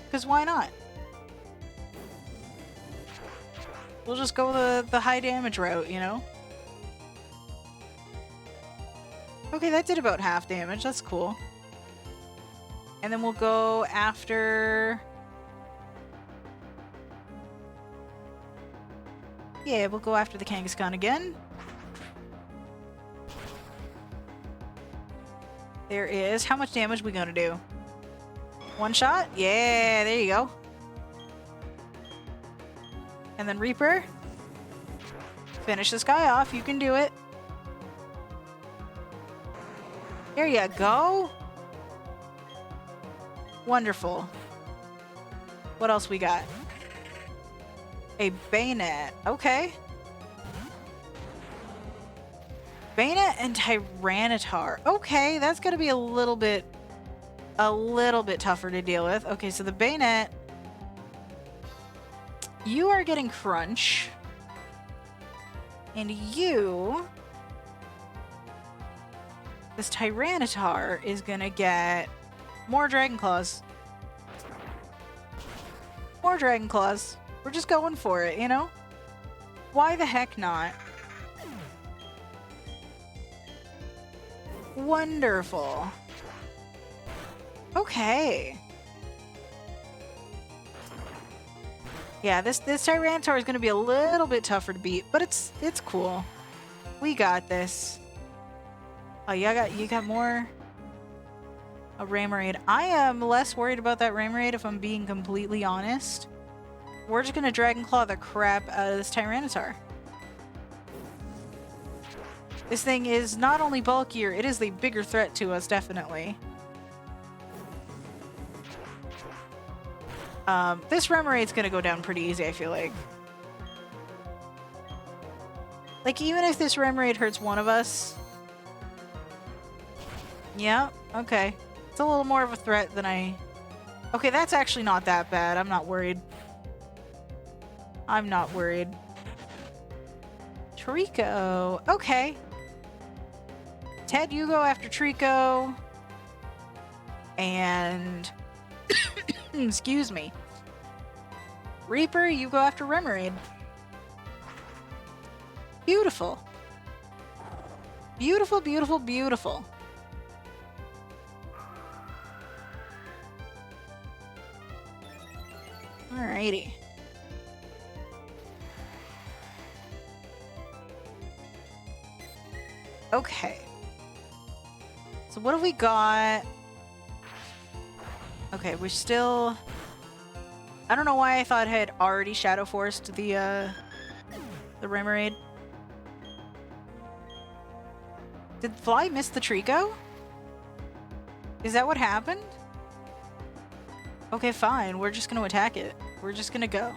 Because why not? We'll just go the high damage route, you know? Okay, that did about half damage. That's cool. And then we'll go after... Yeah, we'll go after the Kangaskhan again. There is... How much damage we gonna do? One shot? Yeah, there you go. And then Reaper. Finish this guy off. You can do it. There you go. Wonderful. What else we got? A Bayonet. Okay. Bayonet and Tyranitar. Okay, that's gonna be a little bit a little bit tougher to deal with. Okay, so the Bayonet, you are getting Crunch. And you, this Tyranitar is gonna get more Dragon Claws. More Dragon Claws. We're just going for it, you know? Why the heck not? Wonderful. Okay. Yeah, this Tyranitar is going to be a little bit tougher to beat, but it's cool. We got this. Oh, you got more? A Ramerade. I am less worried about that Ramerade if I'm being completely honest. We're just going to Dragon Claw the crap out of this Tyranitar. This thing is not only bulkier, it is the bigger threat to us, definitely. This Remerade's gonna go down pretty easy, I feel like. Like, even if this Remerade hurts one of us... Yeah, okay. It's a little more of a threat than I... Okay, that's actually not that bad. I'm not worried. I'm not worried. Trico. Okay. Ted, you go after Trico. And... Excuse me. Reaper, you go after Remerade. Beautiful. Beautiful, beautiful, beautiful. Alrighty. Okay. So what have we got? Okay, we're still... I don't know why I thought I had already Shadow Forced the Remerade. Did Fly miss the Trico? Is that what happened? Okay, fine. We're just gonna attack it. We're just gonna go.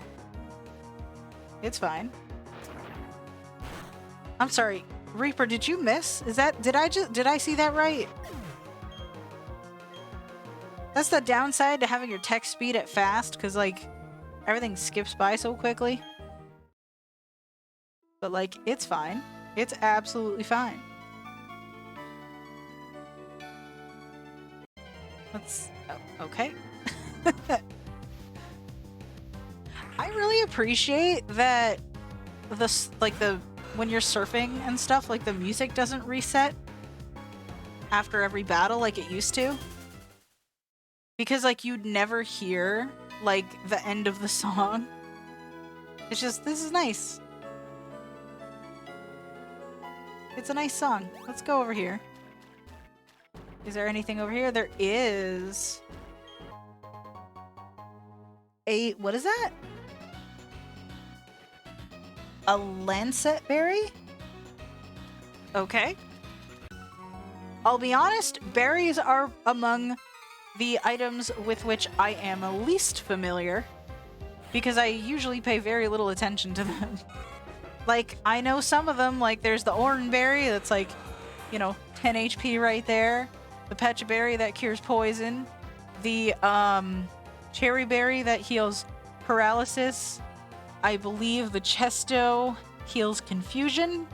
It's fine. I'm sorry. Reaper, did you miss? Is that... Did I see that right? That's the downside to having your text speed at fast, because, like, everything skips by so quickly. But, like, it's fine. It's absolutely fine. Let's... Oh, okay. I really appreciate that when you're surfing and stuff, like, the music doesn't reset after every battle like it used to. Because, like, you'd never hear, like, the end of the song. It's just, this is nice. It's a nice song. Let's go over here. Is there anything over here? There is... What is that? A Lancet Berry? Okay. I'll be honest, berries are among the items with which I am least familiar, because I usually pay very little attention to them. Like, I know some of them, like there's the Oranberry that's like, you know, 10 HP right there. The Pecha Berry that cures poison. The Cherry Berry that heals paralysis. I believe the Chesto heals confusion.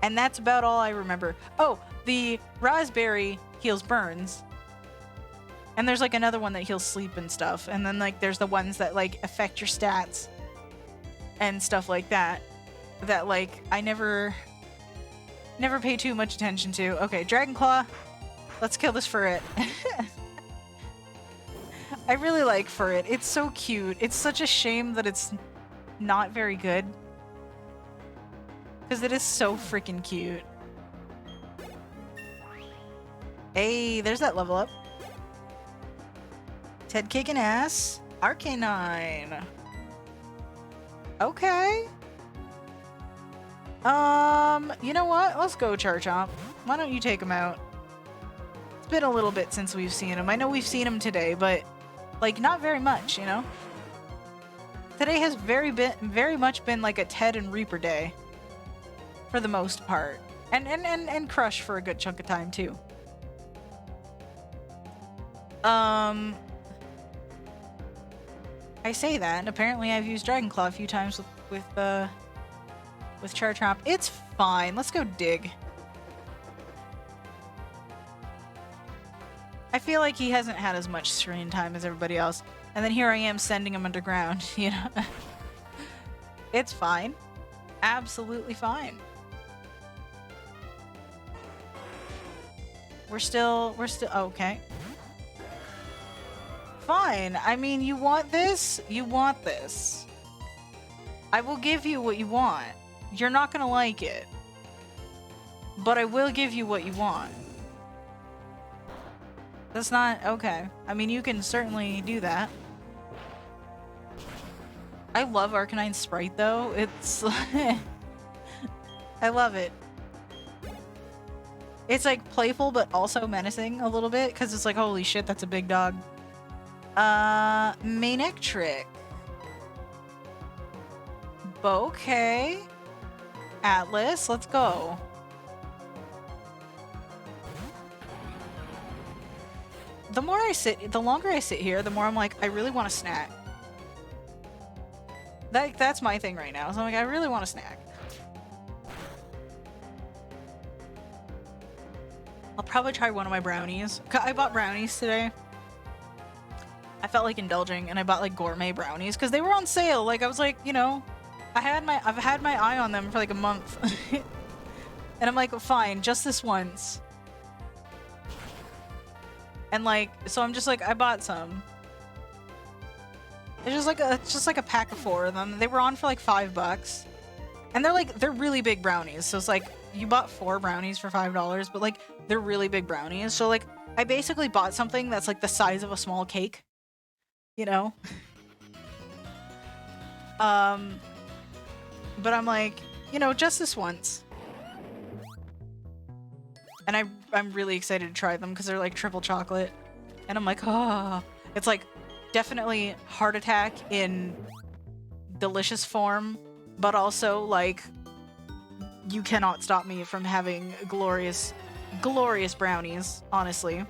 And that's about all I remember. Oh, the Raspberry heals burns. And there's, like, another one that heals sleep and stuff. And then, like, there's the ones that, like, affect your stats. And stuff like that. That, like, I never pay too much attention to. Okay, Dragon Claw. Let's kill this Furret. I really like Furret. It's so cute. It's such a shame that it's not very good. Because it is so freaking cute. Hey, there's that level up. Ted kicking ass. Arcanine. Okay. You know what? Let's go, Charchomp. Why don't you take him out? It's been a little bit since we've seen him. I know we've seen him today, but, like, not very much, you know? Today has very much been like a Ted and Reaper day. For the most part. And Crush for a good chunk of time, too. I say that, and apparently I've used Dragon Claw a few times with Char Chomp. It's fine. Let's go dig. I feel like he hasn't had as much screen time as everybody else. And then here I am sending him underground, you know? It's fine. Absolutely fine. We're still, okay. Fine. I mean, you want this? You want this. I will give you what you want. You're not gonna like it. But I will give you what you want. That's not... okay. I mean, you can certainly do that. I love Arcanine's sprite, though. It's... I love it. It's, like, playful, but also menacing a little bit, because it's like, holy shit, that's a big dog. Manectric. Okay. Atlas, let's go. The longer I sit here, the more I'm like, I really want a snack. That's my thing right now. So I'm like, I really want a snack. I'll probably try one of my brownies. I bought brownies today. I felt like indulging, and I bought like gourmet brownies because they were on sale. Like I was like, you know, I've had my eye on them for like a month, and I'm like, fine, just this once. And like, so I'm just like, I bought some. It's just like a pack of 4 of them. They were on for like $5, and they're really big brownies. So it's like you bought 4 brownies for $5, but like they're really big brownies. So like I basically bought something that's like the size of a small cake, you know. But I'm like, you know, just this once. And I'm really excited to try them because they're like triple chocolate. And I'm like, ah, it's like definitely heart attack in delicious form, but also like you cannot stop me from having glorious, glorious brownies, honestly.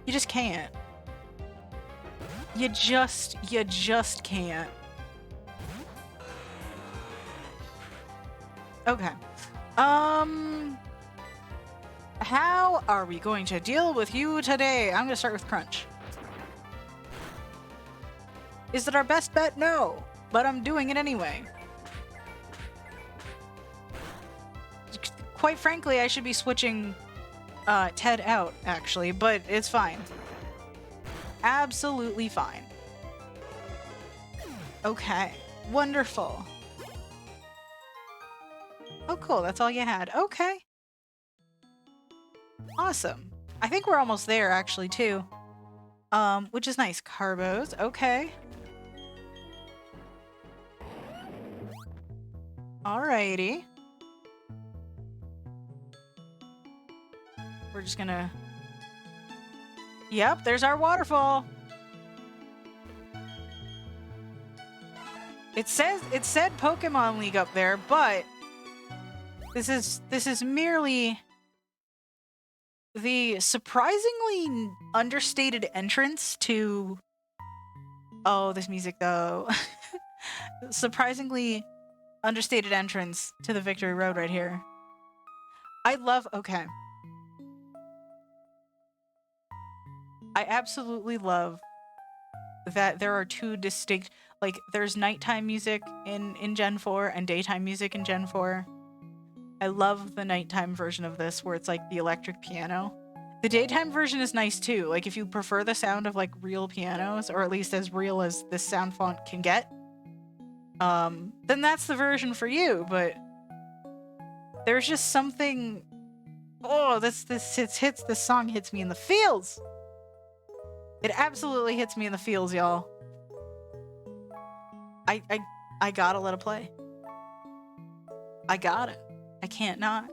You just can't. You just can't. Okay. How are we going to deal with you today? I'm gonna start with Crunch. Is it our best bet? No, but I'm doing it anyway. Quite frankly, I should be switching Ted out, actually, but it's fine. Absolutely fine. Okay, wonderful. Oh, cool, that's all you had. Okay. Awesome. I think we're almost there, actually, too. Which is nice. Carbos, okay. Alrighty. We're just gonna... Yep, there's our waterfall. It said Pokemon League up there, but this is merely the surprisingly understated entrance to... Oh, this music though. Surprisingly understated entrance to the Victory Road right here. I love... Okay. I absolutely love that there are 2 distinct... Like, there's nighttime music in Gen 4 and daytime music in Gen 4. I love the nighttime version of this where it's like the electric piano. The daytime version is nice too. Like if you prefer the sound of like real pianos, or at least as real as this sound font can get, then that's the version for you. But there's just something... Oh, this song hits me in the feels. It absolutely hits me in the feels, y'all. I gotta let it play. I got it. I can't not.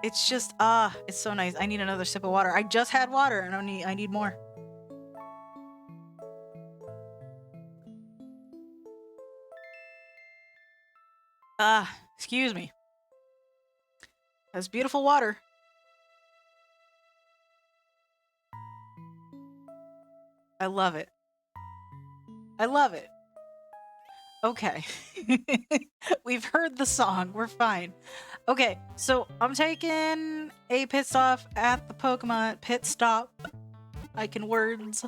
It's just, it's so nice. I need another sip of water. I just had water and I need more. Excuse me. That's beautiful water. I love it. I love it. Okay. We've heard the song. We're fine. Okay, so I'm taking a pit stop at the Pokemon pit stop. I can words.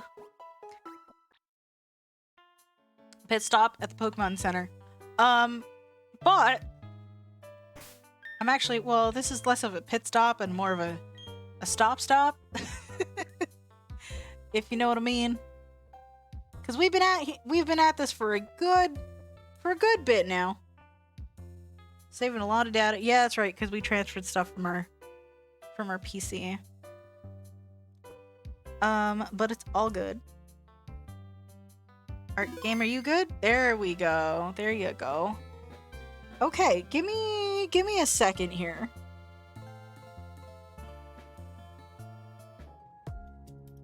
Pit stop at the Pokemon Center. But I'm actually, well, this is less of a pit stop and more of a stop. If you know what I mean. Because we've been at this for a good bit now. Saving a lot of data. Yeah, that's right, because we transferred stuff from our PC. But it's all good. Art game, are you good? There we go. There you go. Okay, give me a second here.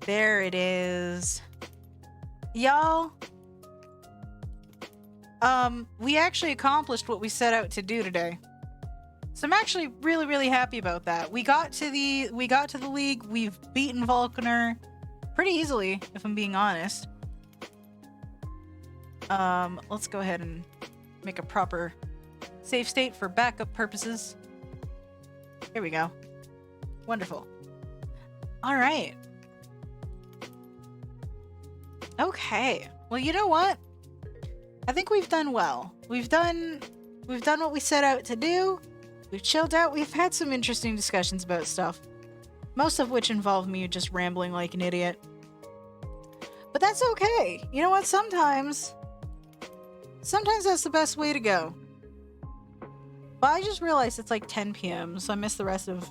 There it is. Y'all, we actually accomplished what we set out to do today. So I'm actually really, really happy about that. We got to the league. We've beaten Vulcaner pretty easily, if I'm being honest. Let's go ahead and make a proper save state for backup purposes. Here we go. Wonderful. All right. Okay. Well, you know what? I think we've done well. We've done what we set out to do. We've chilled out. We've had some interesting discussions about stuff. Most of which involve me just rambling like an idiot. But that's okay. You know what? Sometimes that's the best way to go. But I just realized it's like 10 p.m. so I missed the rest of...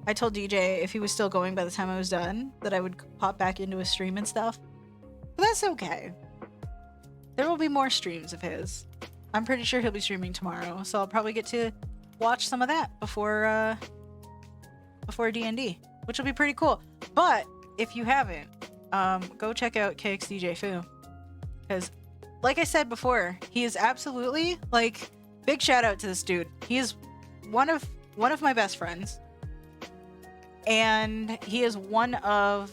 I told DJ if he was still going by the time I was done, that I would pop back into his stream and stuff. But that's okay. There will be more streams of his. I'm pretty sure he'll be streaming tomorrow, so I'll probably get to watch some of that before D&D, which will be pretty cool. But if you haven't, go check out KXDJ Foo, because like I said before, he is absolutely, like, big shout out to this dude. He is one of my best friends, and he is one of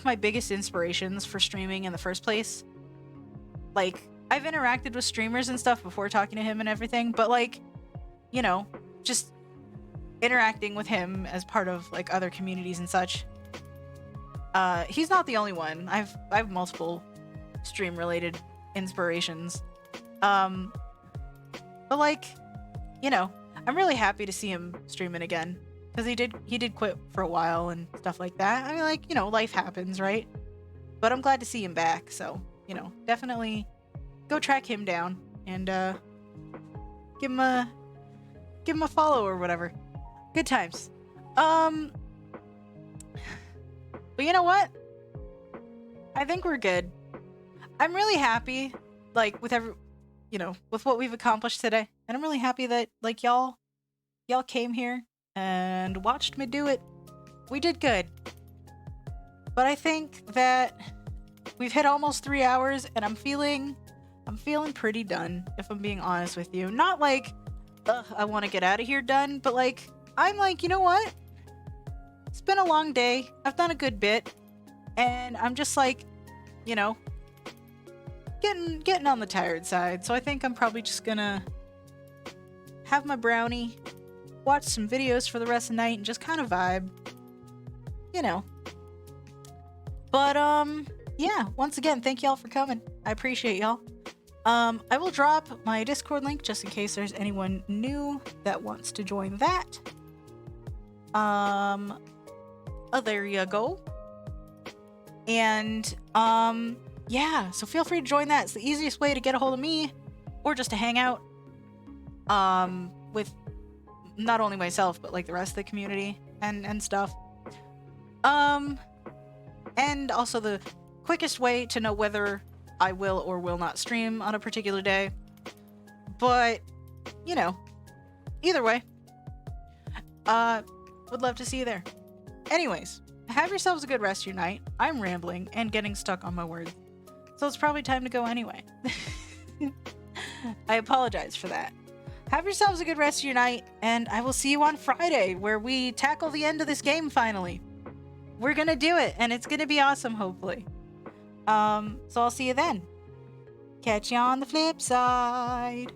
my biggest inspirations for streaming in the first place. Like, I've interacted with streamers and stuff before talking to him and everything, but like, you know, just interacting with him as part of like other communities and such. He's not the only one. I have multiple stream related inspirations. But like, you know, I'm really happy to see him streaming again, because he did quit for a while and stuff like that. I mean, like, you know, life happens, right? But I'm glad to see him back, so, you know, definitely go track him down and give him a follow or whatever. Good times. But you know what? I think we're good. I'm really happy, like, with with what we've accomplished today. And I'm really happy that, like, y'all came here and watched me do it. We did good. But I think that we've hit almost 3 hours, and I'm feeling pretty done, if I'm being honest with you. Not like, ugh, I want to get out of here done, but like, I'm like, you know what? It's been a long day. I've done a good bit, and I'm just like, you know, getting on the tired side. So I think I'm probably just gonna have my brownie, watch some videos for the rest of the night, and just kind of vibe, you know. But yeah, once again, thank y'all for coming. I appreciate y'all. I will drop my Discord link just in case there's anyone new that wants to join that. There you go. And yeah, so feel free to join that. It's the easiest way to get a hold of me, or just to hang out with not only myself, but like the rest of the community and stuff. And also the quickest way to know whether I will or will not stream on a particular day. But, you know, either way, would love to see you there. Anyways, have yourselves a good rest of your night. I'm rambling and getting stuck on my words, so it's probably time to go anyway. I apologize for that. Have yourselves a good rest of your night, and I will see you on Friday, where we tackle the end of this game finally. We're gonna do it, and it's gonna be awesome, hopefully. So I'll see you then. Catch you on the flip side.